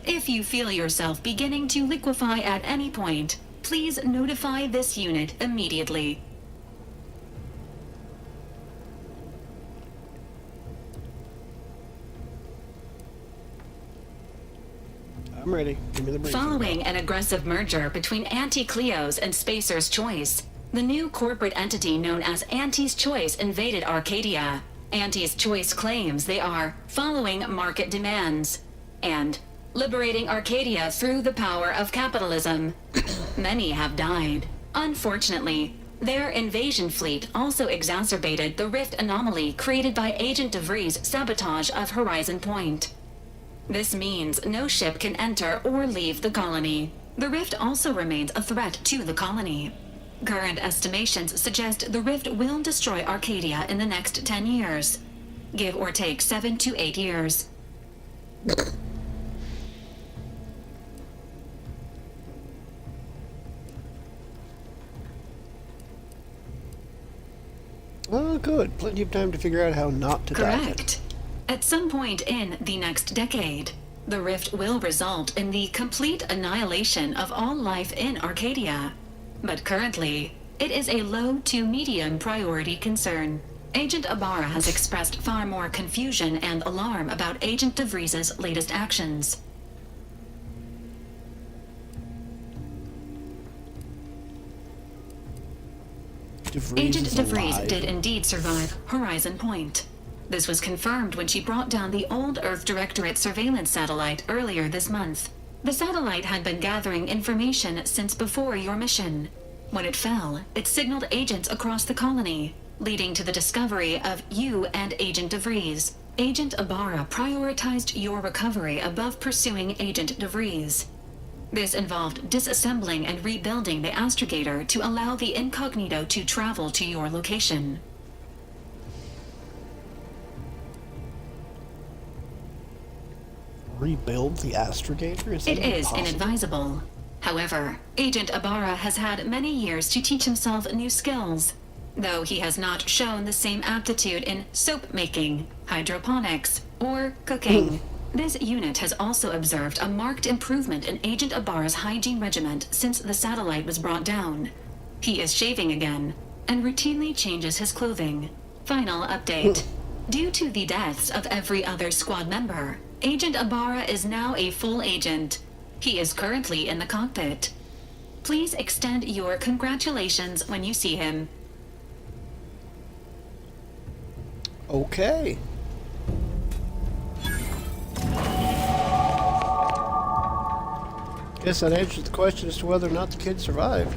If you feel yourself beginning to liquefy at any point, please notify this unit immediately. I'm ready. Give me the briefing. Following an aggressive merger between Anti-Cleo's and Spacer's Choice, the new corporate entity known as Anti's Choice invaded Arcadia. Anti's Choice claims they are following market demands and liberating Arcadia through the power of capitalism. Many have died. Unfortunately, their invasion fleet also exacerbated the rift anomaly created by Agent DeVries' sabotage of Horizon Point. This means no ship can enter or leave the colony. The rift also remains a threat to the colony. Current estimations suggest the rift will destroy Arcadia in the next 10 years. Give or take 7 to 8 years. Oh, good. Plenty of time to figure out how not to die. Correct. At some point in the next decade, the rift will result in the complete annihilation of all life in Arcadia. But currently, it is a low to medium priority concern. Agent Ibarra has expressed far more confusion and alarm about Agent DeVries' latest actions. Agent DeVries did indeed survive Horizon Point. This was confirmed when she brought down the old Earth Directorate surveillance satellite earlier this month. The satellite had been gathering information since before your mission. When it fell, it signaled agents across the colony, leading to the discovery of you and Agent DeVries. Agent Ibarra prioritized your recovery above pursuing Agent DeVries. This involved disassembling and rebuilding the astrogator to allow the incognito to travel to your location. Rebuild the astrogator? It is inadvisable. However, Agent Ibarra has had many years to teach himself new skills, though he has not shown the same aptitude in soap making, hydroponics, or cooking. This unit has also observed a marked improvement in Agent Ibarra's hygiene regiment since the satellite was brought down. He is shaving again, and routinely changes his clothing. Final update. Due to the deaths of every other squad member, Agent Ibarra is now a full agent. He is currently in the cockpit. Please extend your congratulations when you see him. Okay. Guess that answers the question as to whether or not the kid survived.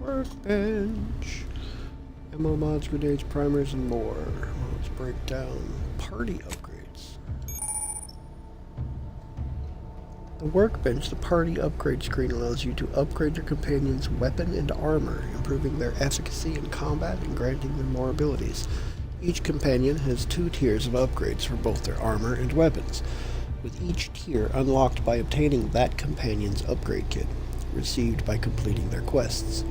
Workbench. Ammo mods, grenades, primers, and more. Let's break down party upgrades. The workbench, the party upgrade screen, allows you to upgrade your companion's weapon and armor, improving their efficacy in combat and granting them more abilities. Each companion has 2 tiers of upgrades for both their armor and weapons, with each tier unlocked by obtaining that companion's upgrade kit, received by completing their quests.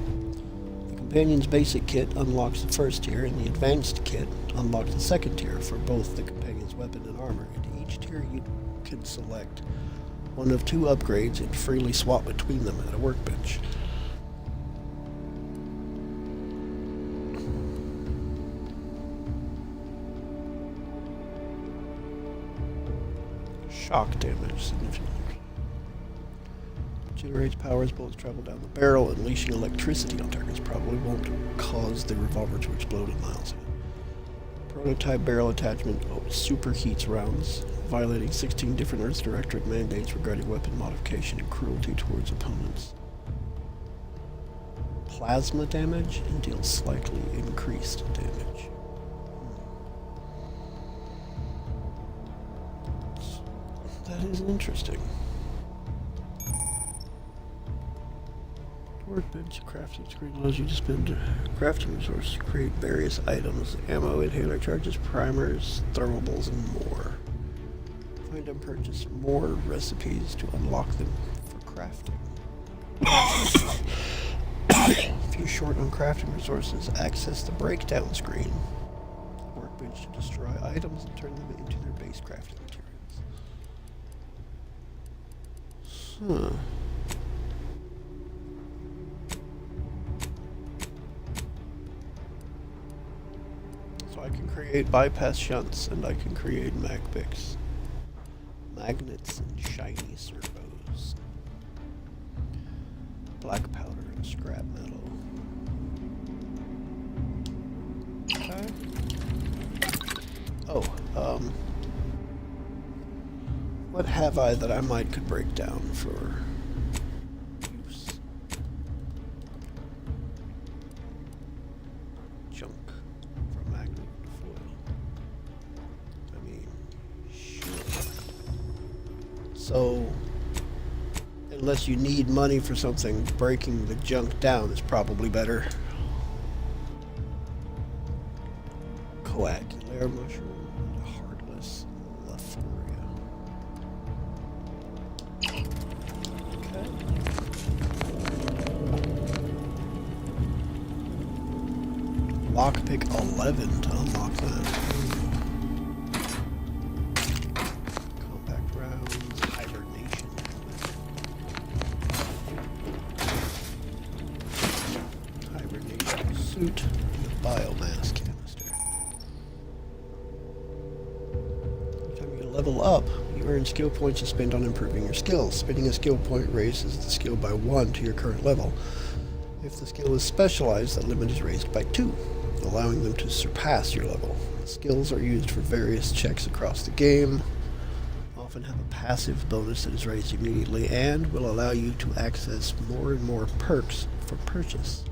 The companion's basic kit unlocks the first tier, and the advanced kit unlocks the second tier for both the companion's weapon and armor. Into each tier you can select one of 2 upgrades and freely swap between them at a workbench. Shock damage significant. Generates power as bullets travel down the barrel, unleashing electricity on targets. Probably won't cause the revolver to explode in miles of it. Prototype barrel attachment superheats rounds. violating 16 different Earth Directorate mandates regarding weapon modification and cruelty towards opponents. Plasma damage and deals slightly increased damage. That is interesting. Workbench crafting screen allows you to spend crafting resources to create various items, ammo, inhaler charges, primers, throwables, and more. Find and purchase more recipes to unlock them for crafting. If you're short on crafting resources, access the breakdown screen. Workbench to destroy items and turn them into their base crafting materials. Huh. I can create bypass shunts and I can create mag picks, magnets and shiny servos, black powder and scrap metal. Okay. Oh, what have I that I might could break down for use? Junk. So, unless you need money for something, breaking the junk down is probably better. Coagulaire mushroom, heartless Lephoria. Okay. Lockpick 11 to unlock that. And a biomass canister. Every time you level up, you earn skill points to spend on improving your skills. Spending a skill point raises the skill by 1 to your current level. If the skill is specialized, that limit is raised by 2, allowing them to surpass your level. The skills are used for various checks across the game, often have a passive bonus that is raised immediately, and will allow you to access more and more perks for purchase.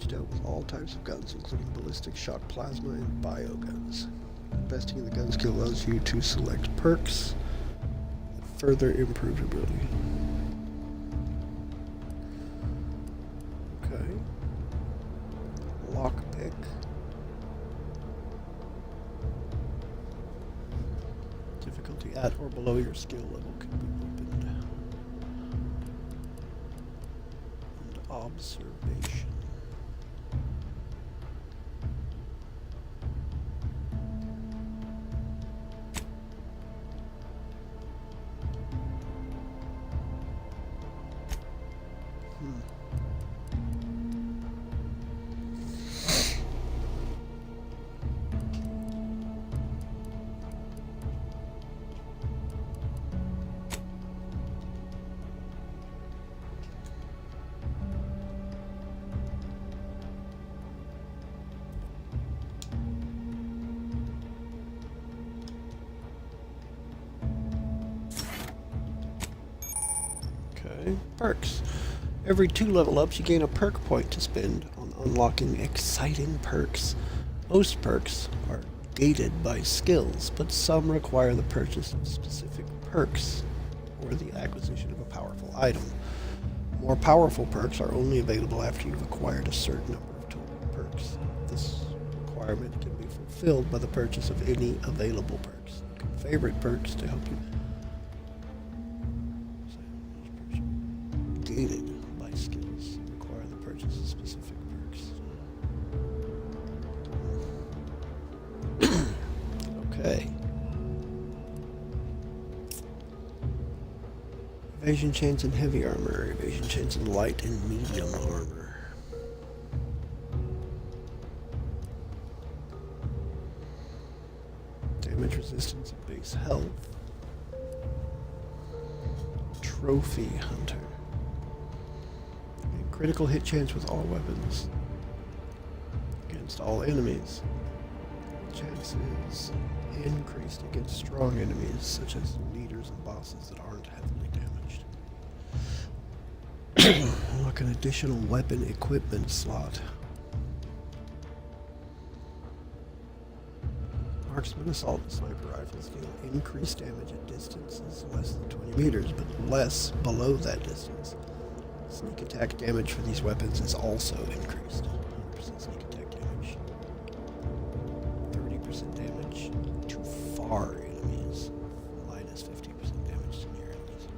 Dealt with all types of guns, including ballistic, shock, plasma, and bio guns. Investing in the gun skill allows you to select perks that further improve your ability. Okay. Lockpick. Difficulty at or below your skill level can be opened. And observation. Perks. Every 2 level ups, you gain a perk point to spend on unlocking exciting perks. Most perks are gated by skills, but some require the purchase of specific perks or the acquisition of a powerful item. More powerful perks are only available after you've acquired a certain number of total perks. This requirement can be fulfilled by the purchase of any available perks. You can favorite perks to help you. Gated by skills require the purchase of specific perks. Okay. Evasion chains and heavy armor. Evasion chains and light and medium armor. Damage resistance and base health. Trophy hunter. Critical hit chance with all weapons against all enemies. chances increased against strong enemies, such as leaders and bosses that aren't heavily damaged. Like an additional weapon equipment slot. Marksman assault and sniper rifles deal increased damage at distances less than 20 meters, but less below that distance. Sneak attack damage for these weapons is also increased. 100% sneak attack damage. 30% damage to far enemies. Minus 50% damage to near enemies.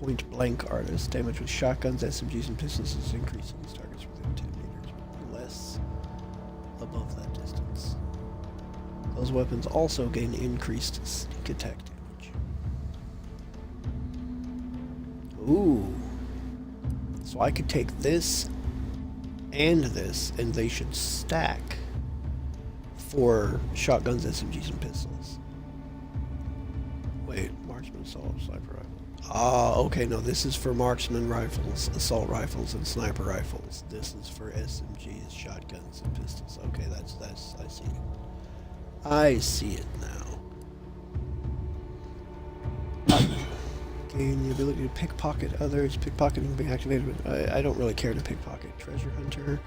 Point blank artist. Damage with shotguns, SMGs, and pistols is increased against targets within 10 meters, but less above that distance. Those weapons also gain increased sneak attack damage. Ooh. So I could take this and this, and they should stack for shotguns, SMGs, and pistols. Wait, marksman, assault, sniper rifle. Ah, okay, no, this is for marksman rifles, assault rifles, and sniper rifles. This is for SMGs, shotguns, and pistols. Okay, that's, I see it. I see it now. Gain the ability to pickpocket others. Pickpocketing being activated. I don't really care to pickpocket. Treasure hunter.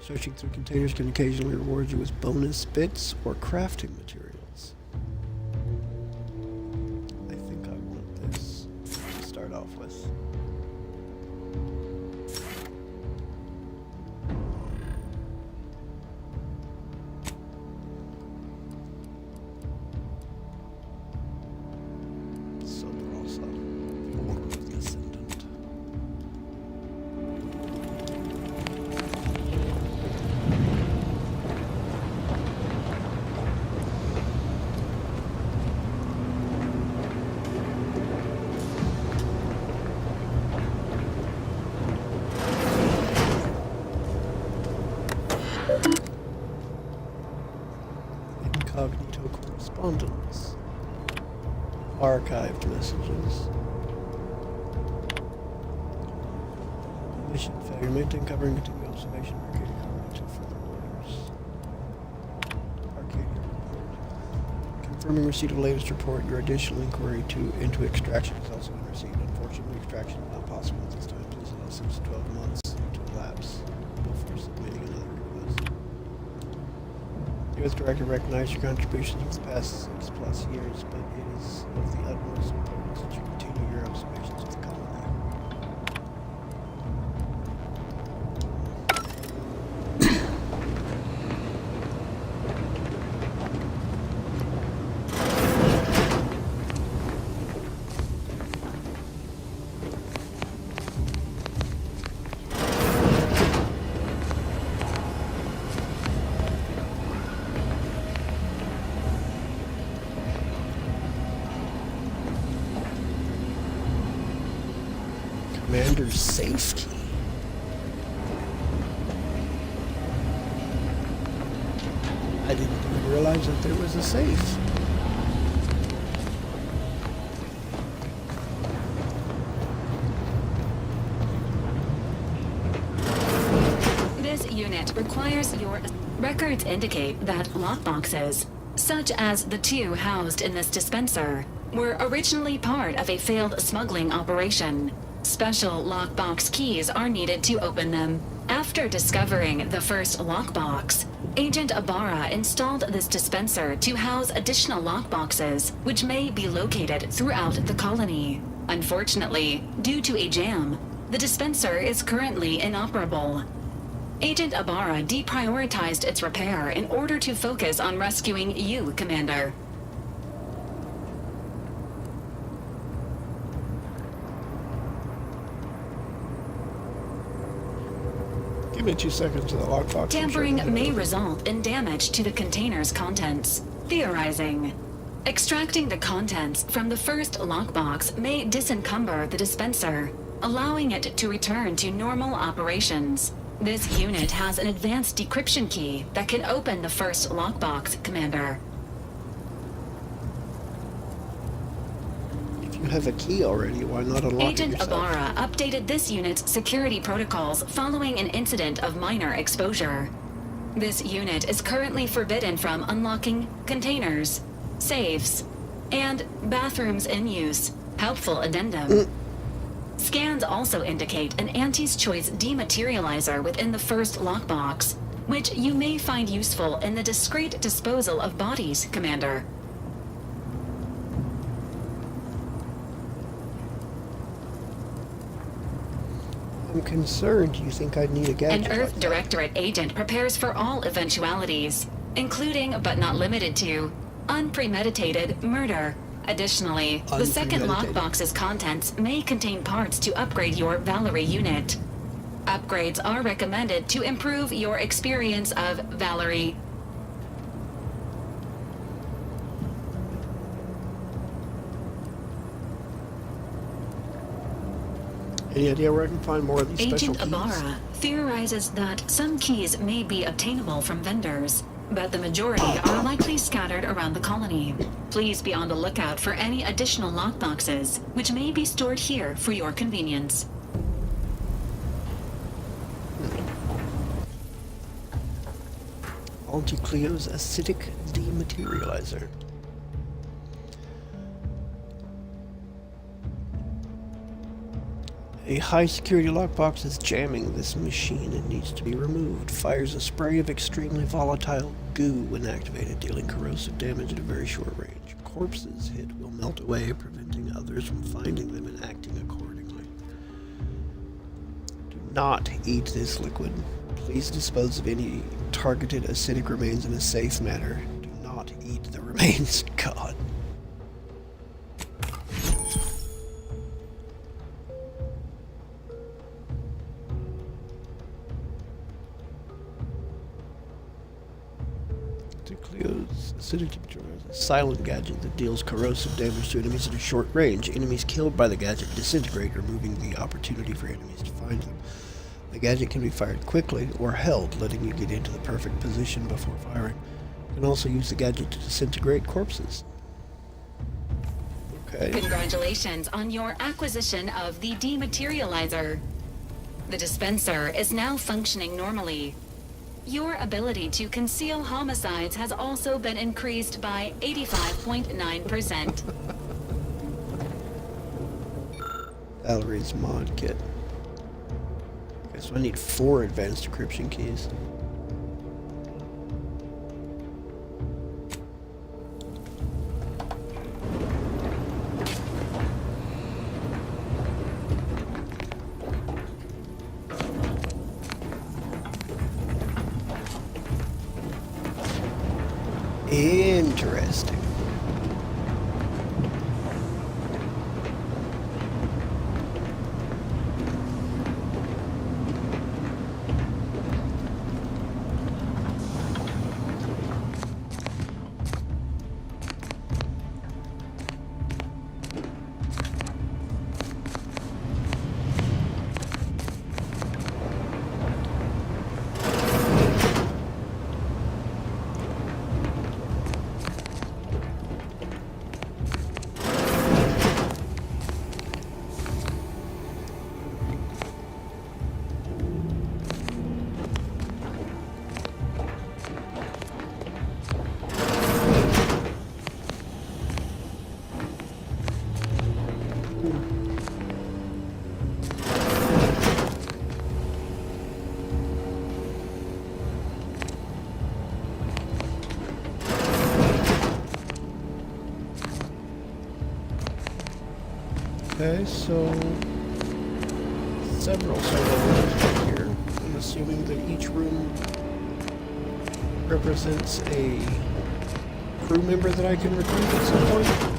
Searching through containers can occasionally reward you with bonus bits or crafting materials. I think I want this to start off with. Incognito correspondence. Archived messages. Mission failure. Maintain covering continued observation. Arcadia covering until further orders. Arcadia report. Confirming receipt of latest report. Your additional inquiry into extraction has also been received. Unfortunately, extraction is not possible at this time. Please allow 6 to 12 months to elapse before submitting another request. U.S. Director recognized your contributions over the past 6+ years, but it is of the utmost importance that you continue your observations of the colony. Commander's safe key. I didn't even realize that there was a safe. This unit requires your records indicate that lockboxes, such as the 2 housed in this dispenser, were originally part of a failed smuggling operation. Special lockbox keys are needed to open them. After discovering the first lockbox, Agent Ibarra installed this dispenser to house additional lockboxes, which may be located throughout the colony. Unfortunately, due to a jam, the dispenser is currently inoperable. Agent Ibarra deprioritized its repair in order to focus on rescuing you, Commander. Give me 2 seconds to the lockbox. Tampering may result in damage to the container's contents. Theorizing. Extracting the contents from the first lockbox may disencumber the dispenser, allowing it to return to normal operations. This unit has an advanced decryption key that can open the first lockbox, Commander. If you you have a key already, why not unlock Agent it yourself? Ibarra updated this unit's security protocols following an incident of minor exposure. This unit is currently forbidden from unlocking containers, safes, and bathrooms in use. Helpful addendum. Scans also indicate an Auntie's Choice dematerializer within the first lockbox, which you may find useful in the discreet disposal of bodies, Commander. I'm concerned you think I'd need a gadget. An Earth Directorate agent prepares for all eventualities, including but not limited to unpremeditated murder. Additionally, the second lockbox's contents may contain parts to upgrade your Valerie unit. Upgrades are recommended to improve your experience of Valerie. Any idea where I can find more of these special Agent keys? Ibarra theorizes that some keys may be obtainable from vendors, but the majority are likely scattered around the colony. Please be on the lookout for any additional lockboxes, which may be stored here for your convenience. Auntie Cleo's acidic dematerializer. A high-security lockbox is jamming this machine and needs to be removed. Fires a spray of extremely volatile goo when activated, dealing corrosive damage at a very short range. Corpses hit will melt away, preventing others from finding them and acting accordingly. Do not eat this liquid. Please dispose of any targeted acidic remains in a safe manner. Do not eat the remains. God. Cleo's acidic dematerializer is a silent gadget that deals corrosive damage to enemies at a short range. Enemies killed by the gadget disintegrate, removing the opportunity for enemies to find them. The gadget can be fired quickly or held, letting you get into the perfect position before firing. You can also use the gadget to disintegrate corpses. Okay. Congratulations on your acquisition of the dematerializer. The dispenser is now functioning normally. Your ability to conceal homicides has also been increased by 85.9%. Valerie's mod kit. Okay, so I need 4 advanced decryption keys. Interesting. Okay, so several rooms right here. I'm assuming that each room represents a crew member that I can recruit at some point.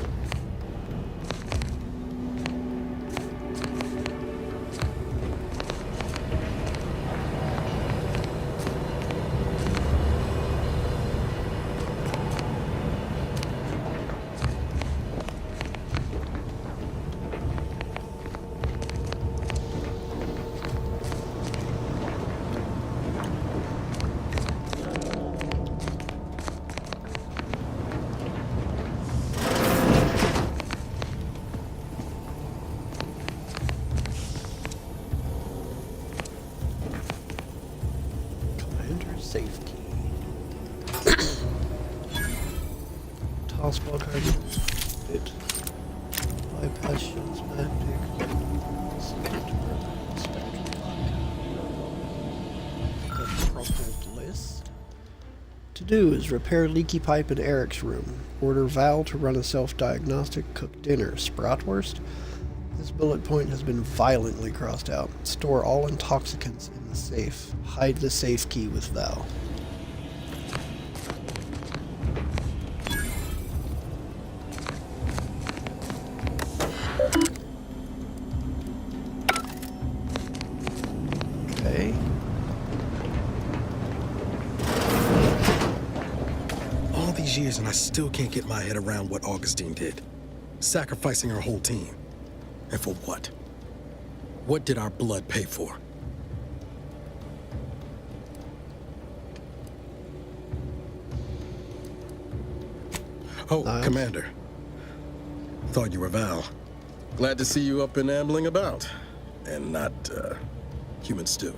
Safe key. Toss ball card. It. Bypass shields, magic. Crumpled list. To do is repair leaky pipe in Eric's room. Order Val to run a self-diagnostic. Cook dinner. Spratwurst. This bullet point has been violently crossed out. Store all intoxicants in the safe. Hide the safe key with Val. Okay. All these years and I still can't get my head around what Augustine did. Sacrificing her whole team. And for what? What did our blood pay for? Oh, Nice. Commander. Thought you were Val. Glad to see you up and ambling about. And not, human stew.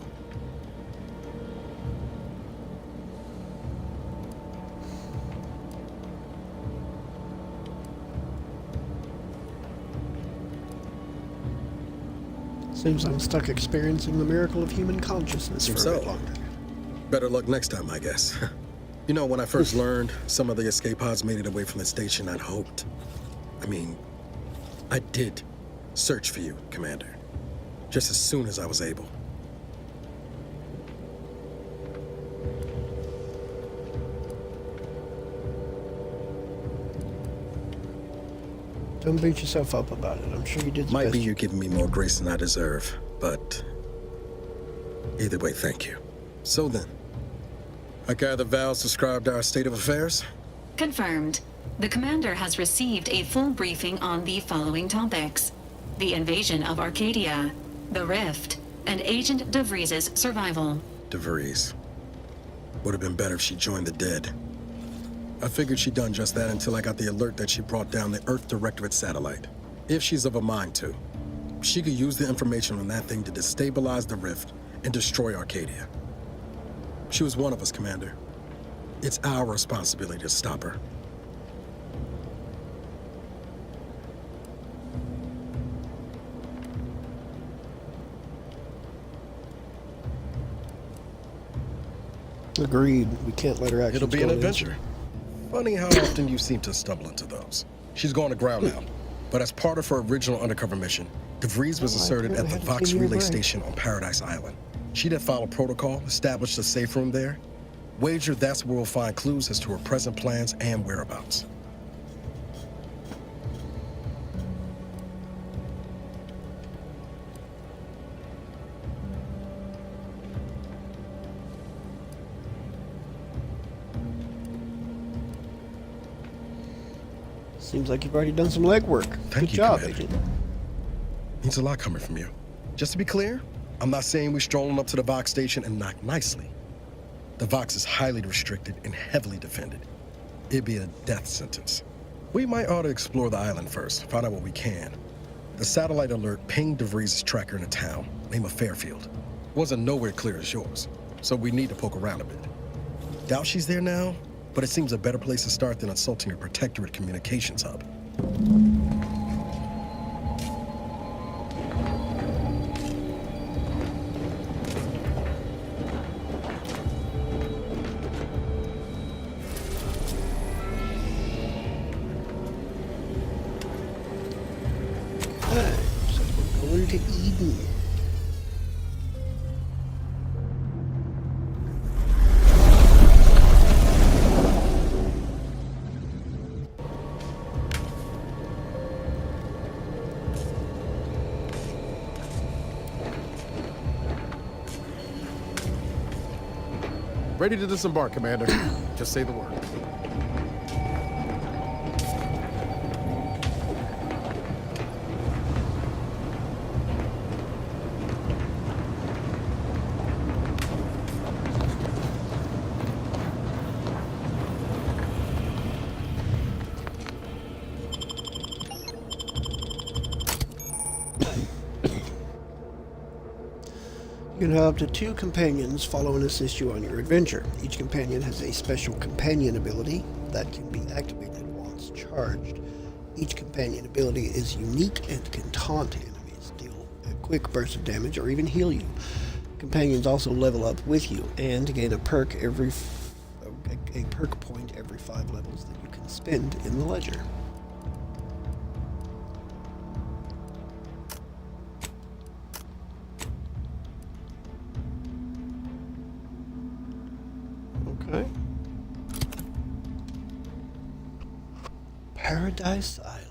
Seems I'm stuck experiencing the miracle of human consciousness for Seems a bit so. longer. Better luck next time, I guess. You know, when I first learned some of the escape pods made it away from the station, I'd hoped. I did search for you, Commander. Just as soon as I was able. Don't beat yourself up about it. I'm sure you did the Might best be you you giving me more grace than I deserve, but either way, thank you. So then, I gather Val's described our state of affairs? Confirmed. The commander has received a full briefing on the following topics: the invasion of Arcadia, the Rift, and Agent DeVries' survival. DeVries. Would have been better if she joined the dead. I figured she'd done just that until I got the alert that she brought down the Earth Directorate satellite. If she's of a mind to, she could use the information on that thing to destabilize the Rift and destroy Arcadia. She was one of us, Commander. It's our responsibility to stop her. Agreed. We can't let her actually. It'll be an adventure. Funny how often you seem to stumble into those. She's going to ground now, but as part of her original undercover mission, DeVries was asserted at the Vox Relay Station on Paradise Island. She did follow protocol, established a safe room there. Wager that's where we'll find clues as to her present plans and whereabouts. Seems like you've already done some legwork. Thank Good you, job, Commander. Agent. Means a lot coming from you. Just to be clear, I'm not saying we're strolling up to the Vox station and knock nicely. The Vox is highly restricted and heavily defended. It'd be a death sentence. We might ought to explore the island first, find out what we can. The satellite alert pinged DeVries' tracker in a town, name of Fairfield. Wasn't nowhere clear as yours, so we need to poke around a bit. Doubt she's there now, but it seems a better place to start than assaulting her Protectorate communications hub. So we're going to Eden. Ready to disembark, Commander. Just say the word. You can have up to 2 companions follow and assist you on your adventure. Each companion has a special companion ability that can be activated once charged. Each companion ability is unique and can taunt enemies, deal a quick burst of damage, or even heal you. Companions also level up with you and gain a perk a perk point every 5 levels that you can spend in the ledger. Okay. Paradise Island.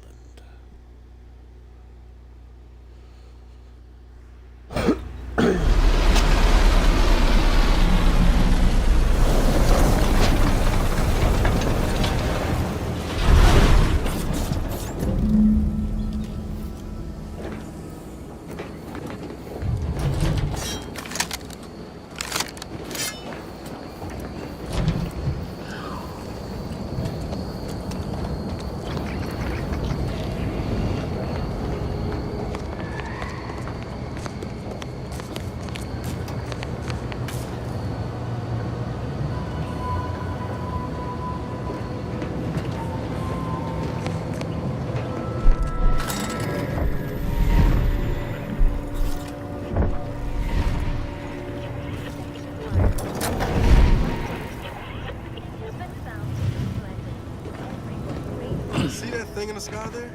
See that thing in the sky there?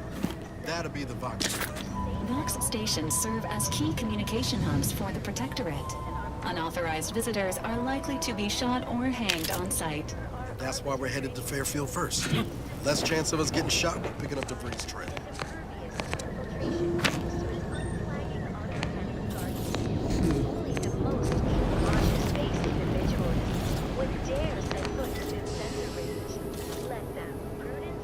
That'll be the Vox. Vox stations serve as key communication hubs for the Protectorate. Unauthorized visitors are likely to be shot or hanged on sight. That's why we're headed to Fairfield first. Less chance of us getting shot when picking up debris trail.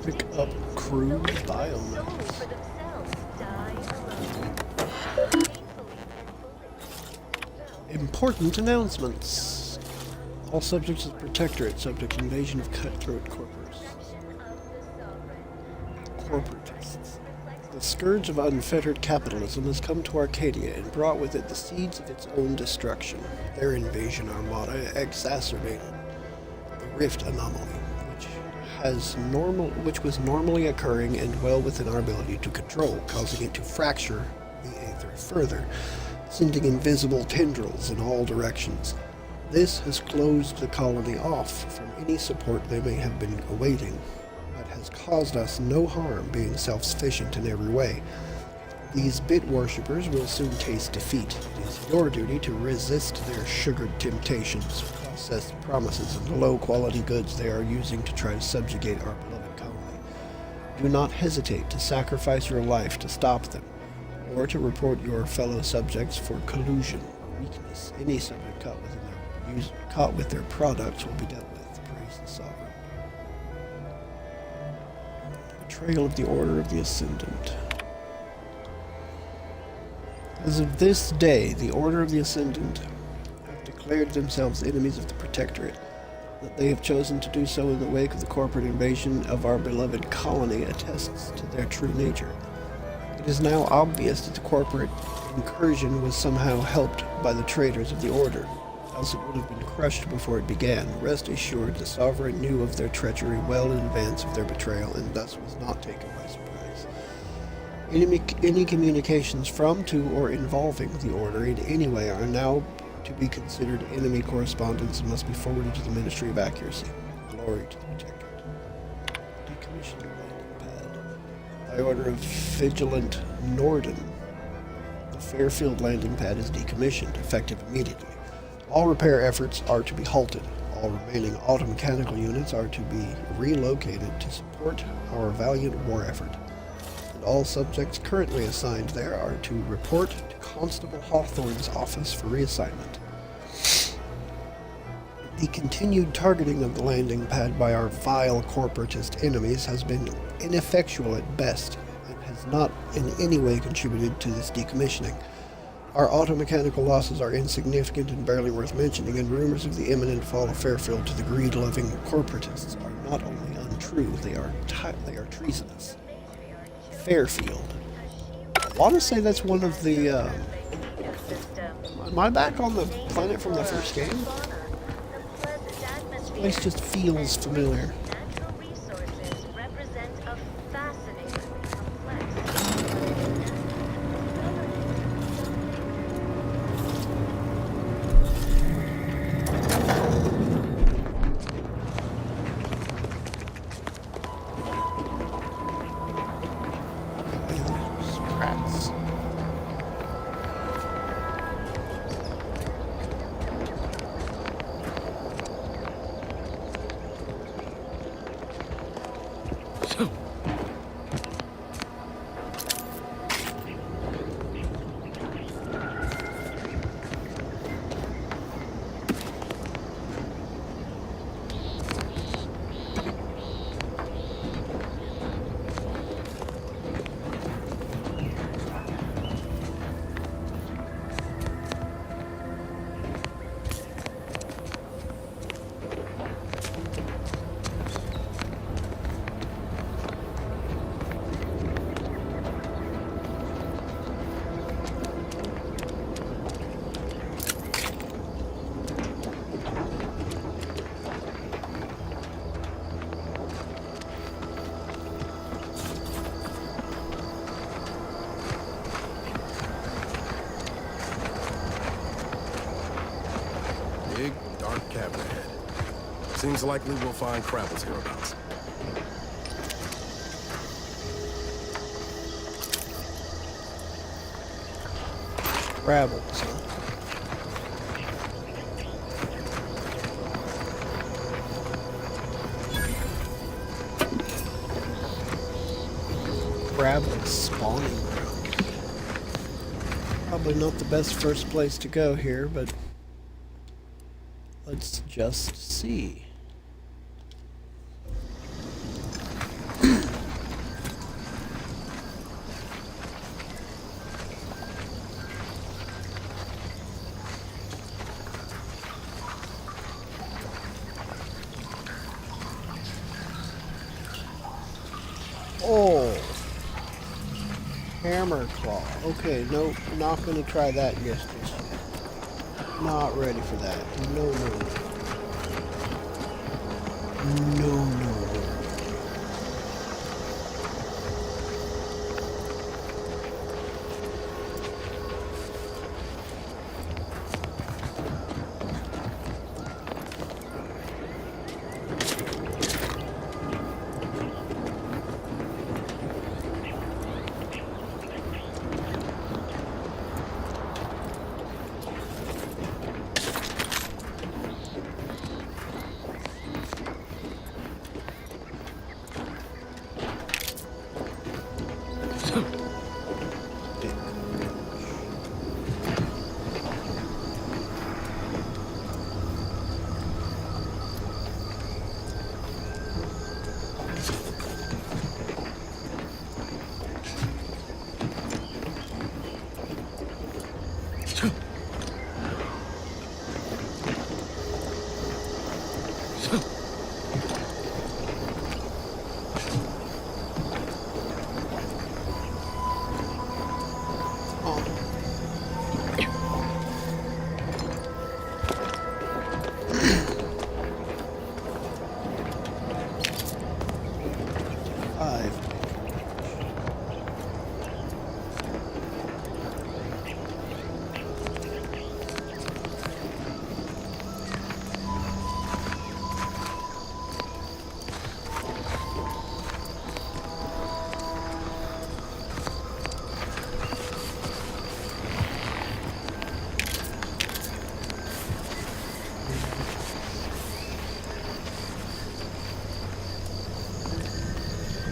Pick up crew biomass. Important announcements. All subjects of the Protectorate subject to invasion of cutthroat corporatists. The scourge of unfettered capitalism has come to Arcadia and brought with it the seeds of its own destruction. Their invasion armada exacerbated the rift anomaly, which was normally occurring and well within our ability to control, causing it to fracture the aether further, sending invisible tendrils in all directions. This has closed the colony off from any support they may have been awaiting, but has caused us no harm, being self-sufficient in every way. These bit worshippers will soon taste defeat. It is your duty to resist their sugared temptations, processed promises, and low-quality goods they are using to try to subjugate our beloved colony. Do not hesitate to sacrifice your life to stop them, or to report your fellow subjects for collusion or weakness. Any subject caught with their products will be dealt with. Praise the Sovereign. Betrayal of the Order of the Ascendant. As of this day, the Order of the Ascendant have declared themselves enemies of the Protectorate. That they have chosen to do so in the wake of the corporate invasion of our beloved colony attests to their true nature. It is now obvious that the corporate incursion was somehow helped by the traitors of the Order, else it would have been crushed before it began. Rest assured, the Sovereign knew of their treachery well in advance of their betrayal, and thus was not taken by surprise. Any communications from, to, or involving the Order in any way are now to be considered enemy correspondence and must be forwarded to the Ministry of Accuracy. Glory to the Protectorate. Decommissioned landing pad. By order of Vigilant Norden, the Fairfield landing pad is decommissioned, effective immediately. All repair efforts are to be halted. All remaining automechanical units are to be relocated to support our valiant war effort. And all subjects currently assigned there are to report to Constable Hawthorne's office for reassignment. The continued targeting of the landing pad by our vile corporatist enemies has been ineffectual at best and has not in any way contributed to this decommissioning. Our automechanical losses are insignificant and barely worth mentioning, and rumors of the imminent fall of Fairfield to the greed-loving corporatists are not only untrue, they are treasonous. Fairfield. I want to say that's one of the Am I back on the planet from the first game? This place just feels familiar. Big, dark cavern ahead. Seems likely we'll find Krabble's hereabouts. Ravels, huh? Ravels spawning ground. Probably not the best first place to go here, but let's just see. Oh, hammer claw. Okay, nope, not gonna try that just yet. Not ready for that. No, no, no. No, no, no.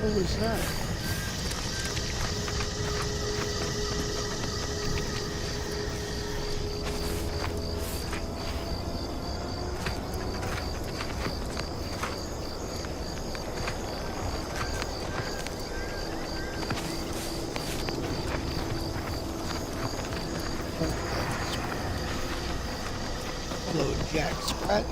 What was that? Hello, Jack Sprat.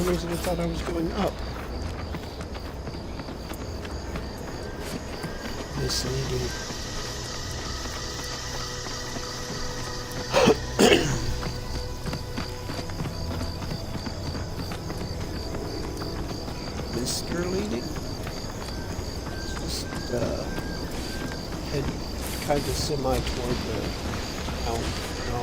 some reason I thought I was going up. Misleading. Mr. Leading? Just head kind of semi toward the town. No.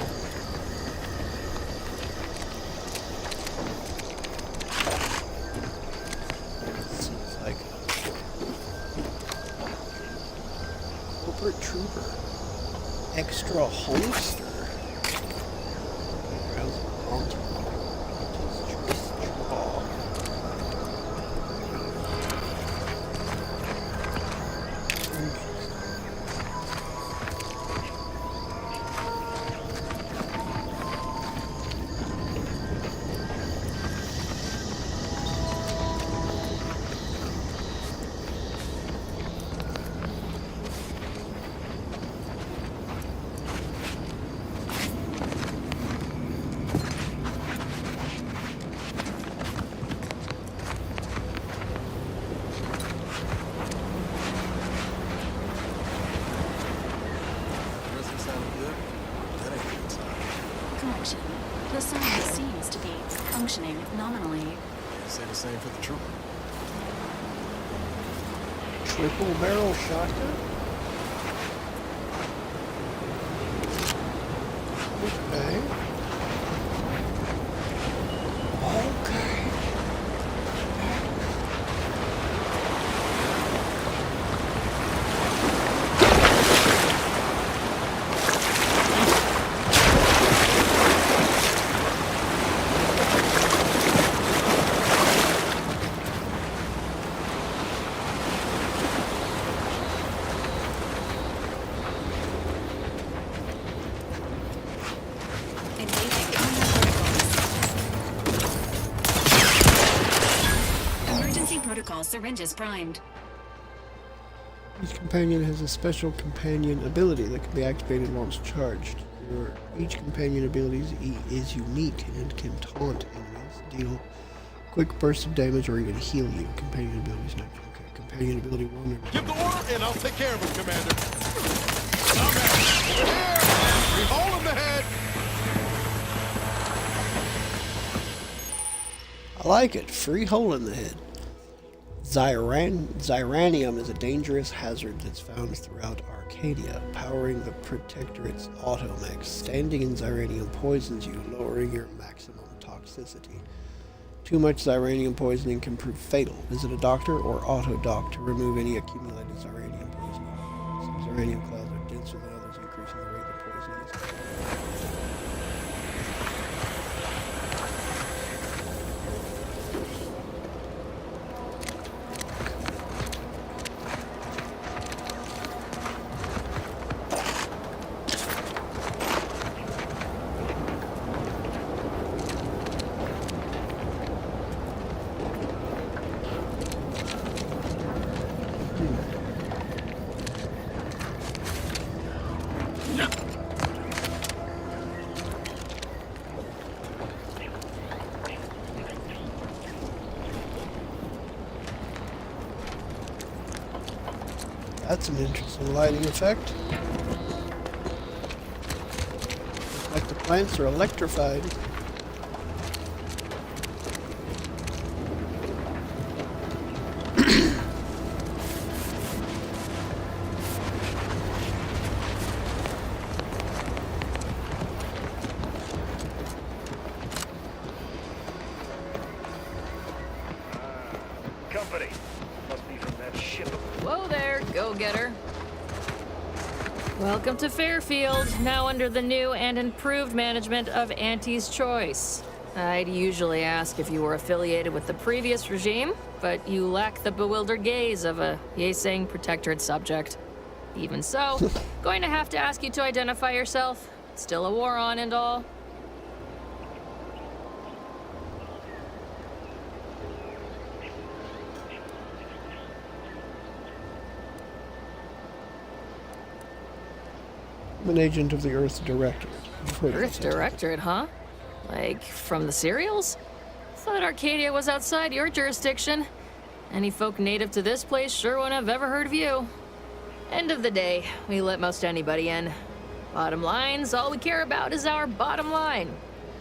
Seems like corporate trooper. Extra holster. Correction. The sound seems to be functioning nominally. Say the same for the trooper. Triple barrel shotgun? Okay. Okay. Protocol syringes primed. Each companion has a special companion ability that can be activated once charged. Each companion ability is unique and can taunt enemies, deal quick bursts of damage, or even heal you. Companion abilities not okay. Companion ability 1 or 2. Give the order and I'll take care of him, Commander. We hold him the head. I like it. Free hole in the head. Zyranium is a dangerous hazard that's found throughout Arcadia, powering the Protectorate's automechs. Standing in Zyranium poisons you, lowering your maximum toxicity. Too much Zyranium poisoning can prove fatal. Visit a doctor or auto-doc to remove any accumulated Zyranium poisoning. Some Zyranium clouds are denser than others, increasing the rate of poisoning. That's an interesting lighting effect. Looks like the plants are electrified. Company. Must be from that ship. Whoa there, go-getter. Welcome to Fairfield, now under the new and improved management of Auntie's Choice. I'd usually ask if you were affiliated with the previous regime, but you lack the bewildered gaze of a yay-saying Protectorate subject. Even so, going to have to ask you to identify yourself. Still a war on and all. I'm an agent of the Earth Directorate. Earth Directorate, huh? Like, from the serials? Thought Arcadia was outside your jurisdiction. Any folk native to this place sure wouldn't have ever heard of you. End of the day, we let most anybody in. Bottom line's all we care about is our bottom line.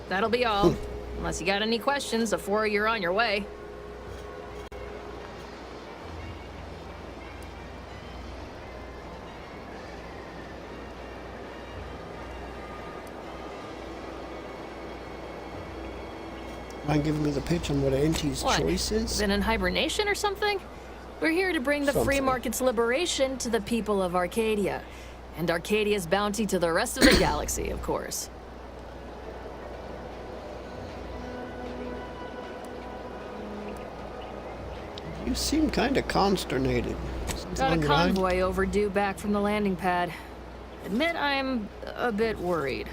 That'll be all. Unless you got any questions before you're on your way. Mind giving me the pitch on what Auntie's choice is? Been in hibernation or something? We're here to bring the free market's liberation to the people of Arcadia. And Arcadia's bounty to the rest of the galaxy, of course. You seem kind of consternated. Got a convoy overdue back from the landing pad. Admit I'm a bit worried.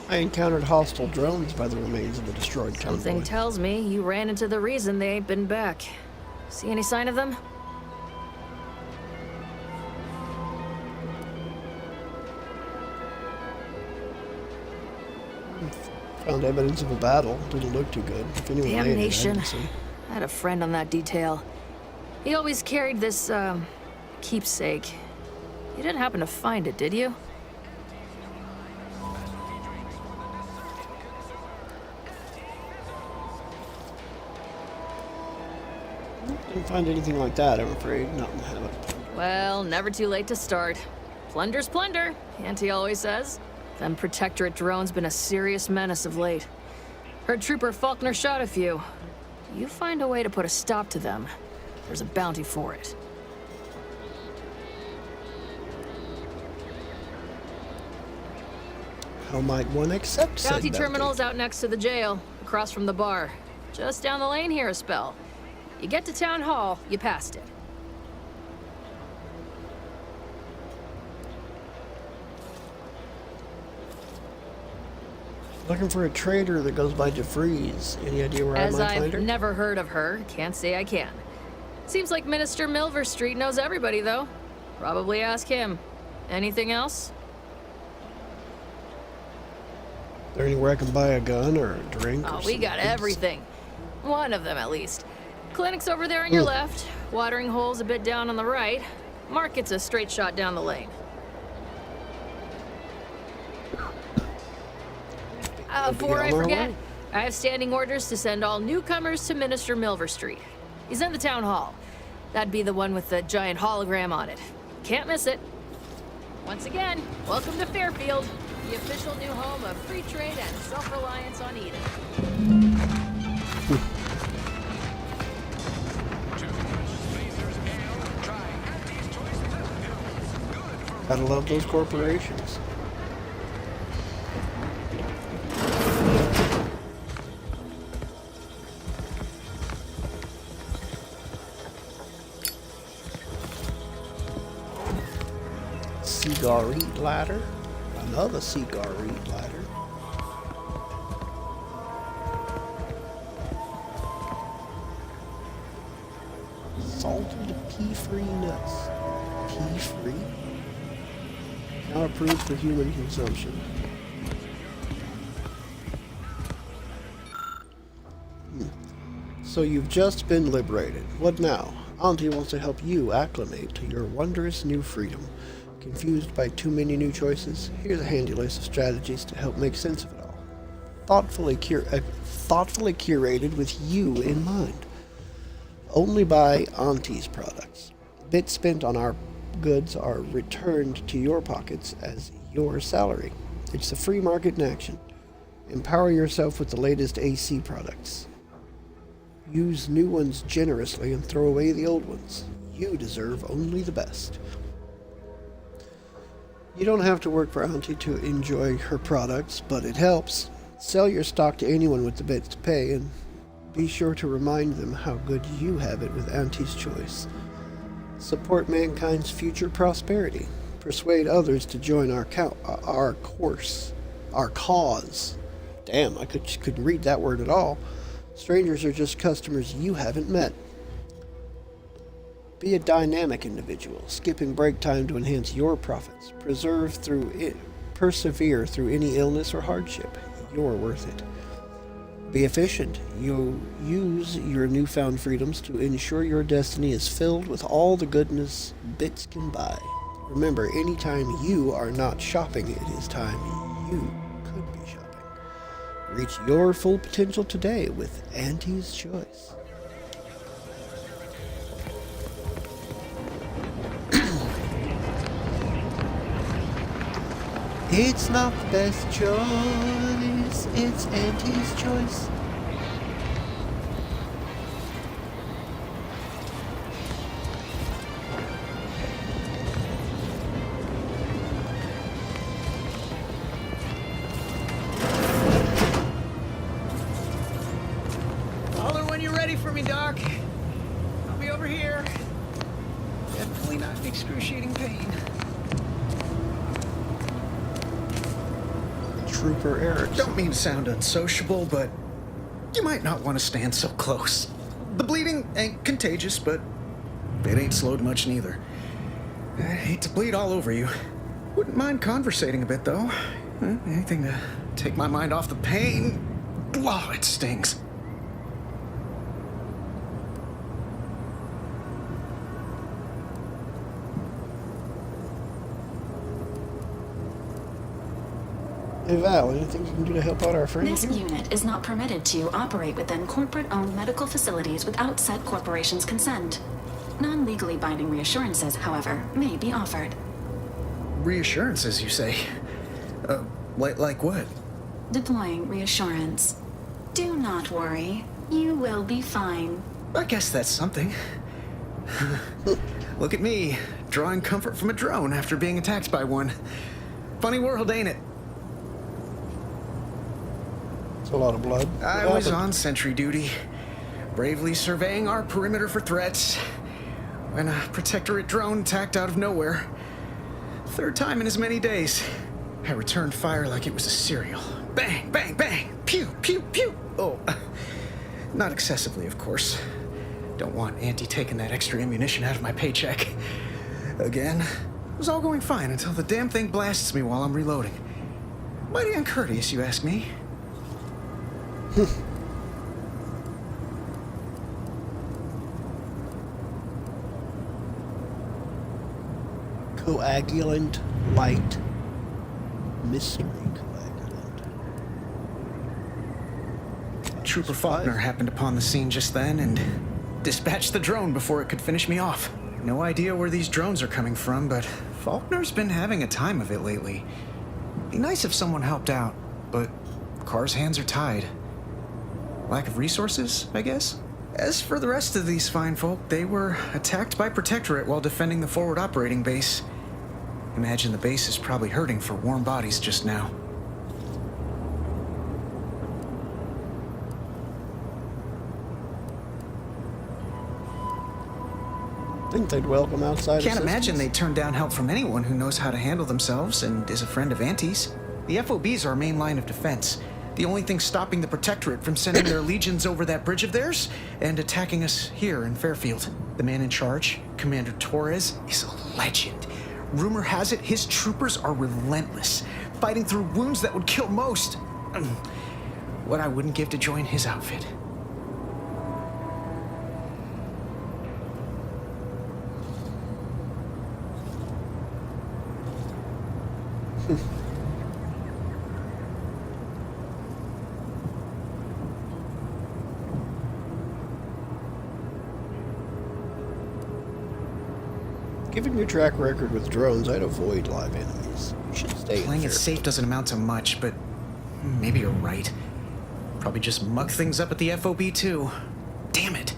I encountered hostile drones by the remains of the destroyed convoy. Something tells me you ran into the reason they ain't been back. See any sign of them? Found evidence of a battle. Didn't look too good. If anyone landed, Damnation. I I had a friend on that detail. He always carried this, keepsake. You didn't happen to find it, did you? Didn't find anything like that, I'm afraid. Not in the habit. Well, never too late to start. Plunder's plunder, Auntie always says. Them Protectorate drones been a serious menace of late. Heard Trooper Faulkner shot a few. You find a way to put a stop to them, there's a bounty for it. How might one accept said Bounty bounty? terminal's out next to the jail, across from the bar. Just down the lane here a spell. You get to Town Hall, you passed it. Looking for a trader that goes by DeVries. Any idea where As I might find I've her? never heard of her, can't say I can. Seems like Minister Milver Street knows everybody, though. Probably ask him. Anything else? Is there anywhere I can buy a gun or a drink? Oh, or we got some everything. One of them, at least. Clinic's over there on your left. Watering hole's a bit down on the right. Market's a straight shot down the lane. Before I forget, I have standing orders to send all newcomers to Minister Milver Street. He's in the town hall. That'd be the one with the giant hologram on it. Can't miss it. Once again, welcome to Fairfield, the official new home of free trade and self-reliance on Eden. Gotta love those corporations. Cigar eat ladder. Another cigar eat ladder. Salted pea-free nuts. Pea-free? Now approved for human consumption. So you've just been liberated. What now? Auntie wants to help you acclimate to your wondrous new freedom. Confused by too many new choices? Here's a handy list of strategies to help make sense of it all. Thoughtfully curated with you in mind. Only buy Auntie's products. Bits spent on our goods are returned to your pockets as your salary. It's the free market in action. Empower yourself with the latest AC products. Use new ones generously and throw away the old ones. You deserve only the best. You don't have to work for Auntie to enjoy her products, but it helps. Sell your stock to anyone with the bits to pay, and be sure to remind them how good you have it with Auntie's Choice. Support mankind's future prosperity. Persuade others to join our cause. Damn, I couldn't read that word at all. Strangers are just customers you haven't met. Be a dynamic individual, skipping break time to enhance your profits. Persevere through any illness or hardship. You're worth it. Be efficient. You use your newfound freedoms to ensure your destiny is filled with all the goodness bits can buy. Remember, anytime you are not shopping, it is time you could be shopping. Reach your full potential today with Auntie's Choice. It's not the best choice, it's Auntie's Choice. Holler when you're ready for me, Doc. I'll be over here. Definitely not in excruciating pain. Trooper Eric. Don't mean to sound unsociable, but you might not want to stand so close. The bleeding ain't contagious, but it ain't slowed much neither. I hate to bleed all over you. Wouldn't mind conversating a bit, though. Anything to take my mind off the pain. Oh, it stings. Hey Val, anything you can do to help out our friends This here? unit is not permitted to operate within corporate-owned medical facilities without said corporation's consent. Non-legally binding reassurances, however, may be offered. Reassurances, you say? Like what? Deploying reassurance. Do not worry. You will be fine. I guess that's something. Look at me, drawing comfort from a drone after being attacked by one. Funny world, ain't it? It's a lot of blood. I was on sentry duty, bravely surveying our perimeter for threats, when a protectorate drone attacked out of nowhere. Third time in as many days. I returned fire like it was a cereal. Bang, bang, bang! Pew, pew, pew! Oh, not excessively, of course. Don't want Auntie taking that extra ammunition out of my paycheck. Again, it was all going fine until the damn thing blasts me while I'm reloading. Mighty uncourteous, you ask me. Coagulant light. Mystery coagulant. Trooper Faulkner happened upon the scene just then and dispatched the drone before it could finish me off. No idea where these drones are coming from, but Faulkner's been having a time of it lately. Be nice if someone helped out, but Carr's hands are tied. Lack of resources, I guess? As for the rest of these fine folk, they were attacked by Protectorate while defending the forward operating base. Imagine the base is probably hurting for warm bodies just now. Think they'd welcome outside Can't assistance? imagine they'd turn down help from anyone who knows how to handle themselves and is a friend of Auntie's. The FOB's our main line of defense. The only thing stopping the Protectorate from sending their legions over that bridge of theirs and attacking us here in Fairfield. The man in charge, Commander Torres, is a legend. Rumor has it his troopers are relentless, fighting through wounds that would kill most. What I wouldn't give to join his outfit. Given your track record with drones, I'd avoid live enemies. You should stay in Playing it Fairfield. safe doesn't amount to much, but maybe you're right. Probably just muck things up at the FOB too. Damn it.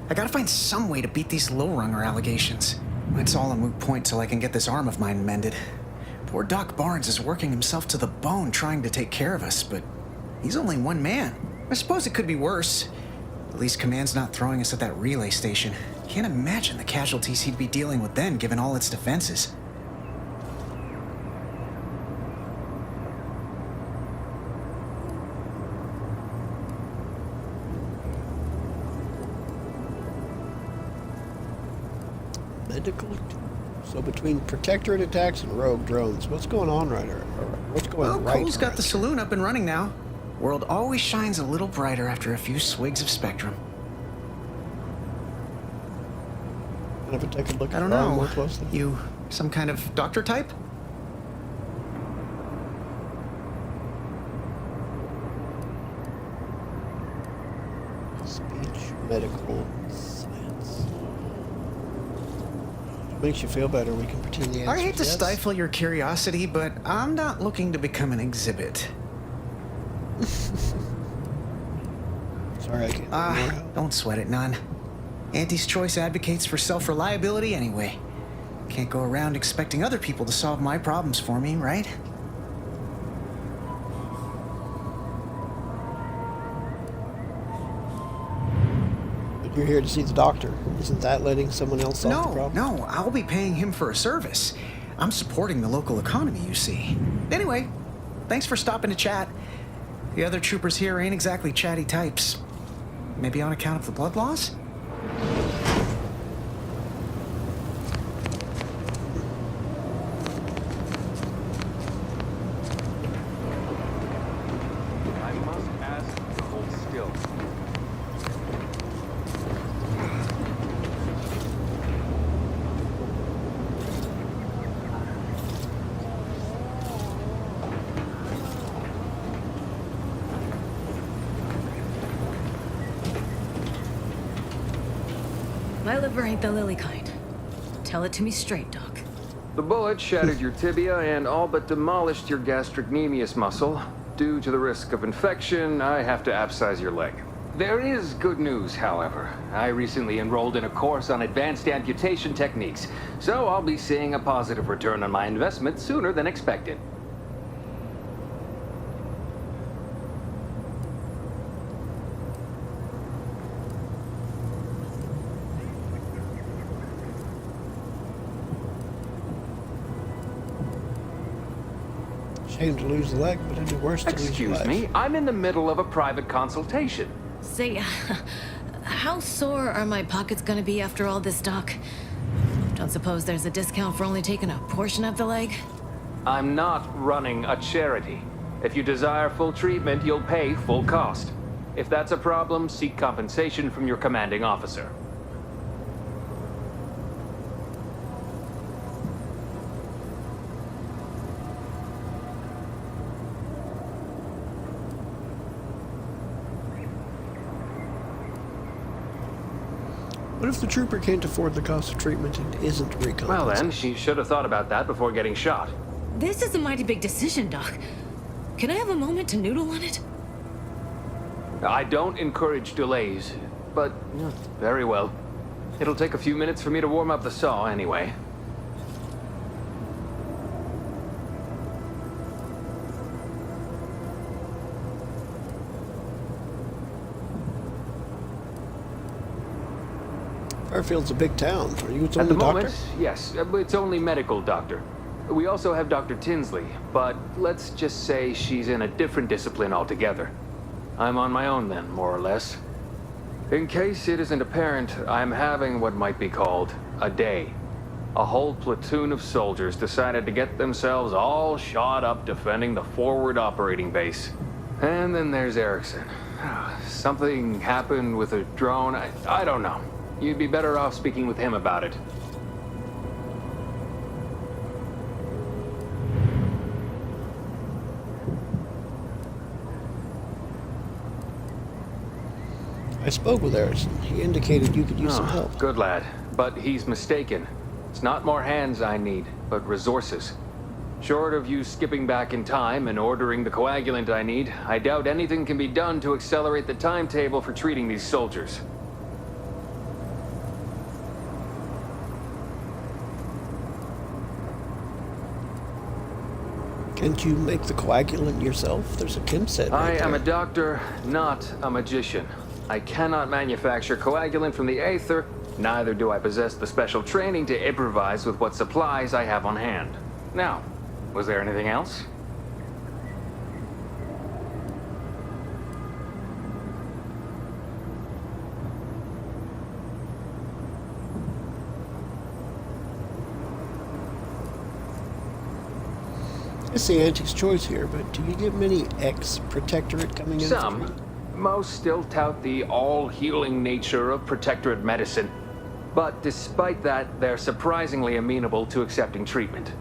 I gotta find some way to beat these low-runger allegations. It's all a moot point till I can get this arm of mine mended. Poor Doc Barnes is working himself to the bone trying to take care of us, but he's only one man. I suppose it could be worse. At least Command's not throwing us at that relay station. Can't imagine the casualties he'd be dealing with then, given all its defenses. Medical. So between Protectorate attacks and rogue drones, what's going on right here? What's going Well, right? Cole's got the saloon up and running now. World always shines a little brighter after a few swigs of Spectrum. If I take a look I at don't it know. more closely. You some kind of doctor type? Speech, medical, science. Makes you feel better. We can pretend the answer. I hate to yes. stifle your curiosity, but I'm not looking to become an exhibit. Sorry, I can't. Don't sweat it, none. Auntie's Choice advocates for self-reliability anyway. Can't go around expecting other people to solve my problems for me, right? But you're here to see the doctor. Isn't that letting someone else solve the problem? No, I'll be paying him for a service. I'm supporting the local economy, you see. Anyway, thanks for stopping to chat. The other troopers here ain't exactly chatty types. Maybe on account of the blood loss? I must ask to hold still. My liver ain't the lily kind. Tell it to me straight, Doc. The bullet shattered your tibia and all but demolished your gastrocnemius muscle. Due to the risk of infection, I have to abscise your leg. There is good news, however. I recently enrolled in a course on advanced amputation techniques, so I'll be seeing a positive return on my investment sooner than expected. Shame to lose the leg, but it'd be worse to lose your Excuse life. me, I'm in the middle of a private consultation. Say, how sore are my pockets gonna be after all this, Doc? Don't suppose there's a discount for only taking a portion of the leg? I'm not running a charity. If you desire full treatment, you'll pay full cost. If that's a problem, seek compensation from your commanding officer. What if the trooper can't afford the cost of treatment and isn't recompensated? Well then, she should have thought about that before getting shot. This is a mighty big decision, Doc. Can I have a moment to noodle on it? I don't encourage delays, but very well. It'll take a few minutes for me to warm up the saw anyway. Fairfield's a big town. Are you its At only the doctor? moment, yes, it's only medical doctor. We also have Dr. Tinsley, but let's just say she's in a different discipline altogether. I'm on my own then, more or less. In case it isn't apparent, I'm having what might be called a day. A whole platoon of soldiers decided to get themselves all shot up defending the forward operating base. And then there's Erickson. Something happened with a drone. I don't know. You'd be better off speaking with him about it. I spoke with Erickson. He indicated you could use some help. Good lad, but he's mistaken. It's not more hands I need, but resources. Short of you skipping back in time and ordering the coagulant I need, I doubt anything can be done to accelerate the timetable for treating these soldiers. Can't you make the coagulant yourself? There's a chem set I right am a there. doctor, not a magician. I cannot manufacture coagulant from the aether, neither do I possess the special training to improvise with what supplies I have on hand. Now, was there anything else? It's the Auntie's choice here, but do you get many ex-protectorate coming in? Some. Most still tout the all-healing nature of protectorate medicine. But despite that, they're surprisingly amenable to accepting treatment.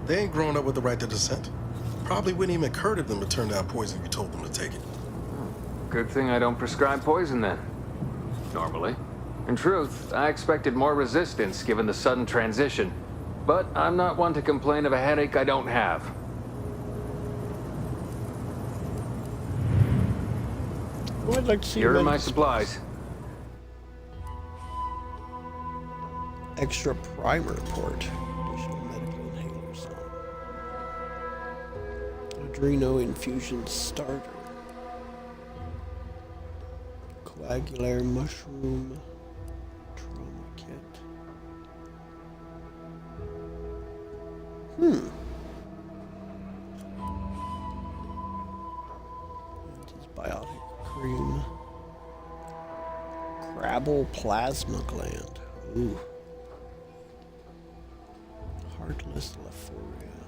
They ain't grown up with the right to dissent. Probably wouldn't even occur to them to turn down poison if you told them to take it. Good thing I don't prescribe poison then. Normally. In truth, I expected more resistance given the sudden transition. But I'm not one to complain of a headache I don't have. Well, I'd like to see Here are my supplies. Extra primer port. Additional medical inhalers. Adreno infusion starter. Coagulare mushroom trauma kit. Antibiotic cream. Crabble plasma gland. Ooh. Heartless Lephoria.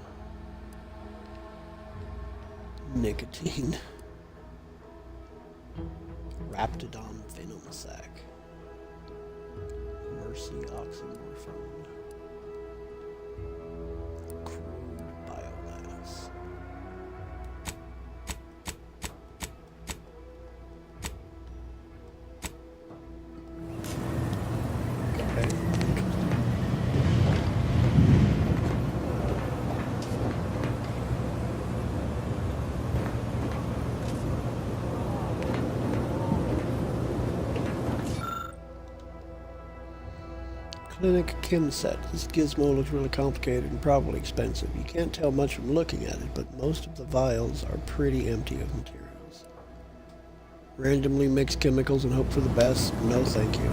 Nicotine. Raptidon venom sac. Mercy oxymorphone. Crude biomass. Clinic Chem set. This gizmo looks really complicated and probably expensive. You can't tell much from looking at it, but most of the vials are pretty empty of materials. Randomly mix chemicals and hope for the best? No, thank you.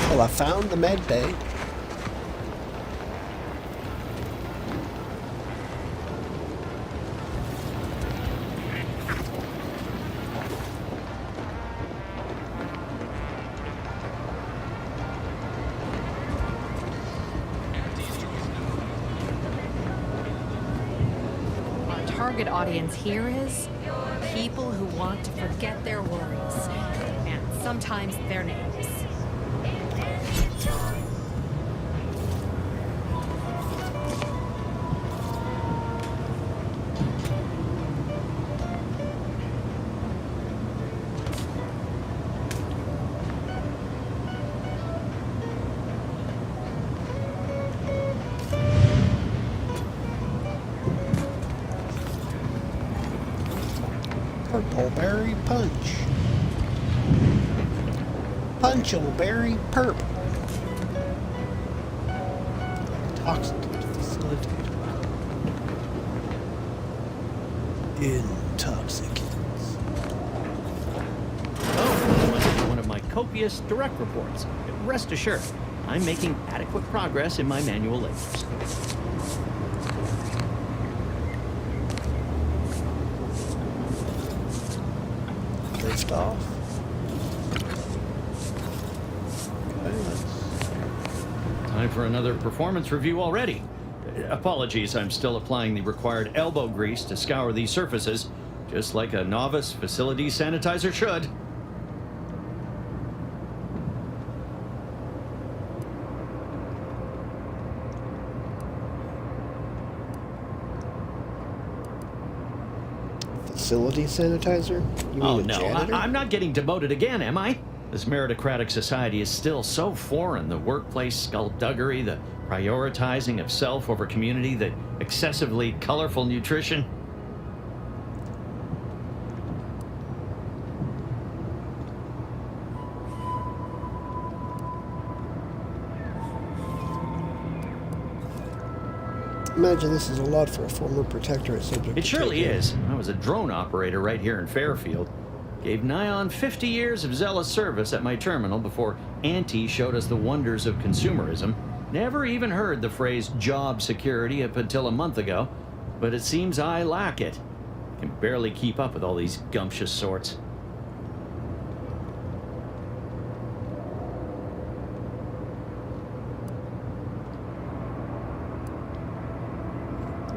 Well, I found the med bay. Our target audience here is people who want to forget their worries, and sometimes their names. Purple berry punch. Punchable berry perp. Intoxicant facilitator. Intoxicants. Oh, this must be one of my copious direct reports. Rest assured, I'm making adequate progress in my manual labors. Drift off. Time for another performance review already. Apologies, I'm still applying the required elbow grease to scour these surfaces, just like a novice facility sanitizer should. Facility sanitizer? You mean Oh a no, janitor? I'm not getting demoted again, am I? This meritocratic society is still so foreign. The workplace skullduggery, the prioritizing of self over community, the excessively colorful nutrition. Imagine this is a lot for a former protectorate subject. It to surely take in. is. I was a drone operator right here in Fairfield. Gave nigh on 50 years of zealous service at my terminal before Auntie showed us the wonders of consumerism. Never even heard the phrase job security up until a month ago, but it seems I lack it. Can barely keep up with all these gumptious sorts.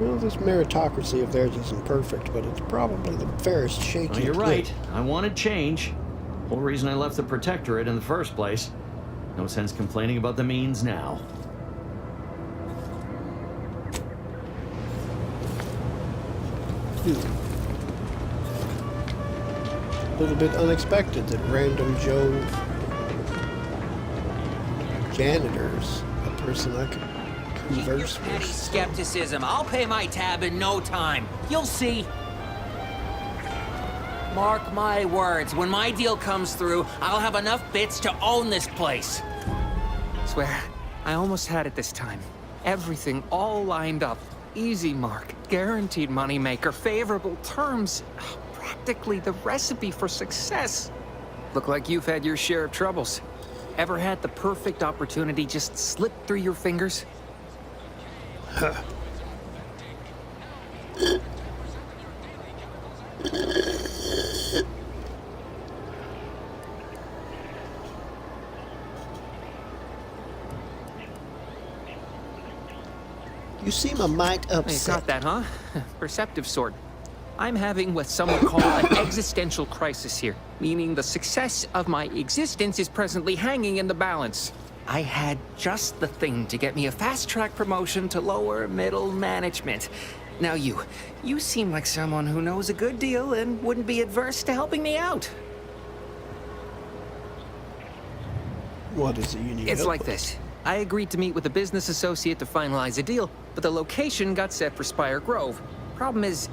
Well, this meritocracy of theirs isn't perfect, but it's probably the fairest shake Well, you you're can right. get. I wanted change. Whole reason I left the Protectorate in the first place. No sense complaining about the means now. A little bit unexpected that random Joe janitor's a person I could converse Petty with. skepticism. I'll pay my tab in no time. You'll see. Mark my words, when my deal comes through, I'll have enough bits to own this place. Swear, I almost had it this time. Everything all lined up. Easy mark, guaranteed moneymaker, favorable terms. Practically the recipe for success. Look like you've had your share of troubles. Ever had the perfect opportunity just slip through your fingers? You seem a mite You upset. got that, huh? Perceptive sort. I'm having what some would call an existential crisis here, meaning the success of my existence is presently hanging in the balance. I had just the thing to get me a fast-track promotion to lower middle management. Now you seem like someone who knows a good deal and wouldn't be adverse to helping me out. What is it you need? It's help like with? this. I agreed to meet with a business associate to finalize a deal, but the location got set for Spire Grove. Problem is,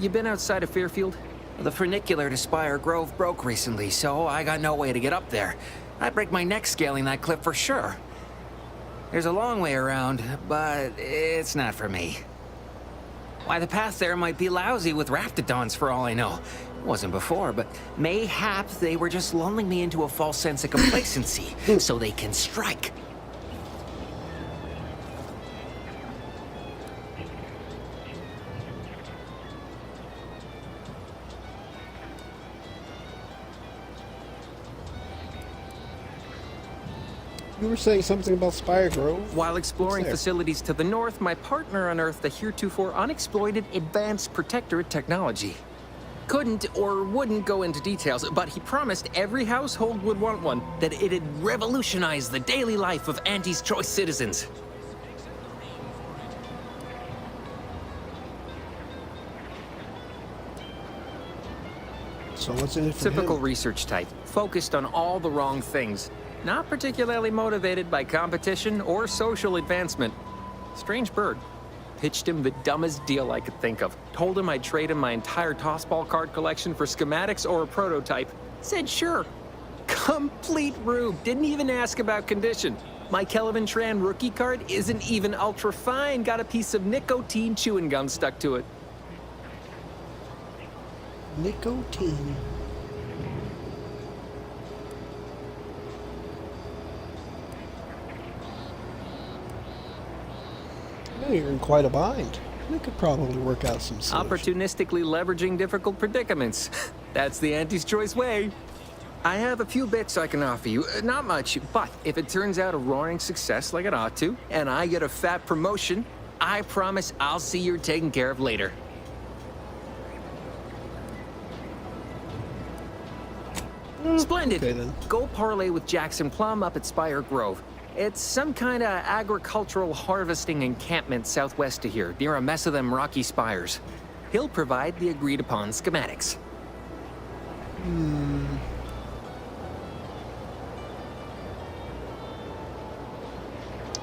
you been outside of Fairfield? The funicular to Spire Grove broke recently, so I got no way to get up there. I'd break my neck scaling that cliff for sure. There's a long way around, but it's not for me. Why, the path there might be lousy with raptidons for all I know. It wasn't before, but mayhap they were just lulling me into a false sense of complacency so they can strike. You were saying something about Spire Grove? While exploring there? facilities to the north, my partner unearthed the heretofore unexploited advanced protectorate technology. Couldn't or wouldn't go into details, but he promised every household would want one. That it'd revolutionize the daily life of Auntie's Choice citizens. So what's in it for Typical him? research type, focused on all the wrong things. Not particularly motivated by competition or social advancement. Strange bird. Pitched him the dumbest deal I could think of. Told him I'd trade him my entire tossball card collection for schematics or a prototype. Said sure. Complete rube. Didn't even ask about condition. My Kelvin Tran rookie card isn't even ultra fine. Got a piece of nicotine chewing gum stuck to it. Nicotine. Now you're in quite a bind. We could probably work out some solutions. Opportunistically leveraging difficult predicaments. That's the Auntie's Choice way. I have a few bits I can offer you. Not much, but if it turns out a roaring success like it ought to, and I get a fat promotion, I promise I'll see you're taken care of later. Splendid. Okay, then. Go parlay with Jackson Plum up at Spire Grove. It's some kind of agricultural harvesting encampment southwest of here, near a mess of them rocky spires. He'll provide the agreed-upon schematics.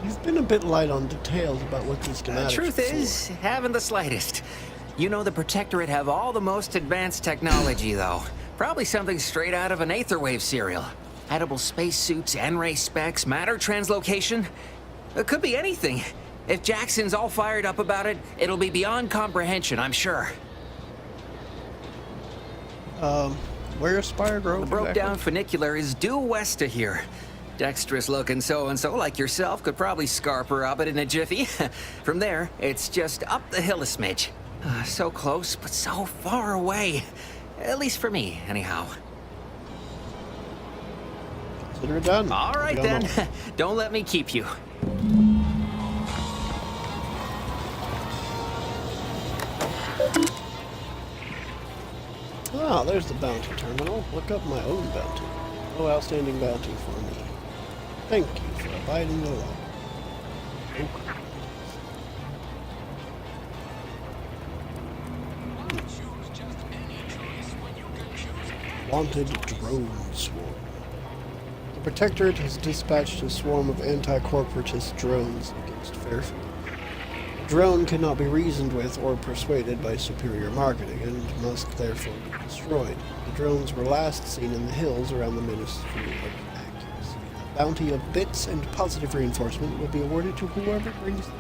You've been a bit light on details about what these schematics Truth are for. is, haven't the slightest. You know the Protectorate have all the most advanced technology, though. Probably something straight out of an Aetherwave serial. Edible spacesuits, N-ray specs, matter translocation. It could be anything. If Jackson's all fired up about it, it'll be beyond comprehension, I'm sure. Where's Spire Grove? The broke-down funicular is due west of here. Dexterous-looking so-and-so like yourself could probably scarp her up it in a jiffy. From there, it's just up the hill a smidge. So close, but so far away. At least for me, anyhow. Consider it done. All right, then. Don't let me keep you. Ah, there's the bounty terminal. Look up my own bounty. No outstanding bounty for me. Thank you for abiding the law. Wanted drone swarm. The Protectorate has dispatched a swarm of anti-corporatist drones against Fairfield. The drone cannot be reasoned with or persuaded by superior marketing and must therefore be destroyed. The drones were last seen in the hills around the Ministry of Accuracy. A bounty of bits and positive reinforcement will be awarded to whoever brings them.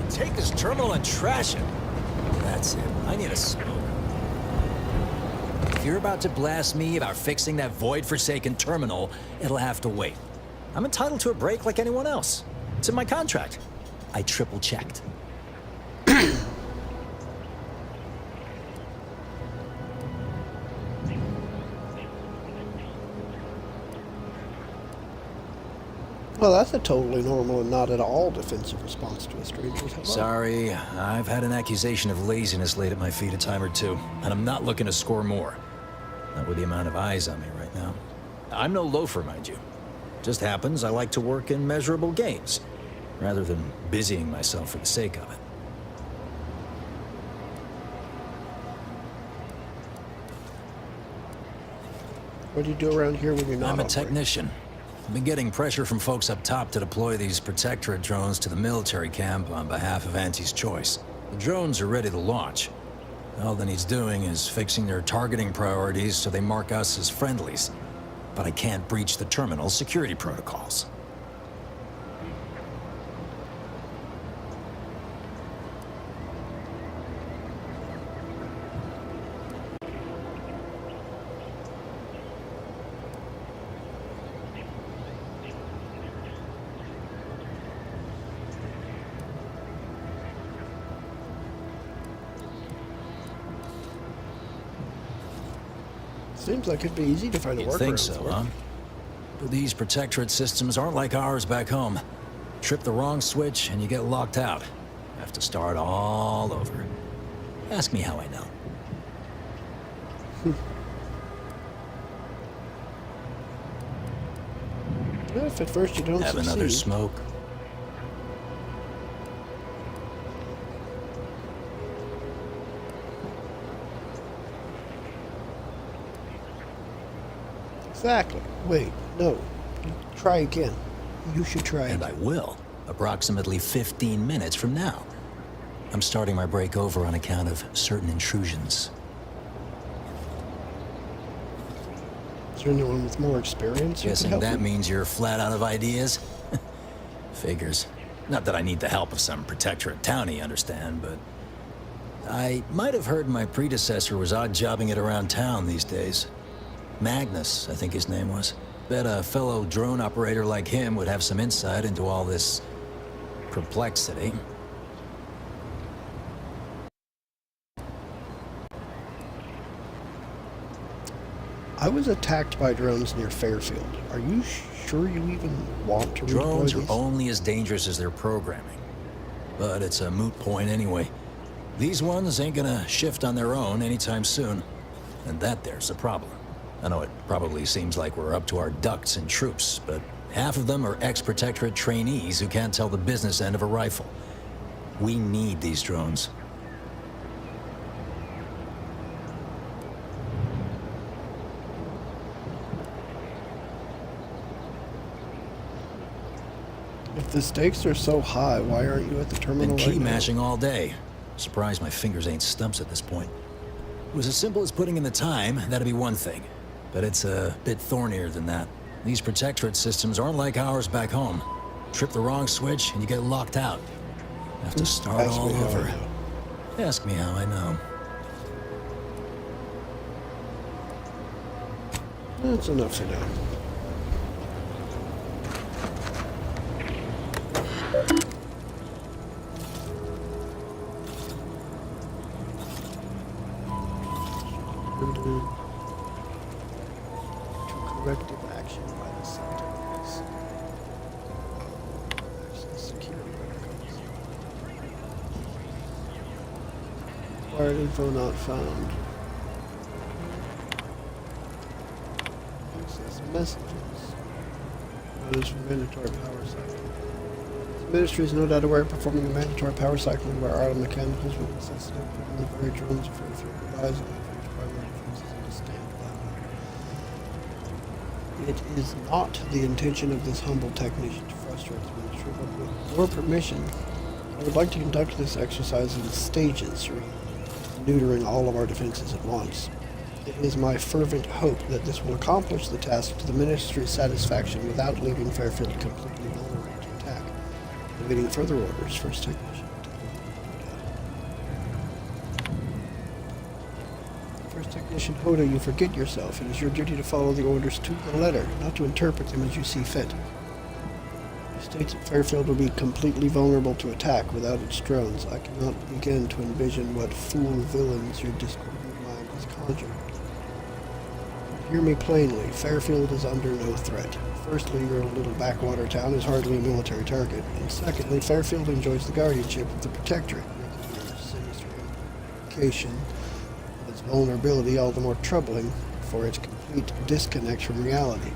Take this terminal and trash it. That's it. I need a smoke. If you're about to blast me about fixing that void-forsaken terminal, it'll have to wait. I'm entitled to a break like anyone else. It's in my contract. I triple-checked. Well, that's a totally normal and not at all defensive response to a stranger's hello. Sorry, I've had an accusation of laziness laid at my feet a time or two, and I'm not looking to score more. Not with the amount of eyes on me right now. I'm no loafer, mind you. Just happens I like to work in measurable gains, rather than busying myself for the sake of it. What do you do around here when you're not I'm a operating? technician. I've been getting pressure from folks up top to deploy these Protectorate drones to the military camp on behalf of Auntie's Choice. The drones are ready to launch. All that needs doing is fixing their targeting priorities so they mark us as friendlies. But I can't breach the terminal's security protocols. Seems like it'd be easy to find a You'd workaround think so, for. huh? But these Protectorate systems aren't like ours back home. Trip the wrong switch and you get locked out. Have to start all over. Ask me how I know. If at first you don't Have succeed. another smoke? Exactly. Wait, no. Try again. You should try And I will. Approximately 15 minutes from now. I'm starting my break over on account of certain intrusions. Is there anyone with more experience who can Guessing help that you? means you're flat out of ideas? Figures. Not that I need the help of some Protectorate townie, understand, but... I might have heard my predecessor was odd-jobbing it around town these days. Magnus, I think his name was. Bet a fellow drone operator like him would have some insight into all this... perplexity. I was attacked by drones near Fairfield. Are you sure you even want to Drones redeploy are these? only as dangerous as their programming. But it's a moot point anyway. These ones ain't gonna shift on their own anytime soon. And that there's a problem. I know it probably seems like we're up to our ducks in troops, but half of them are ex-Protectorate trainees who can't tell the business end of a rifle. We need these drones. If the stakes are so high, why aren't you at the terminal Been key right now? mashing all day. Surprised my fingers ain't stumps at this point. If it was as simple as putting in the time, that'd be one thing. But it's a bit thornier than that. These protectorate systems aren't like ours back home. Trip the wrong switch and you get locked out. Have to start all over. Ask me how I know. That's enough for now. Corrective action by the secretaries. Access security records. Acquired info not found. Access messages. Notice for mandatory power cycling. The ministry is no doubt aware of performing the mandatory power cycling where our mechanicals will necessitate putting the very drones of Fairfield relies on for its primary defenses and to stand without it. It is not the intention of this humble technician to frustrate the ministry, but with your permission, I would like to conduct this exercise in stages, neutering all of our defenses at once. It is my fervent hope that this will accomplish the task to the ministry's satisfaction without leaving Fairfield completely vulnerable to attack. Awaiting further orders, first technician. First technician Hoda, you forget yourself. It is your duty to follow the orders to the letter, not to interpret them as you see fit. It states that Fairfield will be completely vulnerable to attack without its drones. I cannot begin to envision what fool villains your discordant mind has conjured. Hear me plainly, Fairfield is under no threat. Firstly, your little backwater town is hardly a military target, and secondly, Fairfield enjoys the guardianship of the Protectorate, making your sinister implication of its vulnerability all the more troubling for its complete disconnect from reality.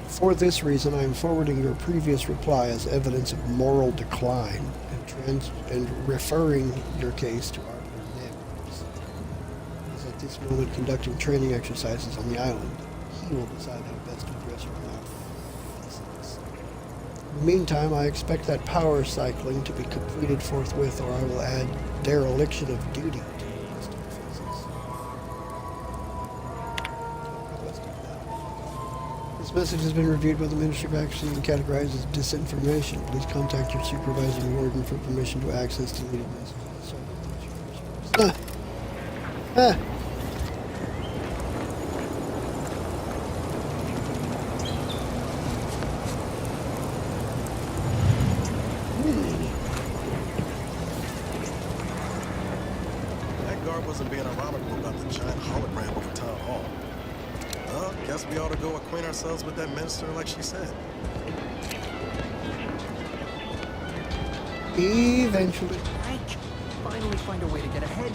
For this reason, I am forwarding your previous reply as evidence of moral decline and referring your case to our neighbors. He is at this moment conducting training exercises on the island. He will decide how best to address your malfeasance. In the meantime, I expect that power cycling to be completed forthwith, or I will add dereliction of duty to the list of offenses. This message has been reviewed by the Ministry of Accuracy and categorized as disinformation. Please contact your supervising warden for permission to access deleted messages. Sorry, That guard wasn't being ironical about the giant hologram over town hall. Well, guess we ought to go acquaint ourselves with that minister like she said. Eventually. Ike, finally find a way to get ahead.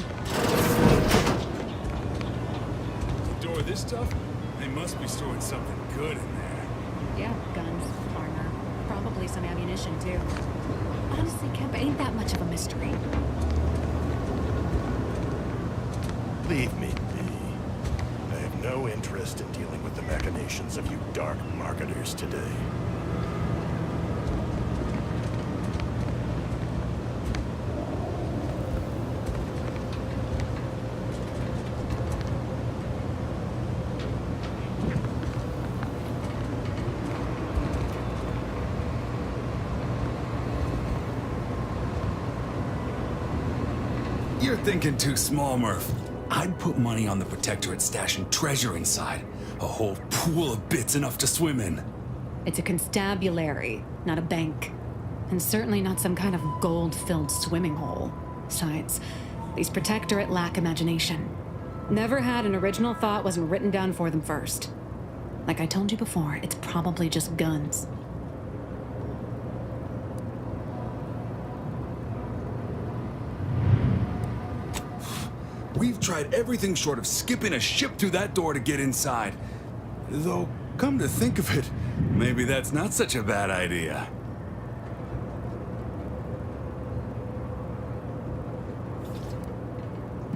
Door this stuff? They must be storing something good in there. Yeah, guns, armor, probably some ammunition too. Honestly, Kemp, ain't that much of a mystery. Leave me be. I have no interest in dealing with the machinations of you dark marketers today. You're thinking too small, Murph. I'd put money on the Protectorate stashing treasure inside. A whole pool of bits enough to swim in. It's a constabulary, not a bank. And certainly not some kind of gold-filled swimming hole. Besides, these Protectorate lack imagination. Never had an original thought wasn't written down for them first. Like I told you before, it's probably just guns. We've tried everything short of skipping a ship through that door to get inside. Though, come to think of it, maybe that's not such a bad idea.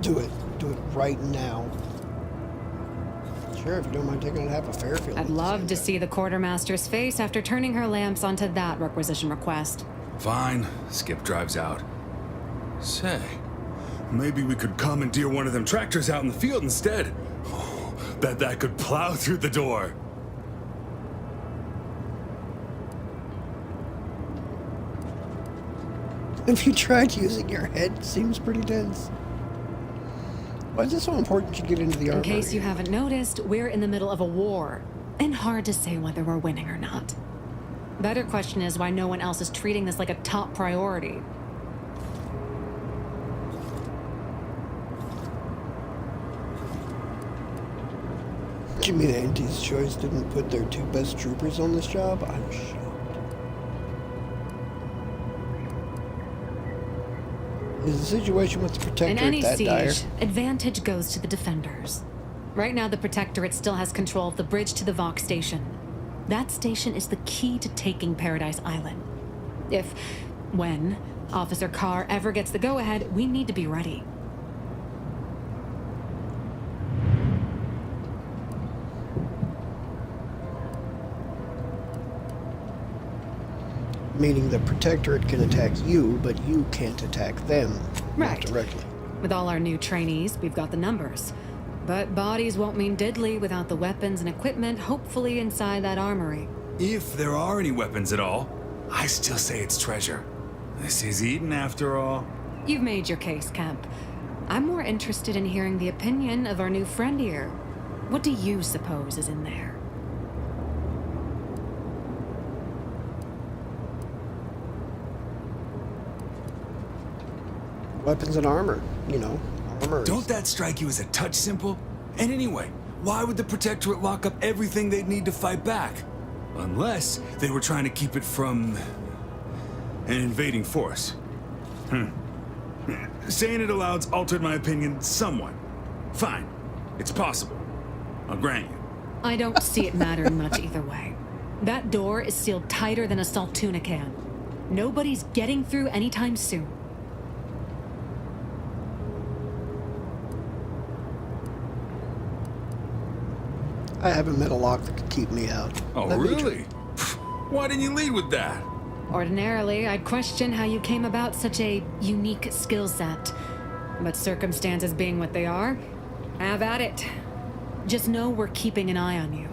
Do it. Do it right now. Sure, if you don't mind taking it half a Fairfield. I'd love to see the quartermaster's face after turning her lamps onto that requisition request. Fine. Skip drives out. Say, maybe we could commandeer one of them tractors out in the field instead. Oh, bet that could plow through the door. Have you tried using your head? Seems pretty dense. Why is it so important you get into the armory? In case you haven't noticed, we're in the middle of a war, and hard to say whether we're winning or not. Better question is why no one else is treating this like a top priority. You mean Auntie's Choice didn't put their 2 best troopers on this job? I'm shocked. Is the situation with the Protectorate In any that siege, dire? advantage goes to the defenders. Right now, the Protectorate still has control of the bridge to the Vox station. That station is the key to taking Paradise Island. When Officer Carr ever gets the go-ahead, we need to be ready. Meaning the Protectorate can attack you, but you can't attack them. Right. Not directly. With all our new trainees, we've got the numbers. But bodies won't mean diddly without the weapons and equipment, hopefully inside that armory. If there are any weapons at all, I still say it's treasure. This is Eden after all. You've made your case, Kemp. I'm more interested in hearing the opinion of our new friend here. What do you suppose is in there? Weapons and armor, you know, armor. Don't that strike you as a touch simple? And anyway, why would the Protectorate lock up everything they'd need to fight back? Unless they were trying to keep it from an invading force. Saying it aloud's altered my opinion somewhat. Fine, it's possible. I'll grant you. I don't see it mattering much either way. That door is sealed tighter than a salt tuna can. Nobody's getting through anytime soon. I haven't met a lock that could keep me out. Oh, really? Why didn't you lead with that? Ordinarily, I'd question how you came about such a unique skill set. But circumstances being what they are, have at it. Just know we're keeping an eye on you.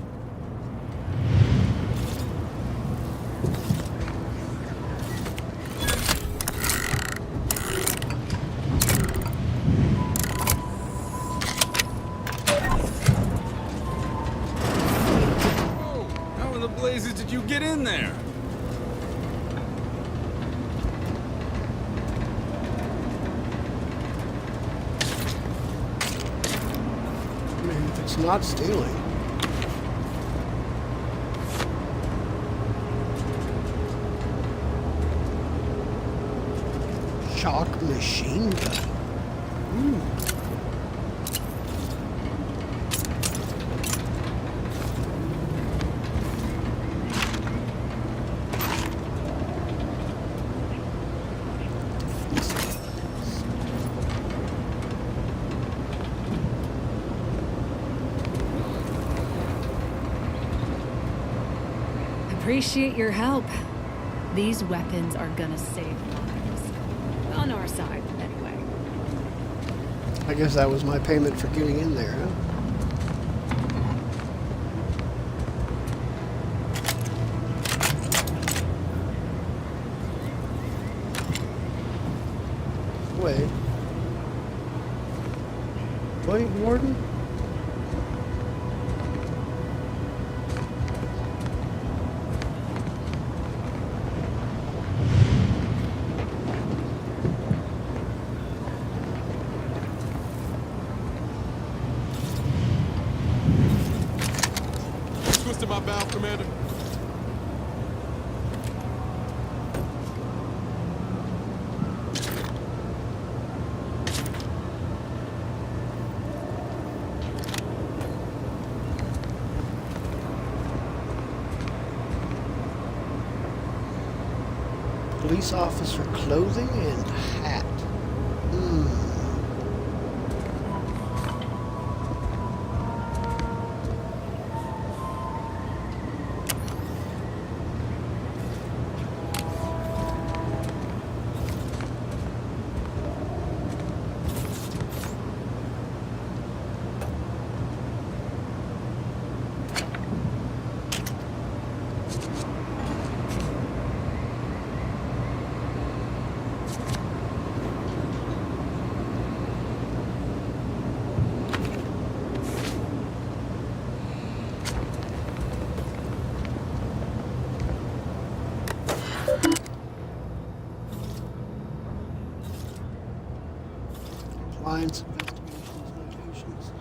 How in the blazes did you get in there? I mean, if it's not stealing. Shock machine gun. Ooh. Appreciate your help. These weapons are gonna save lives. On our side, anyway. I guess that was my payment for getting in there, huh? Wait. Wait, Warden? Twisted my valve, Commander. Police officer clothing and hat. Science Investigations notations.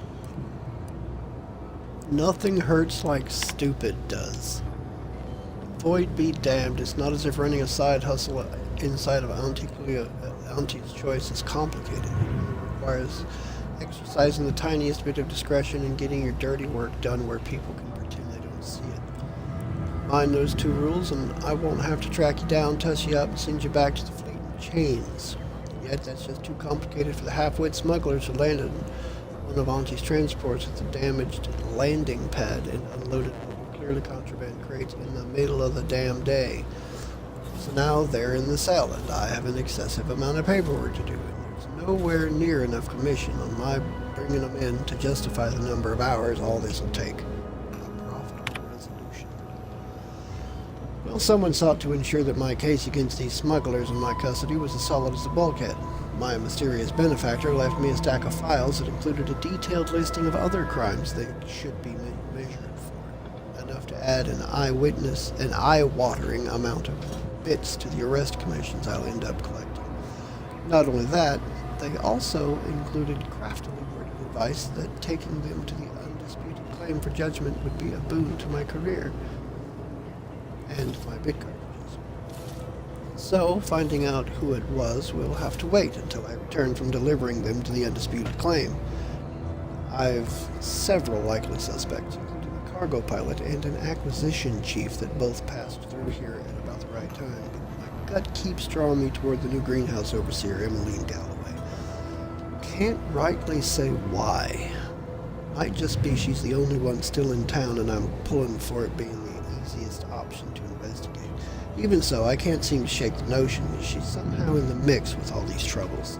Nothing hurts like stupid does. Void be damned, it's not as if running a side hustle inside of Auntie's Choice is complicated. It requires exercising the tiniest bit of discretion and getting your dirty work done where people can pretend they don't see it. Mind those two rules and I won't have to track you down, tuss you up, and send you back to the fleet in chains. Yet that's just too complicated for the half-wit smugglers who landed one of Auntie's transports with a damaged landing pad and unloaded clearly contraband crates in the middle of the damn day. So now they're in the cell and I have an excessive amount of paperwork to do. And there's nowhere near enough commission on my bringing them in to justify the number of hours all this will take. A profitable resolution. Well, someone sought to ensure that my case against these smugglers in my custody was as solid as a bulkhead. My mysterious benefactor left me a stack of files that included a detailed listing of other crimes they should be measured for. Enough to add an eye-watering amount of bits to the arrest commissions I'll end up collecting. Not only that, they also included craftily worded advice that taking them to the undisputed claim for judgment would be a boon to my career and my big cartridges. So, finding out who it was, we'll have to wait until I return from delivering them to the undisputed claim. I've several likely suspects, including a cargo pilot and an acquisition chief that both passed through here at about the right time, but my gut keeps drawing me toward the new greenhouse overseer, Emmeline Galloway. Can't rightly say why. Might just be she's the only one still in town and I'm pulling for it being the easiest option to investigate. Even so, I can't seem to shake the notion that she's somehow in the mix with all these troubles.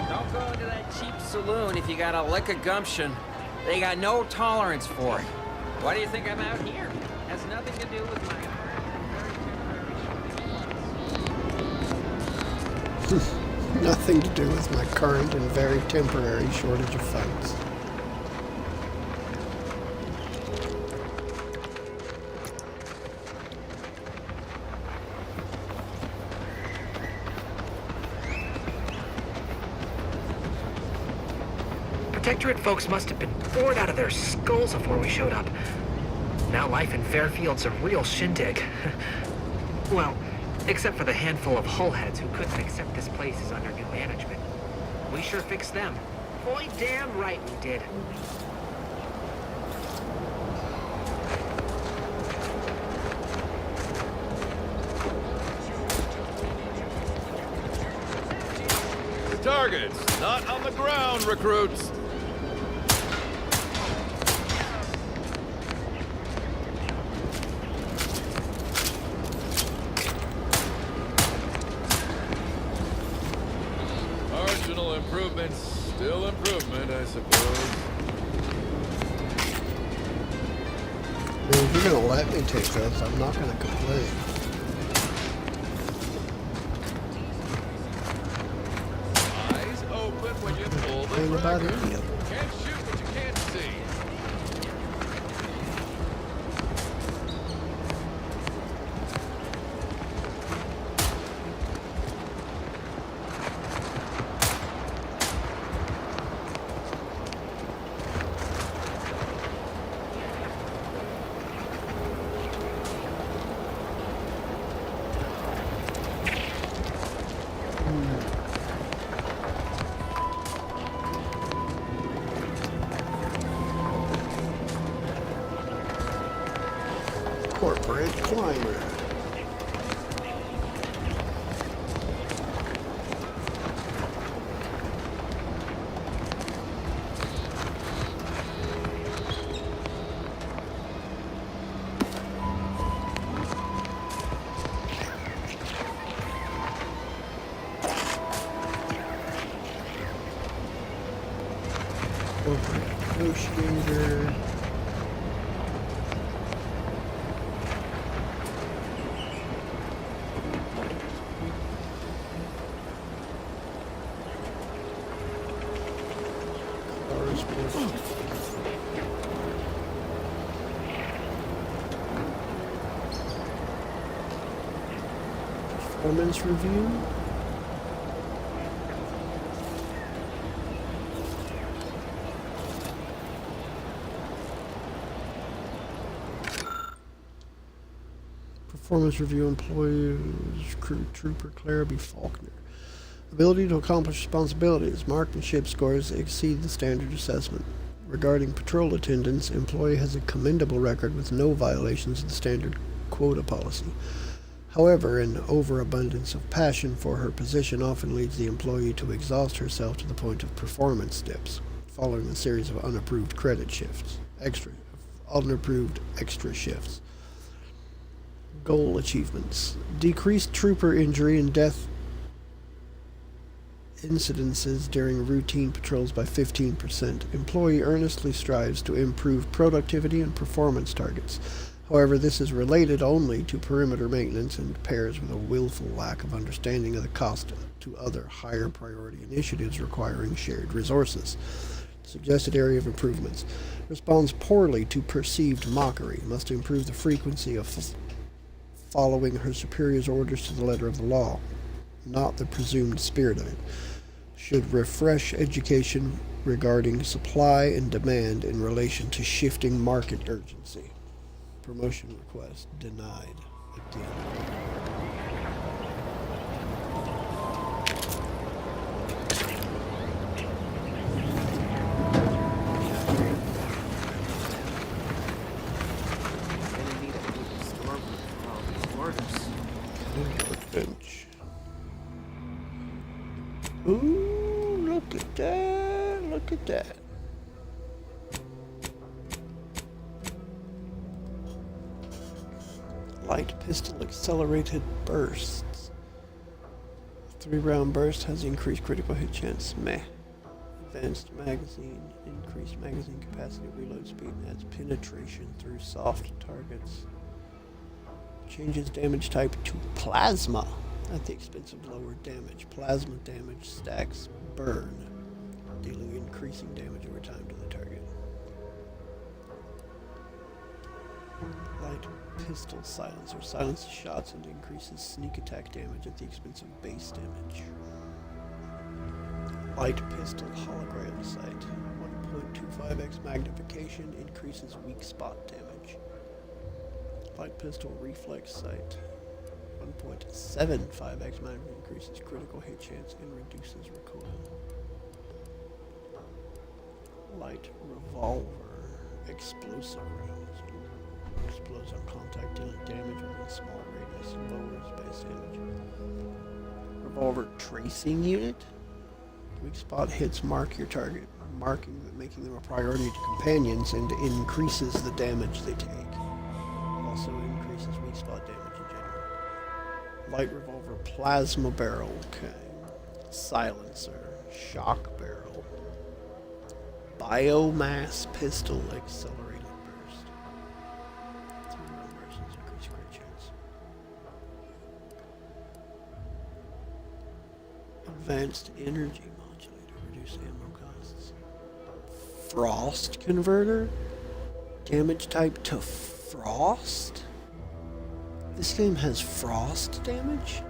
Don't go into that cheap saloon if you got a lick of gumption. They got no tolerance for it. Why do you think I'm out here? Has nothing to do with my... Nothing to do with my current and very temporary shortage of funds. Protectorate folks must have been bored out of their skulls before we showed up. Now life in Fairfield's a real shindig. Well, except for the handful of hullheads who couldn't accept this place is under new management. We sure fixed them. Boy, damn right we did. Targets, not on the ground, recruits. Marginal improvements, still improvement, I suppose. If you're gonna let me take this, I'm not gonna complain. When you pull the trigger. About any of them. Can't shoot what you can't see. Corporate climber. Corporate negotiator. Performance review. Performance review employees, crew trooper Clara B. Faulkner. Ability to accomplish responsibilities. Marksmanship scores exceed the standard assessment. Regarding patrol attendance, employee has a commendable record with no violations of the standard quota policy. However, an overabundance of passion for her position often leads the employee to exhaust herself to the point of performance dips, following a series of unapproved extra shifts. Goal achievements. Decreased trooper injury and death incidences during routine patrols by 15%. Employee earnestly strives to improve productivity and performance targets. However, this is related only to perimeter maintenance and pairs with a willful lack of understanding of the cost to other higher priority initiatives requiring shared resources. Suggested area of improvements. Responds poorly to perceived mockery. Must improve the frequency of following her superior's orders to the letter of the law, not the presumed spirit of it. Should refresh education regarding supply and demand in relation to shifting market urgency. Promotion request denied. Again. Bench. Ooh, look at that, look at that. Light pistol accelerated bursts. 3-round burst has increased critical hit chance. Meh. Advanced magazine. Increased magazine capacity, reload speed, and adds penetration through soft targets. Changes damage type to plasma at the expense of lower damage. Plasma damage stacks burn, dealing increasing damage over time to the target. Light pistol silencer silences shots and increases sneak attack damage at the expense of base damage. Light pistol hologram sight. 1.25x magnification increases weak spot damage. Light pistol reflex sight. 1.75x magnification increases critical hit chance and reduces recoil. Light revolver. Explosive rounds. Explodes on contact, dealing damage within a small radius. Lowers base damage. Revolver tracing unit. Weak spot hits mark your target, making them a priority to companions, and increases the damage they take. Also increases weak spot damage in general. Light revolver plasma barrel. Okay. Silencer. Shock barrel. Biomass pistol accelerated burst. 3-round bursts increase crit chance. Advanced energy modulator. Reduce ammo costs. Frost converter. Damage type to frost? This game has frost damage?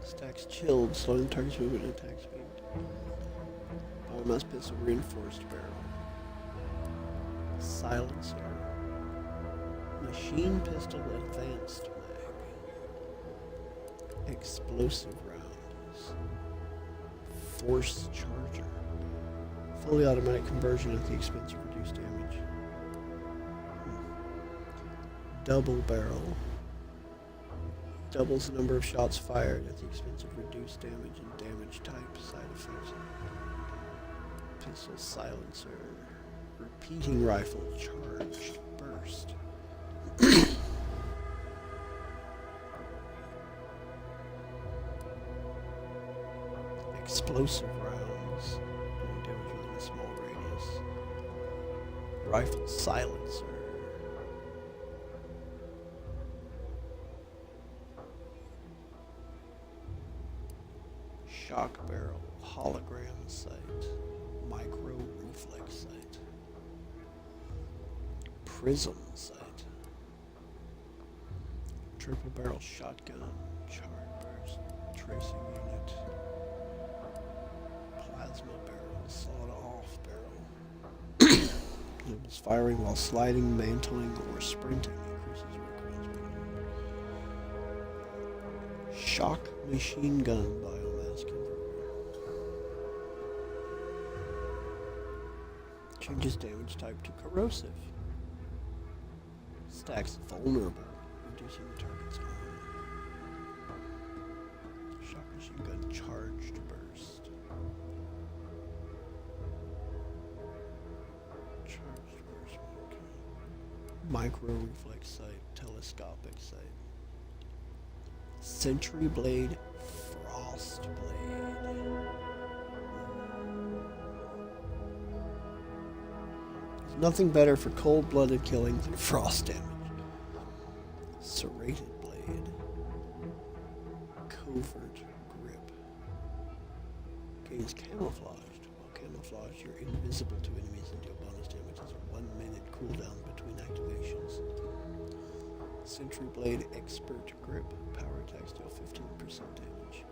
Stacks chilled, slowing target's movement and attack speed. Biomass pistol reinforced barrel. Silencer. Machine pistol advanced mag. Explosive rounds. Force charger. Fully automatic conversion at the expense of reduced damage. Double barrel. Doubles the number of shots fired at the expense of reduced damage and damage type side effects. Pistol silencer. Repeating rifle charged burst. Explosive rounds. Doing damage within a small radius. Rifle silencer. Shock barrel, hologram sight, micro reflex sight, prism sight, Triple barrel shotgun. Charred burst. Tracing unit. Plasma barrel. Sawed-off barrel. It was firing while sliding, mantling, or sprinting. Increases recoil. Shock machine gun biomass converter. Changes damage type to corrosive. Stacks vulnerable, reducing the target's armor. Shock machine gun charged burst. Charged burst. Okay. Micro reflex sight, telescopic sight. Sentry blade, frost blade. There's nothing better for cold-blooded killing than frost damage. Serrated blade. Covert grip. Gains camouflaged. While camouflaged, you're invisible to enemies and deal bonus damage as a 1-minute cooldown between activations. Sentry blade expert grip. Power attacks deal 15% damage.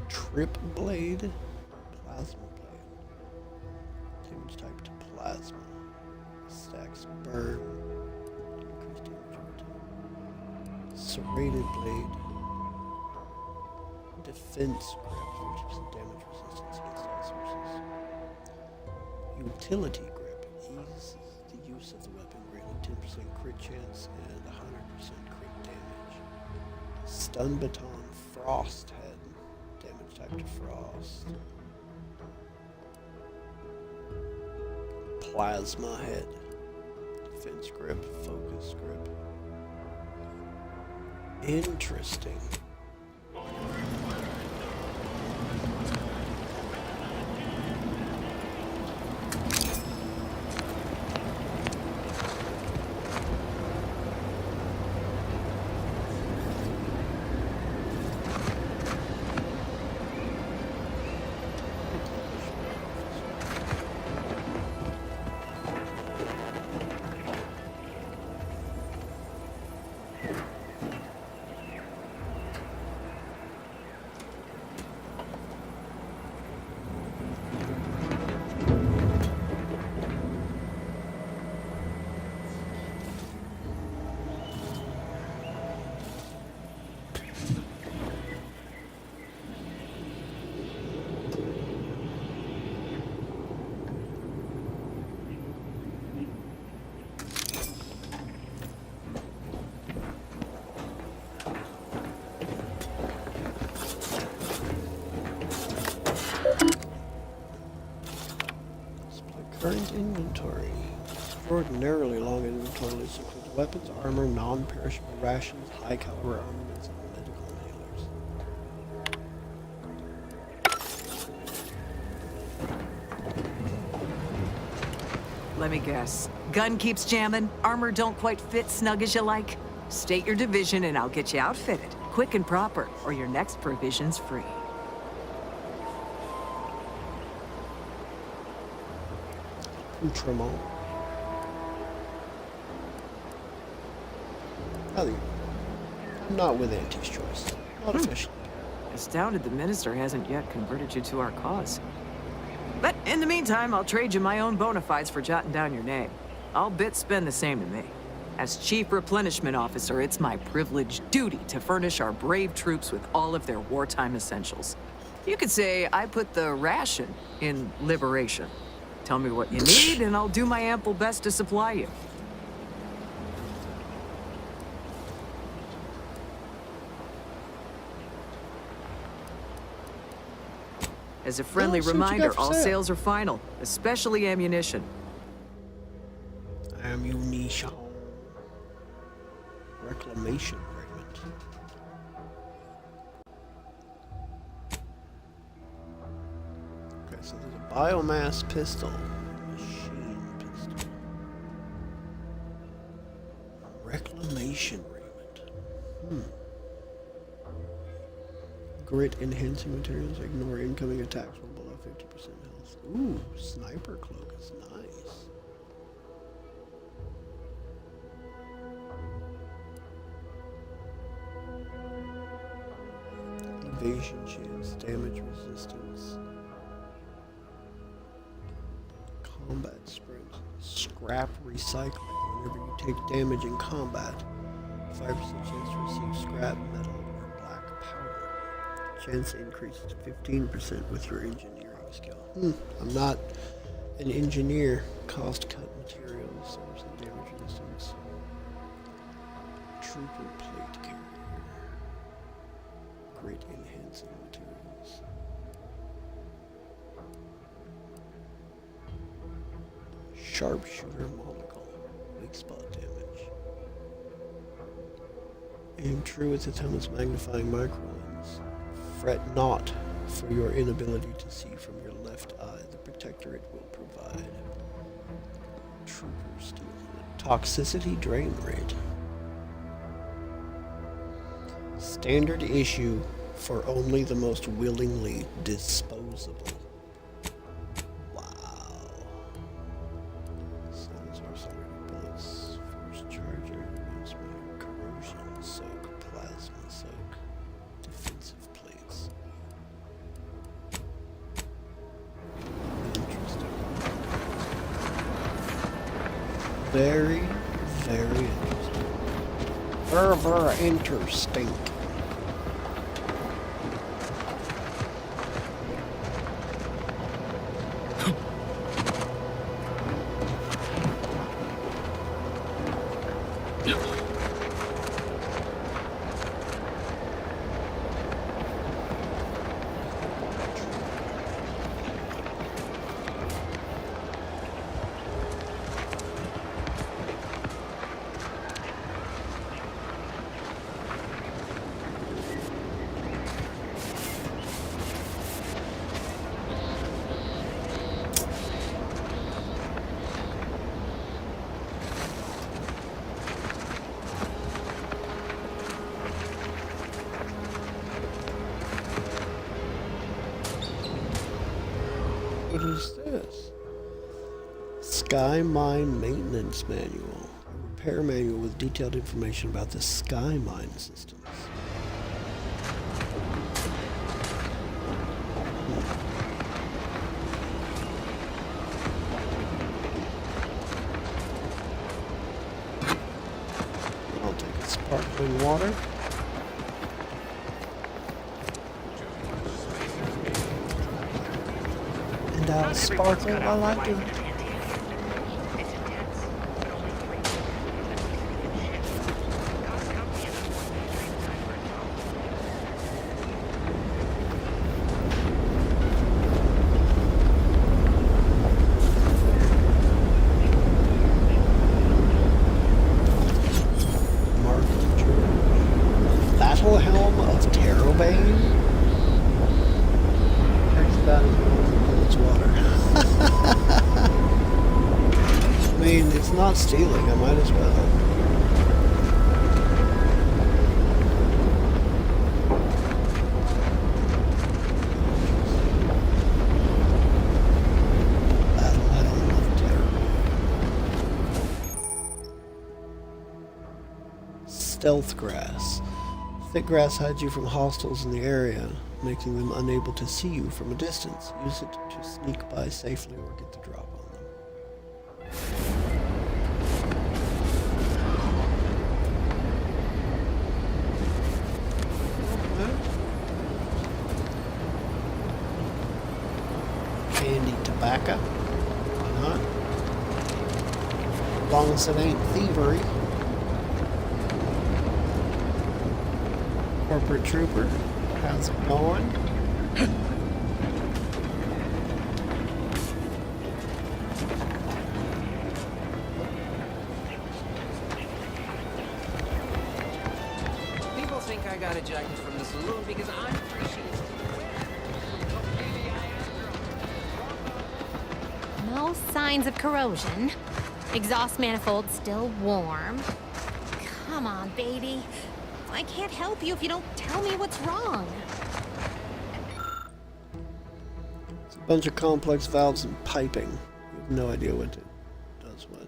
Trip blade. Plasma blade. Damage type to plasma. Stacks burn. Increased damage over time. Serrated blade. Defense grip, 30% damage resistance against all sources. Utility grip eases the use of the weapon, granting 10% crit chance and 100% crit damage. Stun baton, frost head, damage type to frost. Plasma head, defense grip, focus grip. Interesting. Current inventory. Extraordinarily long inventory lists includes weapons, armor, non-perishable rations, high-caliber armaments, and medical inhalers. Let me guess. Gun keeps jamming, armor don't quite fit snug as you like. State your division and I'll get you outfitted, quick and proper, or your next provision's free. Outremont. I'm not with Auntie's choice. Not officially. Astounded the minister hasn't yet converted you to our cause. But in the meantime, I'll trade you my own bona fides for jotting down your name. All bits spend the same to me. As Chief Replenishment Officer, it's my privileged duty to furnish our brave troops with all of their wartime essentials. You could say I put the ration in liberation. Tell me what you need, and I'll do my ample best to supply you. As a friendly reminder, all sales are final, especially ammunition. Ammunition. Reclamation fragment. Okay, so there's a biomass pistol. Machine pistol. Reclamation raiment. Grit enhancing materials. Ignore incoming attacks when below 50% health. Ooh, sniper cloak is nice. Evasion chance, damage resistance. Combat sprint. Scrap recycling. Whenever you take damage in combat, 5% chance to receive scrap metal or black powder. Chance increases to 15% with your engineering skill. I'm not an engineer. Cost cut materials. There's the damage resistance. Trooper plate carrier. Grit enhancing materials. Sharpshooter monocle. Weak spot damage. Aim true with its helmet's magnifying microlens. Fret not for your inability to see from your left eye. The protectorate will provide. Trooper steel. Toxicity drain rate. Standard issue for only the most willingly disposable. Wow. Silencer accelerated bullets. Force charger. Corrosion soak. Plasma soak. Defensive plates. Interesting. Very, very interesting. Very interesting. What is this? Sky Mine Maintenance Manual. A repair manual with detailed information about the Sky Mine systems. I'll take a sparkling water. And I'll sparkle while I do. Battle Helm of Terrobane? Takes about as well as it holds water. I mean, it's not stealing, I might as well. Battle Helm of Terrobane. Stealth Grass. Thick grass hides you from hostiles in the area, making them unable to see you from a distance. Use it to sneak by safely or get the drop on them. Candy tobacco. Why not? As long as it ain't thievery. Corporate Trooper, how's it going? People think I got ejected from the saloon because I'm appreciated. No signs of corrosion. Exhaust manifold still warm. Come on, baby. I can't help you if you don't tell me what's wrong. Bunch of complex valves and piping. You have no idea what it does what.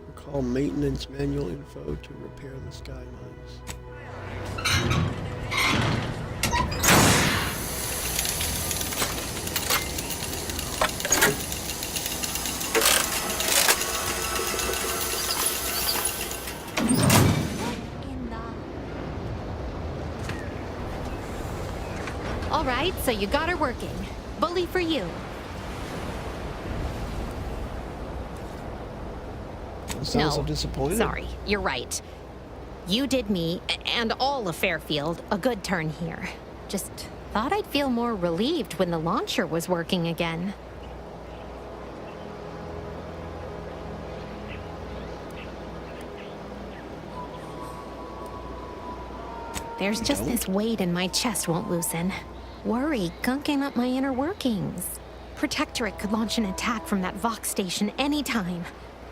Recall maintenance manual info to repair the sky mines. All right, so you got her working. Bully for you. Sounds so disappointed. Sorry, you're right. You did me, and all of Fairfield, a good turn here. Just thought I'd feel more relieved when the launcher was working again. There's just this weight in my chest won't loosen. Worry gunking up my inner workings. Protectorate could launch an attack from that Vox station anytime.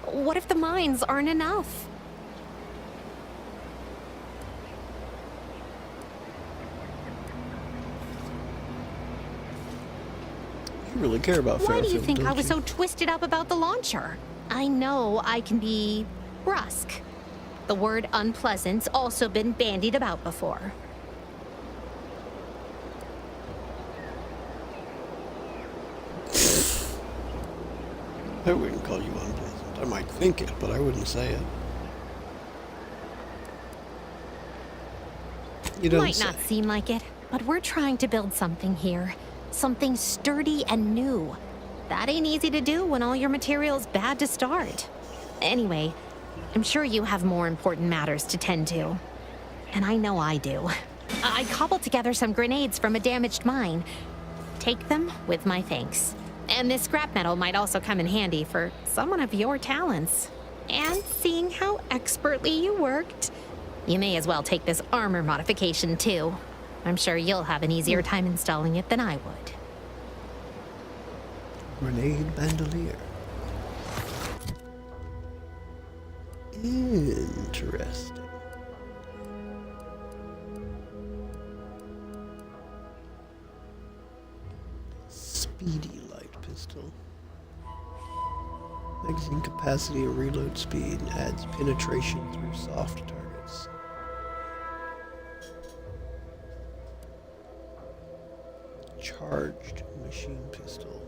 What if the mines aren't enough? You really care about Fairfield, Why do you think I don't was you? so twisted up about the launcher? I know I can be brusque. The word unpleasant's also been bandied about before. I wouldn't call you unpleasant. I might think it, but I wouldn't say it. You don't Might say. not seem like it, but we're trying to build something here. Something sturdy and new. That ain't easy to do when all your material's bad to start. Anyway, I'm sure you have more important matters to tend to. And I know I do. I cobbled together some grenades from a damaged mine. Take them with my thanks. And this scrap metal might also come in handy for someone of your talents. And seeing how expertly you worked, you may as well take this armor modification too. I'm sure you'll have an easier time installing it than I would. Grenade bandolier. Interesting. Speedy light pistol. Magazine capacity and reload speed adds penetration through soft targets. Charged machine pistol.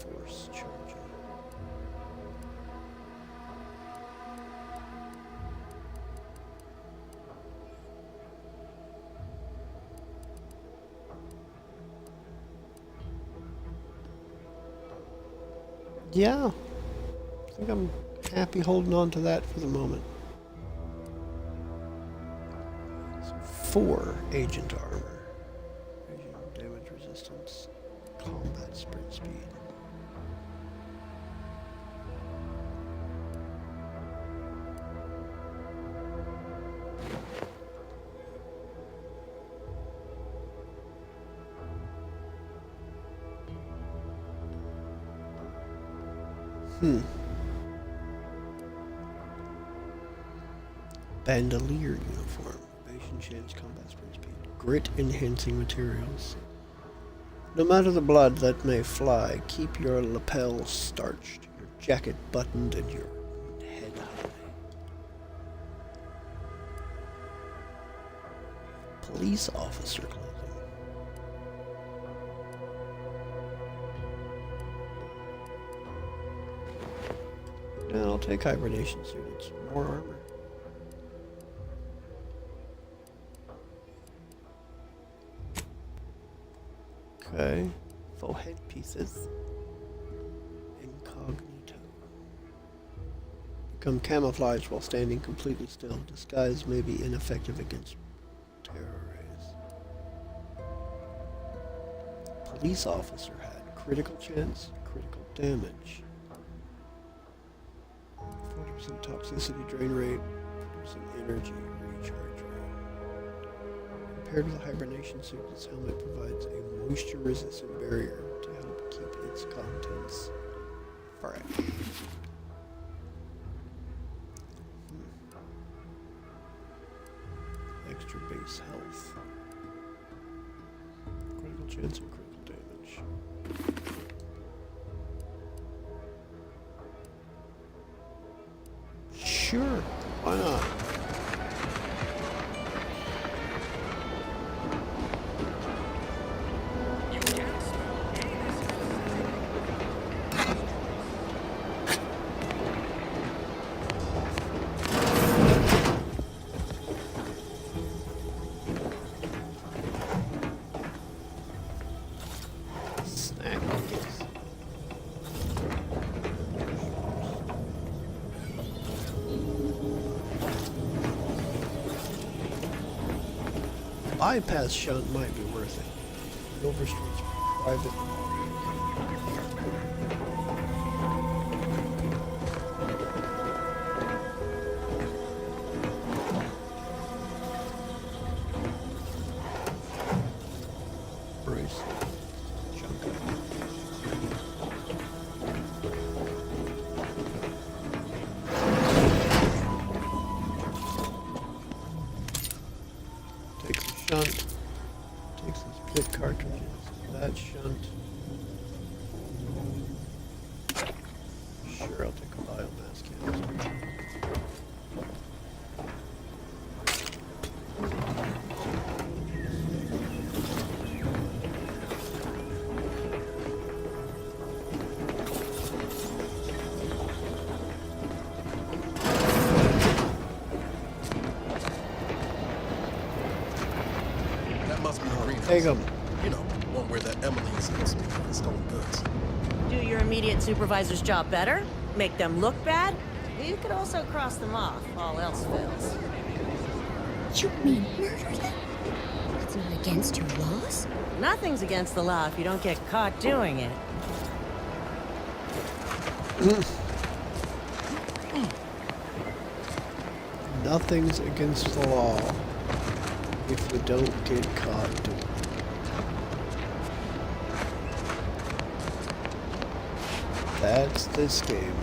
Force charging. Yeah, I think I'm happy holding on to that for the moment. So 4 agent armor, agent damage resistance, combat sprint speed. Bandolier uniform. Evasion chance, combat sprint speed. Grit enhancing materials. No matter the blood that may fly, keep your lapels starched, your jacket buttoned, and your head high. Police officer clothing. Yeah, I'll take hibernation suit. It's more armor. Okay. Faux headpieces. Incognito. Become camouflaged while standing completely still. Disguise may be ineffective against terror rays. Police officer hat. Critical chance, critical damage. 40% toxicity drain rate, producing energy recharge rate. Compared to the hibernation suit, this helmet provides a moisture-resistant barrier to help keep its contents fresh. Extra base health. chance of critical damage. Sure, why not? Bypass shunt might be worth it. Overstreet's private. Brace. Shunt. Takes these pit cartridges. That shunt. Sure, I'll take a biomass canister. Take them. You know, one where that Emily is supposed to be stolen goods. Do your immediate supervisor's job better? Make them look bad? You could also cross them off, all else fails. You mean murder them? That's not against your laws? Nothing's against the law if you don't get caught doing it. Nothing's against the law if you don't get caught doing it. That's this game.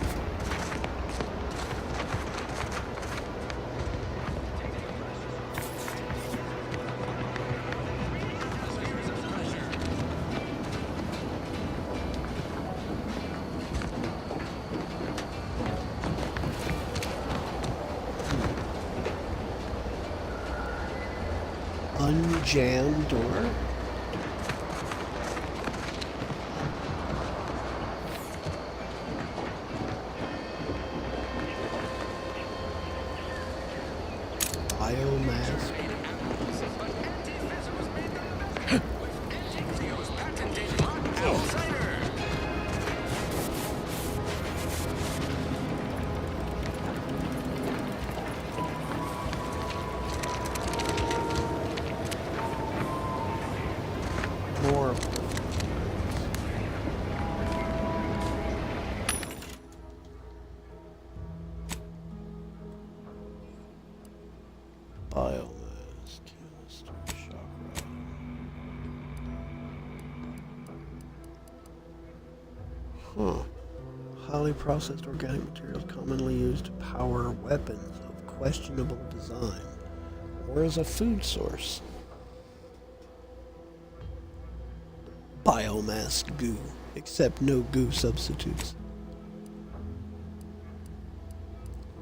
Unjammed door? Biomass. More. Biomass, canister, shock rod. Huh. Highly processed organic materials commonly used to power weapons of questionable design or as a food source. Biomass goo, except no goo substitutes.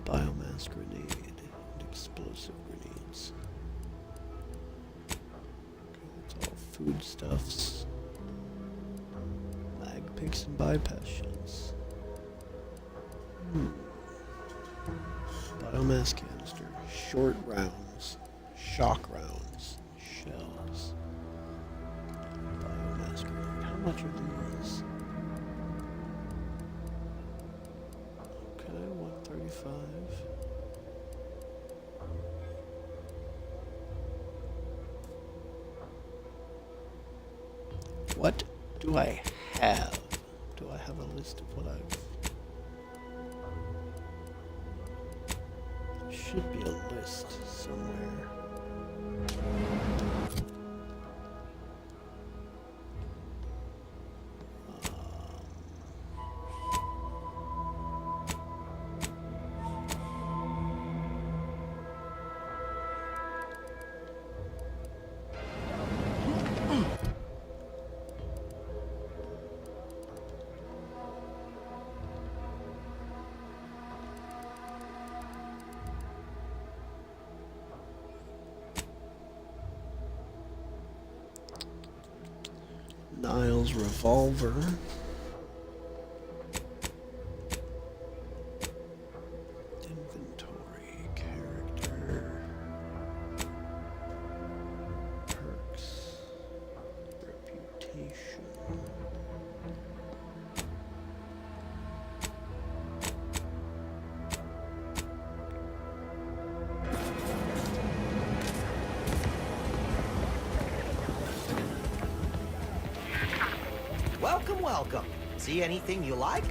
Biomass grenade and explosive grenades. Okay, that's all foodstuffs. Mag picks and bypass shunts. Biomass canister, short rounds, shock rounds, shells. Biomass grenade. How much are these? Okay, 135. What do I have? Do I have a list of what I've... There should be a list somewhere. Niles' revolver. Inventory, character, perks, reputation. Welcome, welcome. See anything you like?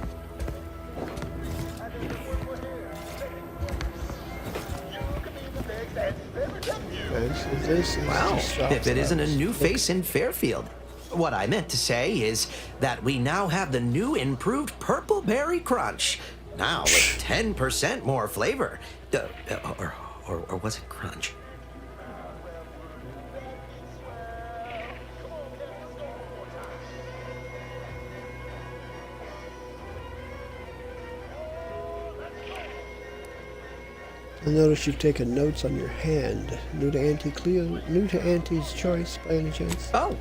Okay, so this is Well, just shop if it isn't a stats. new face in Fairfield. What I meant to say is that we now have the new improved Purple Berry Crunch. Now with 10% more flavor. Or was it crunch? I notice you've taken notes on your hand. New to Auntie's Choice, by any chance? Oh,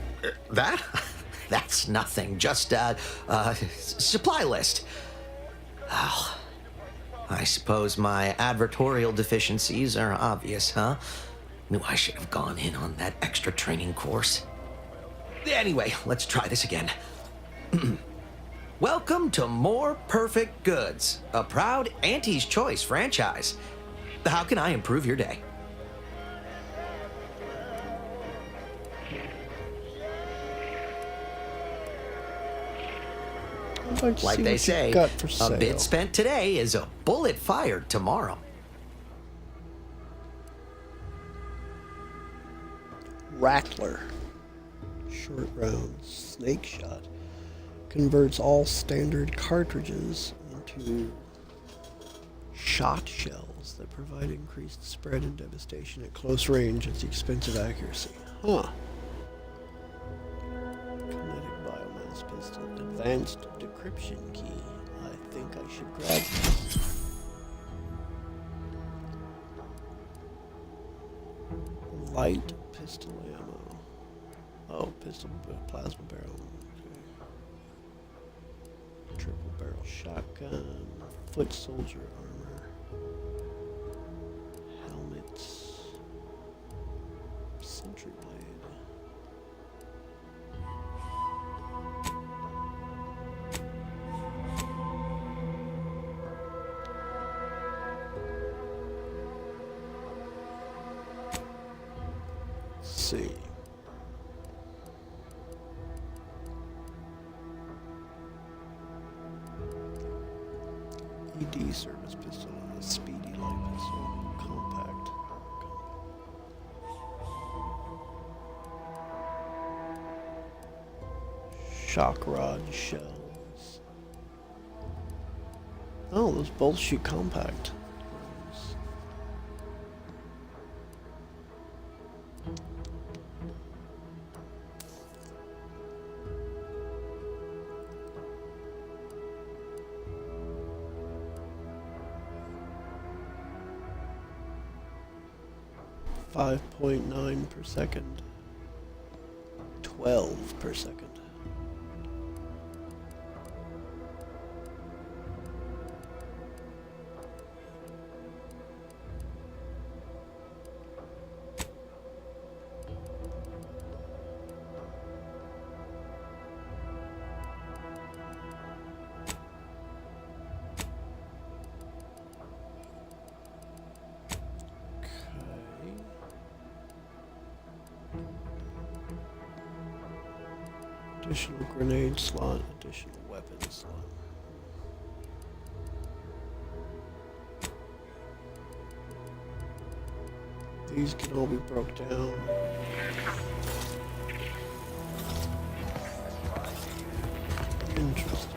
that? That's nothing. Just a supply list. Oh, I suppose my advertorial deficiencies are obvious, huh? Knew I should have gone in on that extra training course. Anyway, let's try this again. Welcome to More Perfect Goods, a proud Auntie's Choice franchise. How can I improve your day? Like they say, a bid spent today is a bullet fired tomorrow. Rattler. Short round snake shot. Converts all standard cartridges into shot shells that provide increased spread and devastation at close range at the expense of accuracy. Huh. Kinetic biomass pistol. Advanced decryption key. I think I should grab this. Light pistol ammo. Oh, pistol plasma barrel. Okay. Triple barrel shotgun. Foot soldier armor. Helmets. Sentry blade. See. ED service pistol and a speedy light pistol. Compact. Shock rod shells. Oh, those both shoot compact. 5.9 per second. 12 per second. Additional grenade slot, additional weapon slot. These can all be broke down. Interesting.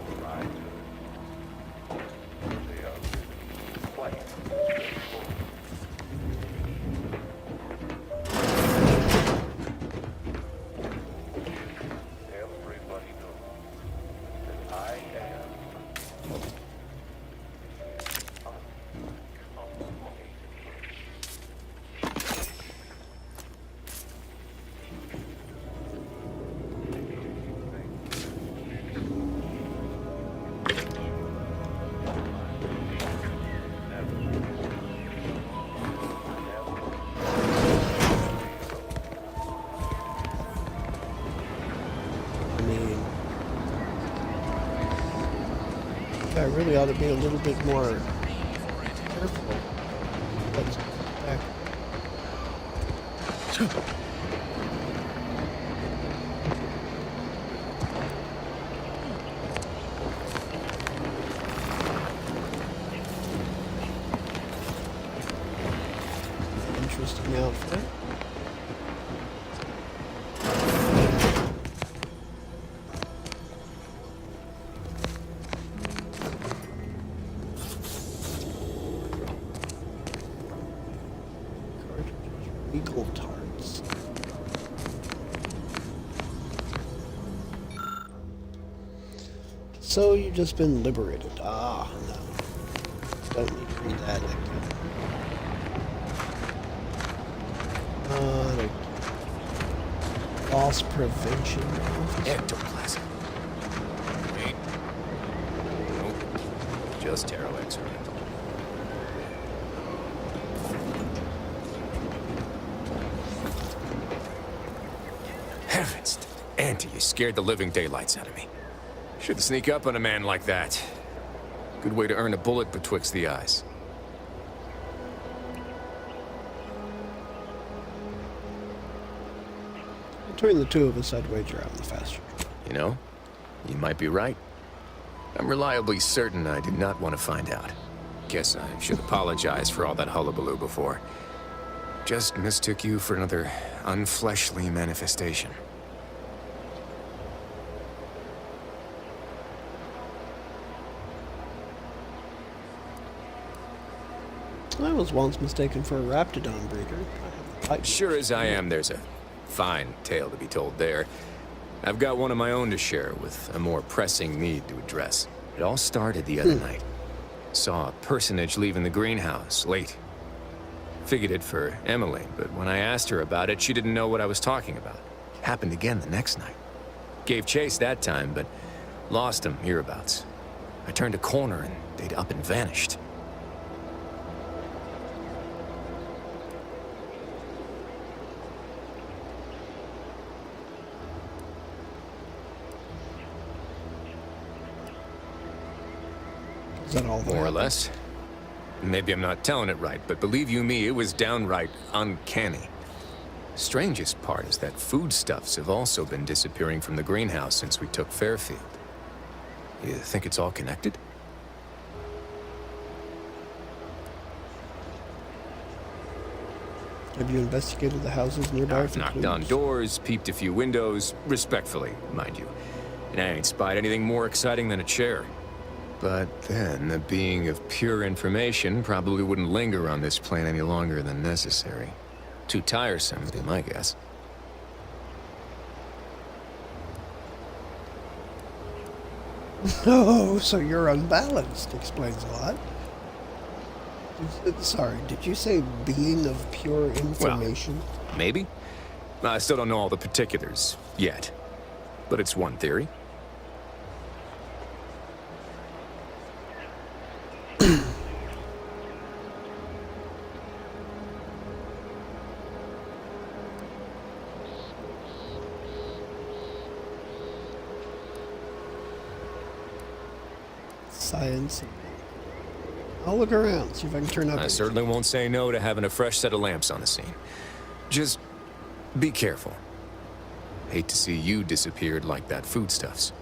I really ought to be a little bit more careful. Let's go back. Interesting outfit. Legal tarts. So you've just been liberated. Ah, no. Don't need to read that again. Loss prevention officer. Ectoplasm. Wait. Nope. Just Taro X-ray. Heavens, Auntie, you scared the living daylights out of me. Shouldn't sneak up on a man like that. Good way to earn a bullet betwixt the eyes. Between the two of us, I'd wager I'm the faster. You know, you might be right. I'm reliably certain I did not want to find out. Guess I should apologize for all that hullabaloo before. Just mistook you for another unfleshly manifestation. I was once mistaken for a raptidon breeder. Sure as I am, there's a fine tale to be told there. I've got one of my own to share with a more pressing need to address. It all started the other night. Saw a personage leaving the greenhouse late. Figured it for Emily, but when I asked her about it, she didn't know what I was talking about. Happened again the next night. Gave chase that time, but lost him hereabouts. I turned a corner and they'd up and vanished. Is that all? More or less. Maybe I'm not telling it right, but believe you me, it was downright uncanny. Strangest part is that foodstuffs have also been disappearing from the greenhouse since we took Fairfield. You think it's all connected? Have you investigated the houses nearby? I've knocked on doors, peeped a few windows, respectfully, mind you. And I ain't spied anything more exciting than a chair. But then, a being of pure information probably wouldn't linger on this plane any longer than necessary. Too tiresome, would be my guess. Oh, so you're unbalanced. Explains a lot. Sorry, did you say being of pure information? Well, maybe. I still don't know all the particulars, yet. But it's one theory. Science. I'll look around, see if I can turn up. I certainly won't say no to having a fresh set of lamps on the scene. Just be careful. Hate to see you disappeared like that foodstuffs.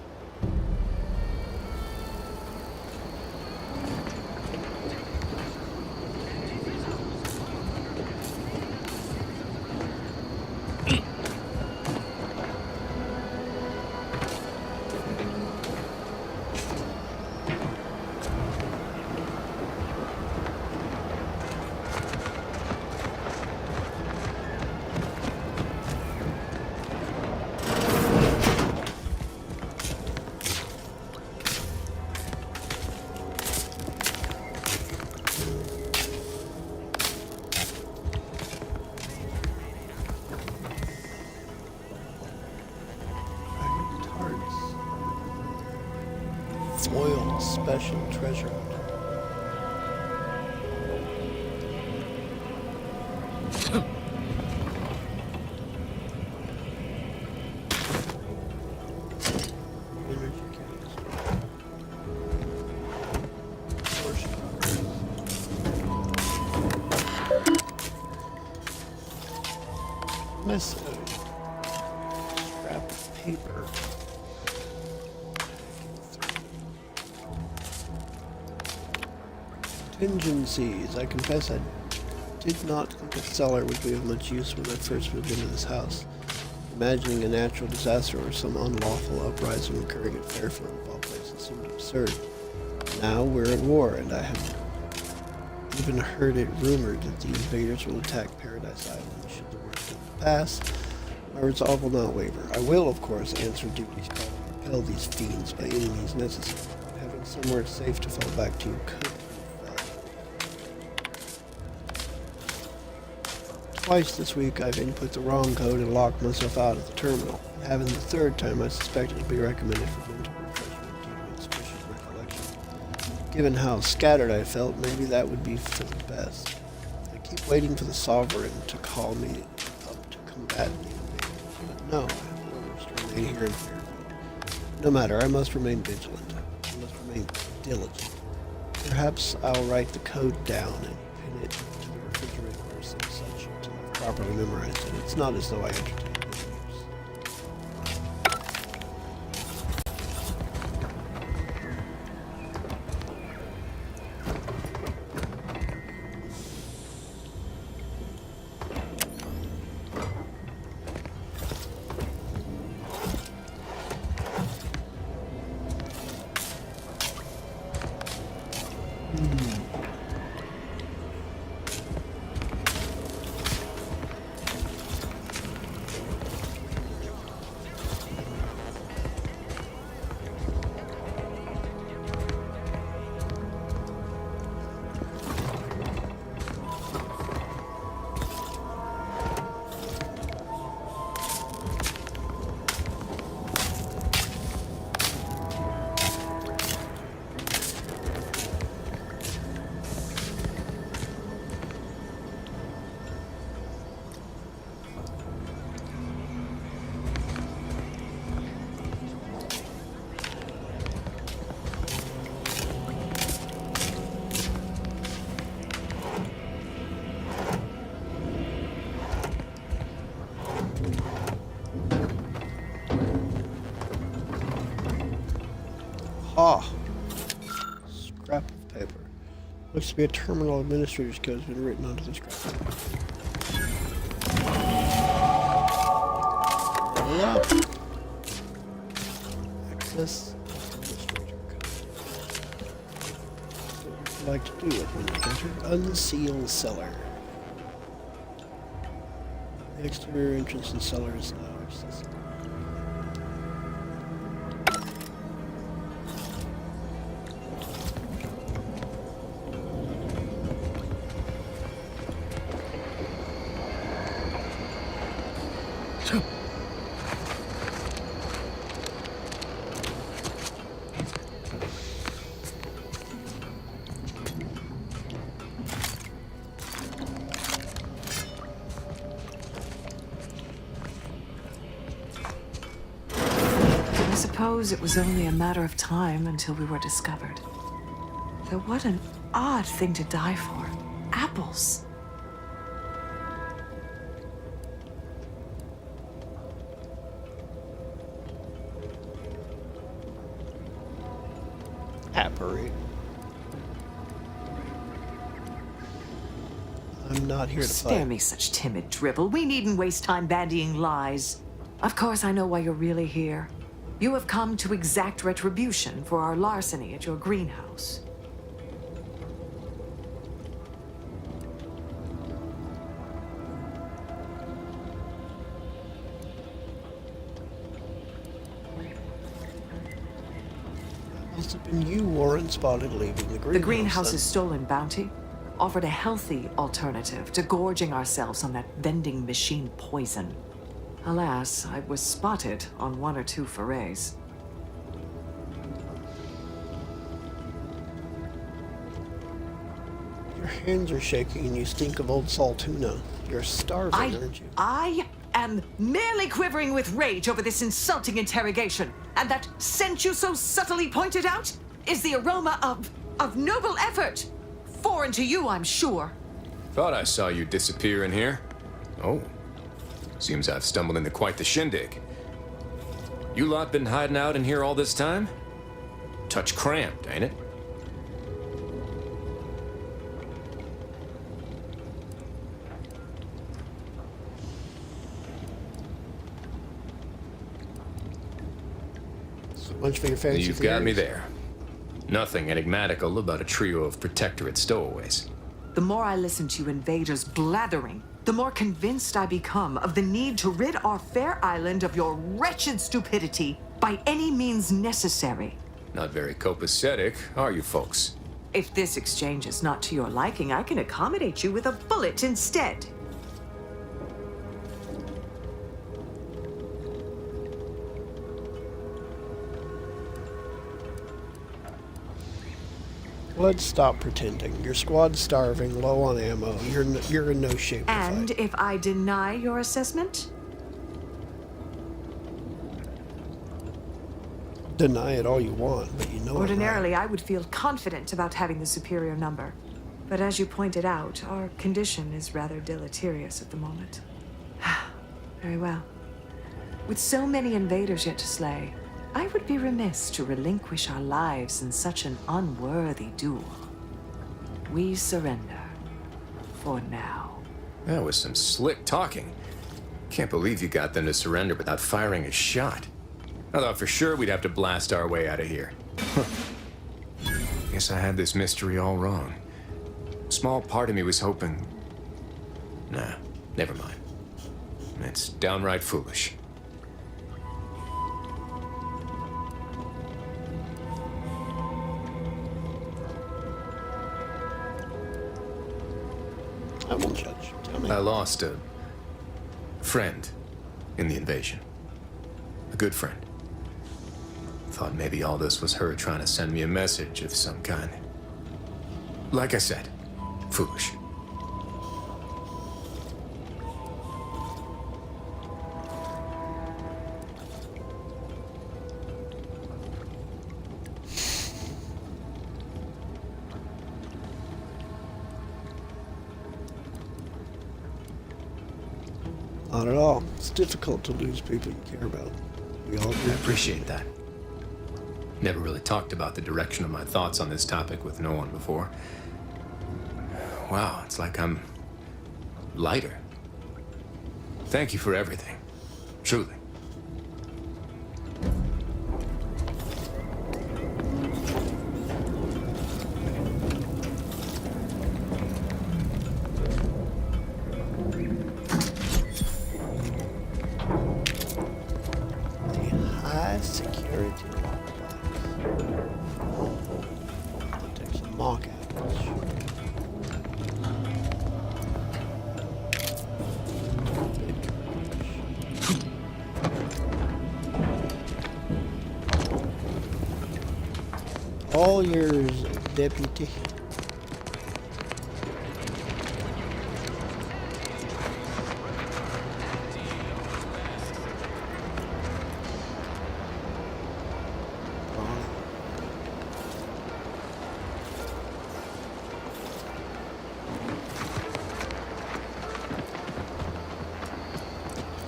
Foiled special treasure. missing? Scrap of paper. Contingencies. I confess I did not think a cellar would be of much use when I first moved into this house. Imagining a natural disaster or some unlawful uprising occurring at Fairfield of all places seemed absurd. Now we're at war, and I have even heard it rumored that the invaders will attack Paradise Island should the worst come to pass. My resolve will not waver. I will, of course, answer duties called and repel these fiends by any means necessary. Having somewhere safe to fall back to could be twice this week I've input the wrong code and locked myself out of the terminal. Having the third time, I suspect it will be recommended for mental refreshment due to insufficient recollection. Given how scattered I felt, maybe that would be for the best. I keep waiting for the Sovereign to call me up to combat the invaders, but no, I have orders to remain here in Fairfield. No matter, I must remain vigilant. I must remain diligent. Perhaps I'll write the code down and pin it to the refrigerator or some such until I've properly memorized it. It's not as though I entertain this use. Ah, scrap of paper. Looks to be a terminal administrator's code has been written onto the scrap of paper. Level up. Access administrator code. What would you like to do, administrator? Unseal cellar. The exterior entrance and cellar is now accessible. I suppose it was only a matter of time until we were discovered. Though what an odd thing to die for. Apples. Apparate. I'm not here to Spare fight. me such timid dribble. We needn't waste time bandying lies. Of course, I know why you're really here. You have come to exact retribution for our larceny at your greenhouse. Must have been you, Warren, spotted leaving the greenhouse. The greenhouse's then. stolen bounty offered a healthy alternative to gorging ourselves on that vending machine poison. Alas, I was spotted on one or two forays. Your hands are shaking and you stink of old salt tuna. You're starving, aren't you? I am merely quivering with rage over this insulting interrogation. And that scent you so subtly pointed out is the aroma of noble effort. Foreign to you, I'm sure. Thought I saw you disappear in here. Oh, Seems I've stumbled into quite the shindig. You lot been hiding out in here all this time? Touch cramped, ain't it? So much for your fancy You've got me theories. there. Nothing enigmatical about a trio of Protectorate stowaways. The more I listen to invaders blathering, the more convinced I become of the need to rid our fair island of your wretched stupidity by any means necessary. Not very copacetic, are you folks? If this exchange is not to your liking, I can accommodate you with a bullet instead. Let's stop pretending. Your squad's starving, low on ammo. You're in no shape to And fight. if I deny your assessment? Deny it all you want, but you know it, Ordinarily, I would feel confident about having the superior number. But as you pointed out, our condition is rather deleterious at the moment. Very well. With so many invaders yet to slay, I would be remiss to relinquish our lives in such an unworthy duel. We surrender. For now. That was some slick talking. Can't believe you got them to surrender without firing a shot. I thought for sure we'd have to blast our way out of here. Guess I had this mystery all wrong. A small part of me was hoping... Nah, never mind. It's downright foolish. I won't judge. Tell me. I lost a friend in the invasion. A good friend. Thought maybe all this was her trying to send me a message of some kind. Like I said, foolish. Not at all. It's difficult to lose people you care about. We all do. I appreciate that. Never really talked about the direction of my thoughts on this topic with no one before. Wow, it's like I'm lighter. Thank you for everything. Truly. High security lockbox. I'll take some mock apples. All yours, deputy.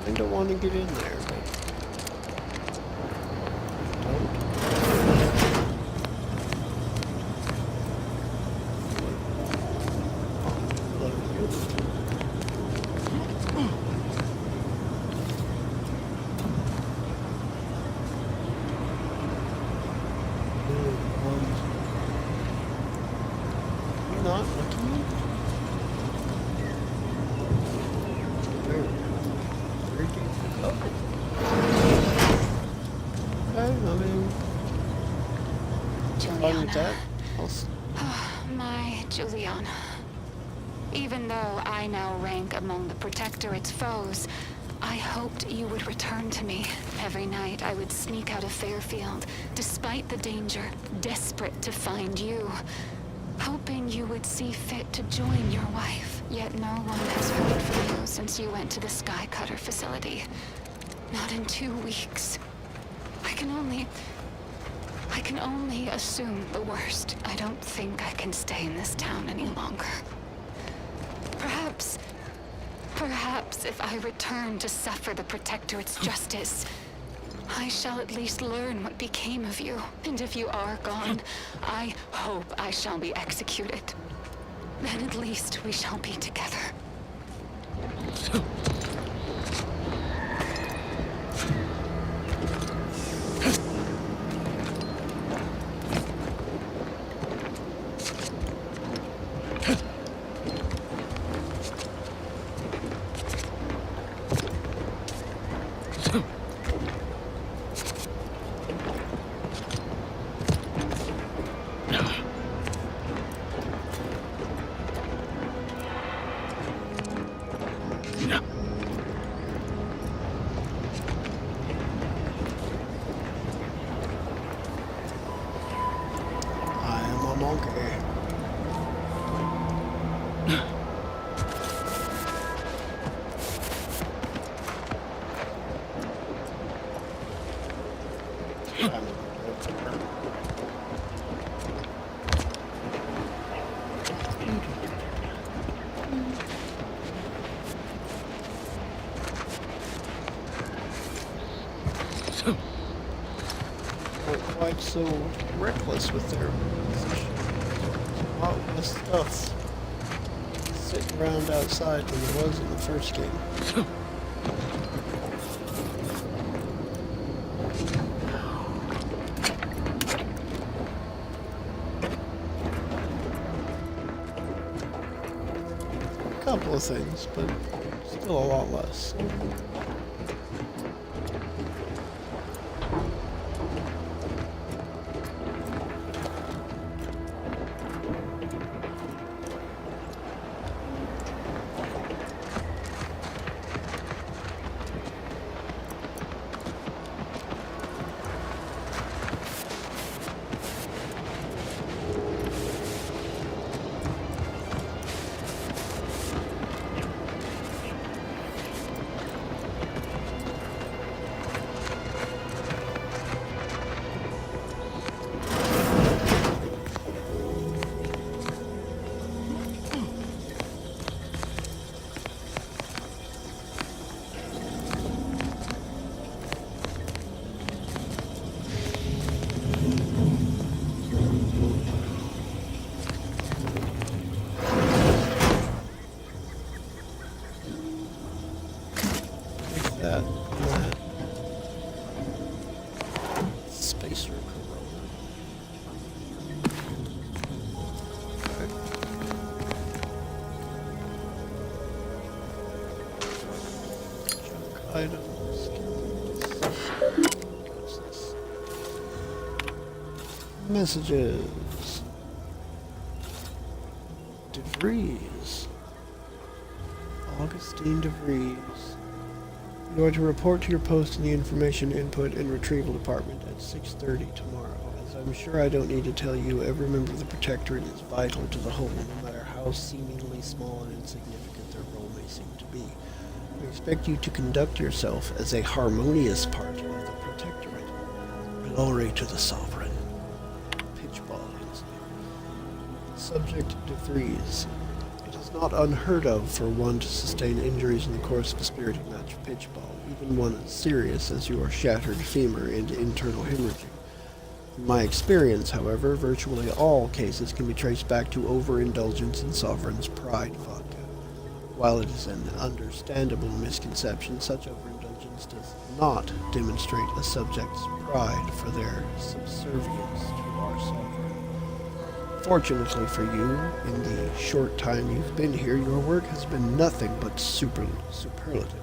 I don't want to get in there, but you're not looking. Where do you go? Okay, I mean, fine with that. My Juliana. Even though I now rank among the Protectorate's foes, I hoped you would return to me. Every night I would sneak out of Fairfield, despite the danger, desperate to find you. Hoping you would see fit to join your wife. Yet no one has heard from you since you went to the Skycutter facility. Not in 2 weeks. I can only assume the worst. I don't Perhaps if I return to suffer the Protectorate's justice, I shall at least learn what became of you. And if you are gone, I hope I shall be executed. Then at least we shall be together. I am a monkey. Not quite so reckless with their position. A lot less stuff sitting around outside than there was in the first game. A couple of things, but still a lot less. That. Spacer Corona. Okay. Junk items. What's this? Messages. DeVries. Augustine DeVries. You are to report to your post in the Information Input and Retrieval Department at 6:30 tomorrow. As I'm sure I don't need to tell you, every member of the Protectorate is vital to the whole, no matter how seemingly small and insignificant their role may seem to be. We expect you to conduct yourself as a harmonious part of the Protectorate. Glory to the Sovereign. Pitchball incident. Subject DeVries. It is not unheard of for one to sustain injuries in the course of a spirited match of pitchball, even one as serious as your shattered femur and internal hemorrhaging. In my experience, however, virtually all cases can be traced back to overindulgence in Sovereign's Pride vodka. While it is an understandable misconception, such overindulgence does not demonstrate a subject's pride for their subservience to our Sovereign. Fortunately for you, in the short time you've been here, your work has been nothing but superlative,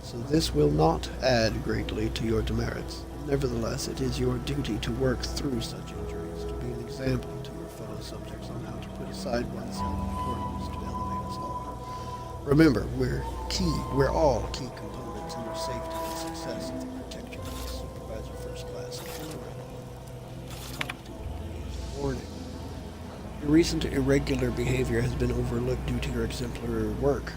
so this will not add greatly to your demerits. Nevertheless, it is your duty to work through such injuries, to be an example to your fellow subjects on how to put aside oneself in accordance to elevate us all. Remember, we're all key components in your safety and success of the Protectorate. Supervisor First Class Warning. Your recent irregular behavior has been overlooked due to your exemplary work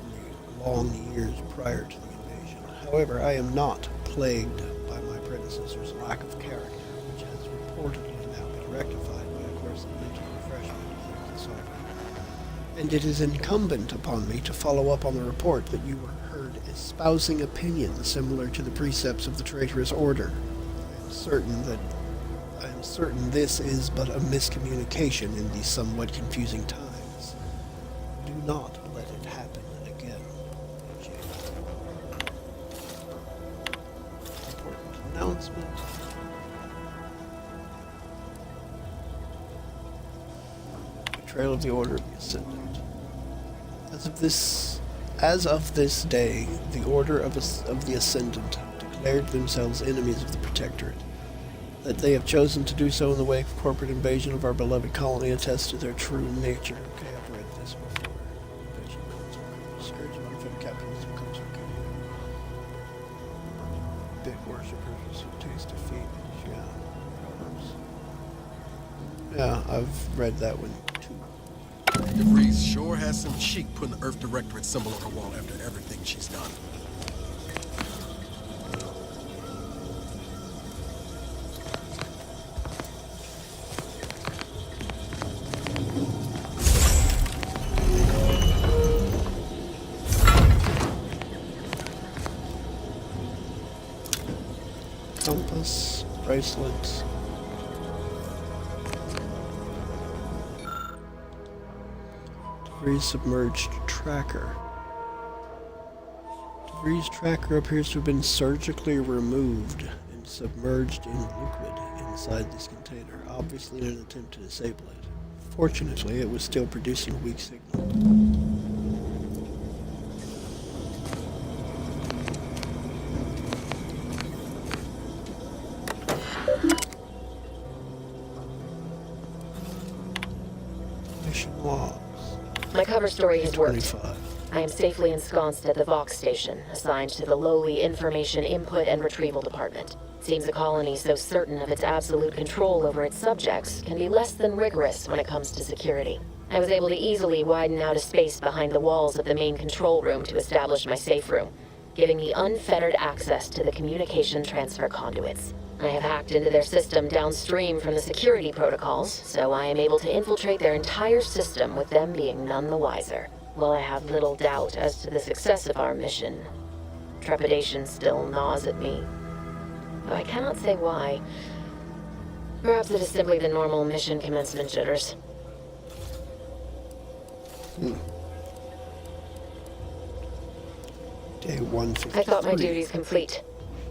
in the long years prior to the invasion. However, I am not plagued by my predecessor's lack of character, which has reportedly now been rectified by a course of mental refreshment of the Sovereign. And it is incumbent upon me to follow up on the report that you were heard espousing opinions similar to the precepts of the traitorous order. I am certain this is but a miscommunication in these somewhat confusing times. Do not let it happen again. Jane. Important announcement. Betrayal of the Order of the Ascendant. As of this day, the Order of the Ascendant declared themselves enemies of the Protectorate. That they have chosen to do so in the wake of corporate invasion of our beloved colony attests to their true nature. Okay, I've read this before. Invasion becomes okay. Scourge of unfed capitalism becomes okay. Big worshippers who taste defeat. Yeah, I've read that one too. DeVries sure has some cheek putting the Earth Directorate symbol on her wall after everything she's done. Compass, bracelets. DeVries submerged tracker. DeVries tracker appears to have been surgically removed and submerged in liquid inside this container, obviously in an attempt to disable it. Fortunately, it was still producing a weak signal. Mission logs. My cover story has worked. 25. I am safely ensconced at the Vox station, assigned to the lowly Information Input and Retrieval Department. Seems a colony so certain of its absolute control over its subjects can be less than rigorous when it comes to security. I was able to easily widen out a space behind the walls of the main control room to establish my safe room, giving me unfettered access to the communication transfer conduits. I have hacked into their system downstream from the security protocols, so I am able to infiltrate their entire system with them being none the wiser. While I have little doubt as to the success of our mission, trepidation still gnaws at me. Though I cannot say why. Perhaps it is simply the normal mission commencement jitters. Day 153. I thought my duties complete.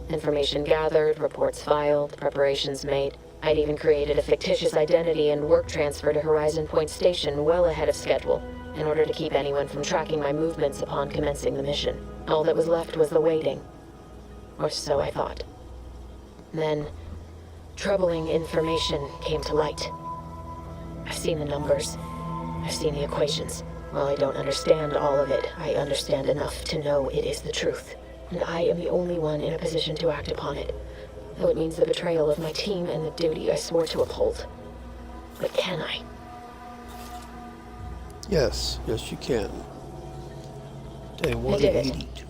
Information gathered, reports filed, preparations made. I'd even created a fictitious identity and work transfer to Horizon Point Station well ahead of schedule, in order to keep anyone from tracking my movements upon commencing the mission. All that was left was the waiting. Or so I thought. Then, troubling information came to light. I've seen the numbers. I've seen the equations. While I don't understand all of it, I understand enough to know it is the truth. And I am the only one in a position to act upon it. Though it means the betrayal of my team and the duty I swore to uphold. But can I? Yes, yes you can. Day I did 182. it.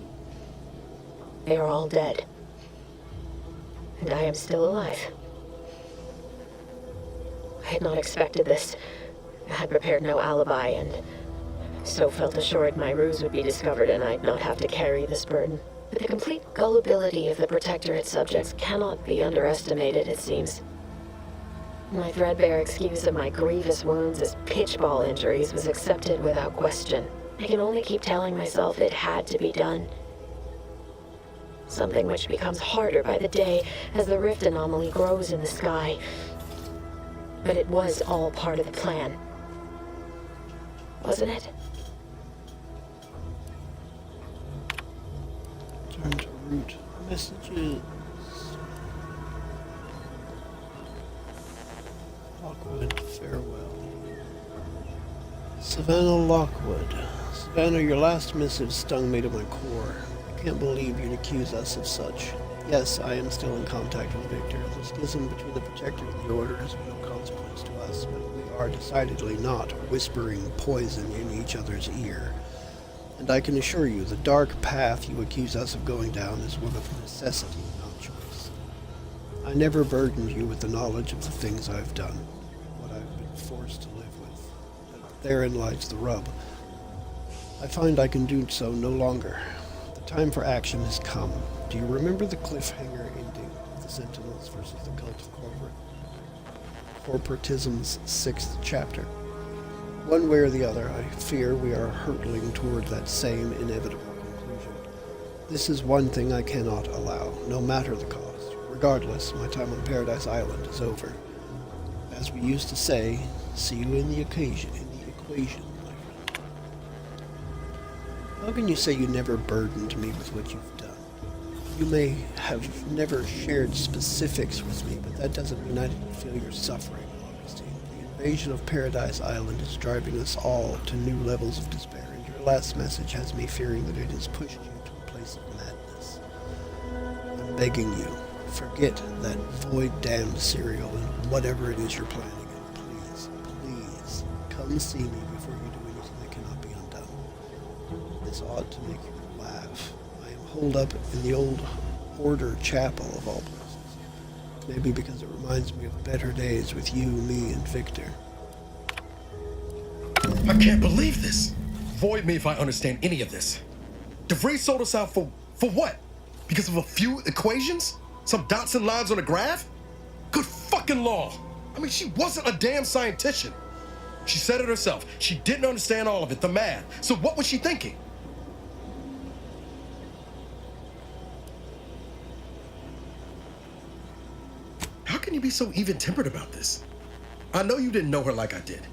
They are all dead. And I am still alive. I had not expected this. I had prepared no alibi, and so felt assured my ruse would be discovered and I'd not have to carry this burden. But the complete gullibility of the Protectorate subjects cannot be underestimated, it seems. My threadbare excuse of my grievous wounds as pitchball injuries was accepted without question. I can only keep telling myself it had to be done. Something which becomes harder by the day as the rift anomaly grows in the sky. But it was all part of the plan. Wasn't it? Turn to route messages. Lockwood, farewell. Savannah Lockwood. Savannah, your last missive stung me to my core. I can't believe you'd accuse us of such. Yes, I am still in contact with Victor. The schism between the Protector and the Order is of no consequence to us, but we are decidedly not whispering poison in each other's ear. And I can assure you, the dark path you accuse us of going down is one of necessity, not choice. I never burdened you with the knowledge of the things I've done, what I've been forced to live with. therein lies the rub. I find I can do so no longer. The time for action has come. Do you remember the cliffhanger ending of the Sentinels versus the Cult of Corporatism's 6th chapter? One way or the other, I fear we are hurtling toward that same inevitable conclusion. This is one thing I cannot allow, no matter the cost. Regardless, my time on Paradise Island is over. As we used to say, see you in the equation, my friend. How can you say you never burdened me with what you've done? You may have never shared specifics with me, but that doesn't mean I didn't feel your suffering, Augustine. The invasion of Paradise Island is driving us all to new levels of despair, and your last message has me fearing that it has pushed you to a place of madness. I'm begging you, forget that void-damned cereal and whatever it is you're planning, and please, please, come see me before you do anything that cannot be undone. This ought to make you laugh. I am holed up in the old Order Chapel of all places. Maybe because it reminds me of better days with you, me, and Victor. I can't believe this. Void me if I understand any of this. DeVries sold us out for what? Because of a few equations? Some dots and lines on a graph? Good fucking law. I mean, she wasn't a damn scientist. She said it herself. She didn't understand all of it, the math. So what was she thinking? How can you be so even-tempered about this? I know you didn't know her like I did.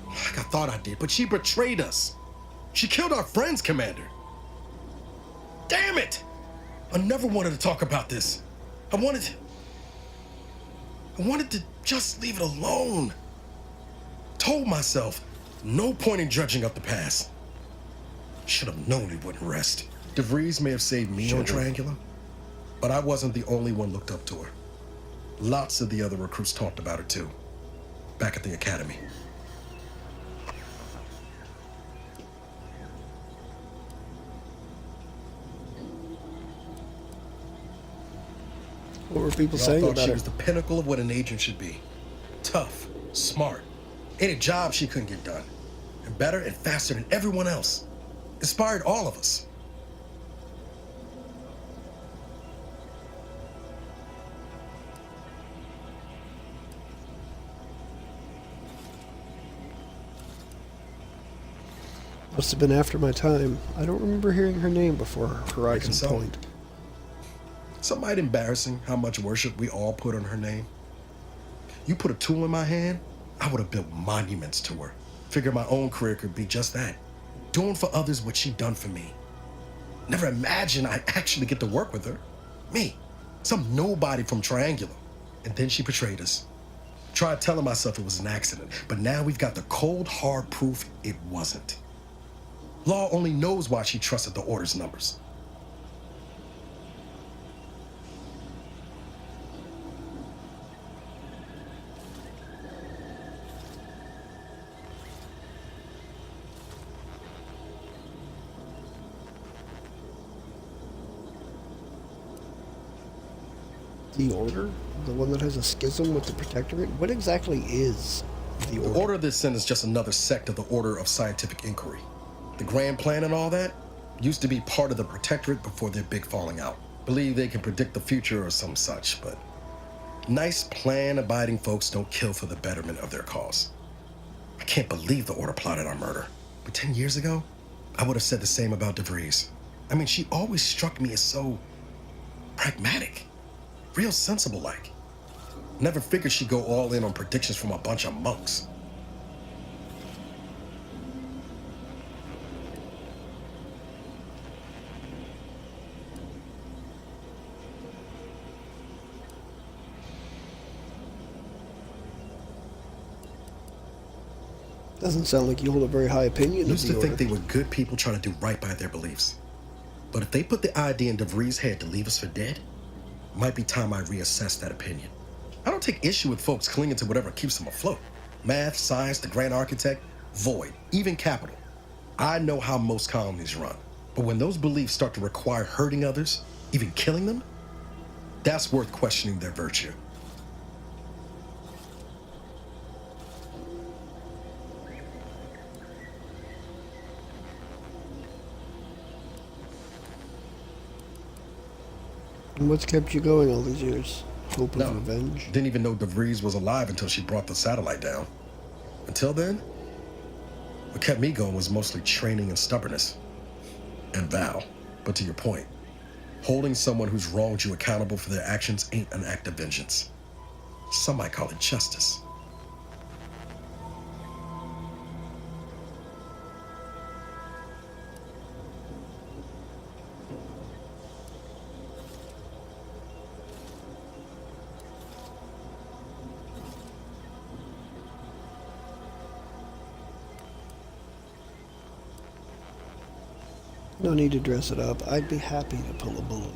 Like I thought I did, but she betrayed us. She killed our friends, Commander. Damn it! I never wanted to talk about this. I wanted to just leave it alone. Told myself, no point in dredging up the past. Should have known he wouldn't rest. DeVries may have saved me on Triangular, but I wasn't the only one looked up to her. Lots of the other recruits talked about her too, back at the academy. What were people Y'all saying thought about she her? was the pinnacle of what an agent should be. Tough, smart, any job she couldn't get done. And better and faster than everyone else. Inspired all of us. Must have been after my time. I don't remember hearing her name before Horizon Point. Something might embarrassing how much worship we all put on her name. You put a tool in my hand, I would have built monuments to her. Figured my own career could be just that. Doing for others what she'd done for me. Never imagined I'd actually get to work with her. Me, some nobody from Triangular. And then she betrayed us. Tried telling myself it was an accident, but now we've got the cold, hard proof it wasn't. Law only knows why she trusted the Order's numbers. The Order? The one that has a schism with the Protectorate? What exactly is the Order? The Order of this sin is just another sect of the Order of Scientific Inquiry. The Grand Plan and all that used to be part of the Protectorate before their big falling out. Believe they can predict the future or some such, but nice plan-abiding folks don't kill for the betterment of their cause. I can't believe the Order plotted our murder. But 10 years ago, I would have said the same about DeVries. I mean, she always struck me as so pragmatic. Real sensible-like. Never figured she'd go all in on predictions from a bunch of monks. Doesn't sound like you hold a very high opinion of Used the to Order. think they were good people trying to do right by their beliefs. But if they put the idea in DeVries' head to leave us for dead, it might be time I reassess that opinion. I don't take issue with folks clinging to whatever keeps them afloat. Math, science, the grand architect, void, even capital. I know how most colonies run. But when those beliefs start to require hurting others, even killing them, that's worth questioning their virtue. And what's kept you going all these years? Hope of revenge? Didn't even know DeVries was alive until she brought the satellite down. Until then, what kept me going was mostly training and stubbornness. And Val. But to your point, holding someone who's wronged you accountable for their actions ain't an act of vengeance. Some might call it justice. No need to dress it up. I'd be happy to pull a bullet.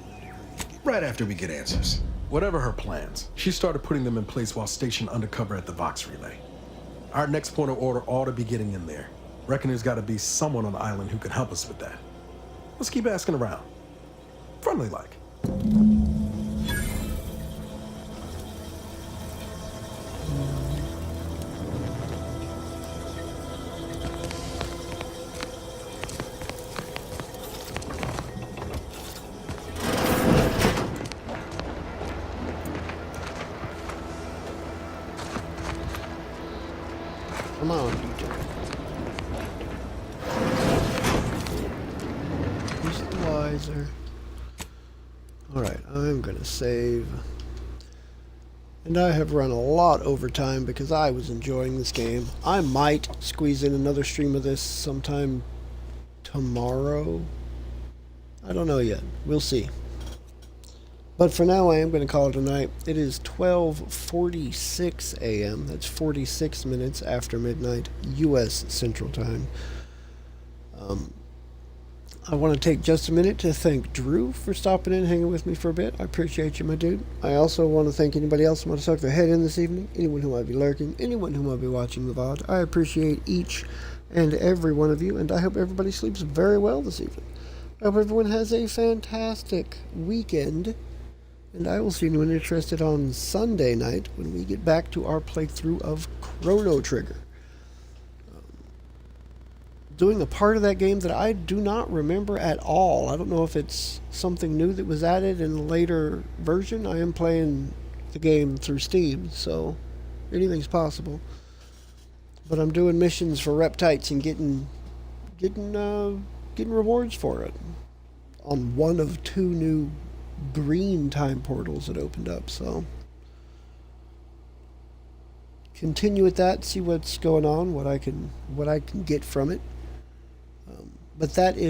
Right after we get answers. Whatever her plans, she started putting them in place while stationed undercover at the Vox Relay. Our next point of order ought to be getting in there. Reckon there's got to be someone on the island who can help us with that. Let's keep asking around. Friendly like. Come on, DJ. Who's the wiser? Alright, I'm gonna save. And I have run a lot over time because I was enjoying this game. I might squeeze in another stream of this sometime tomorrow. I don't know yet. We'll see. But for now, I am going to call it a night. It is 12:46 a.m. That's 46 minutes after midnight, U.S. Central Time. I want to take just a minute to thank Drew for stopping in and hanging with me for a bit. I appreciate you, my dude. I also want to thank anybody else who might have stuck their head in this evening, anyone who might be lurking, anyone who might be watching the VOD. I appreciate each and every one of you, and I hope everybody sleeps very well this evening. I hope everyone has a fantastic weekend. And I will see anyone interested on Sunday night when we get back to our playthrough of Chrono Trigger. Doing a part of that game that I do not remember at all. I don't know if it's something new that was added in a later version. I am playing the game through Steam, so anything's possible. But I'm doing missions for reptites and getting rewards for it on one of 2 new green time portals that opened up, so continue with that, see what's going on, what I can get from it. But that is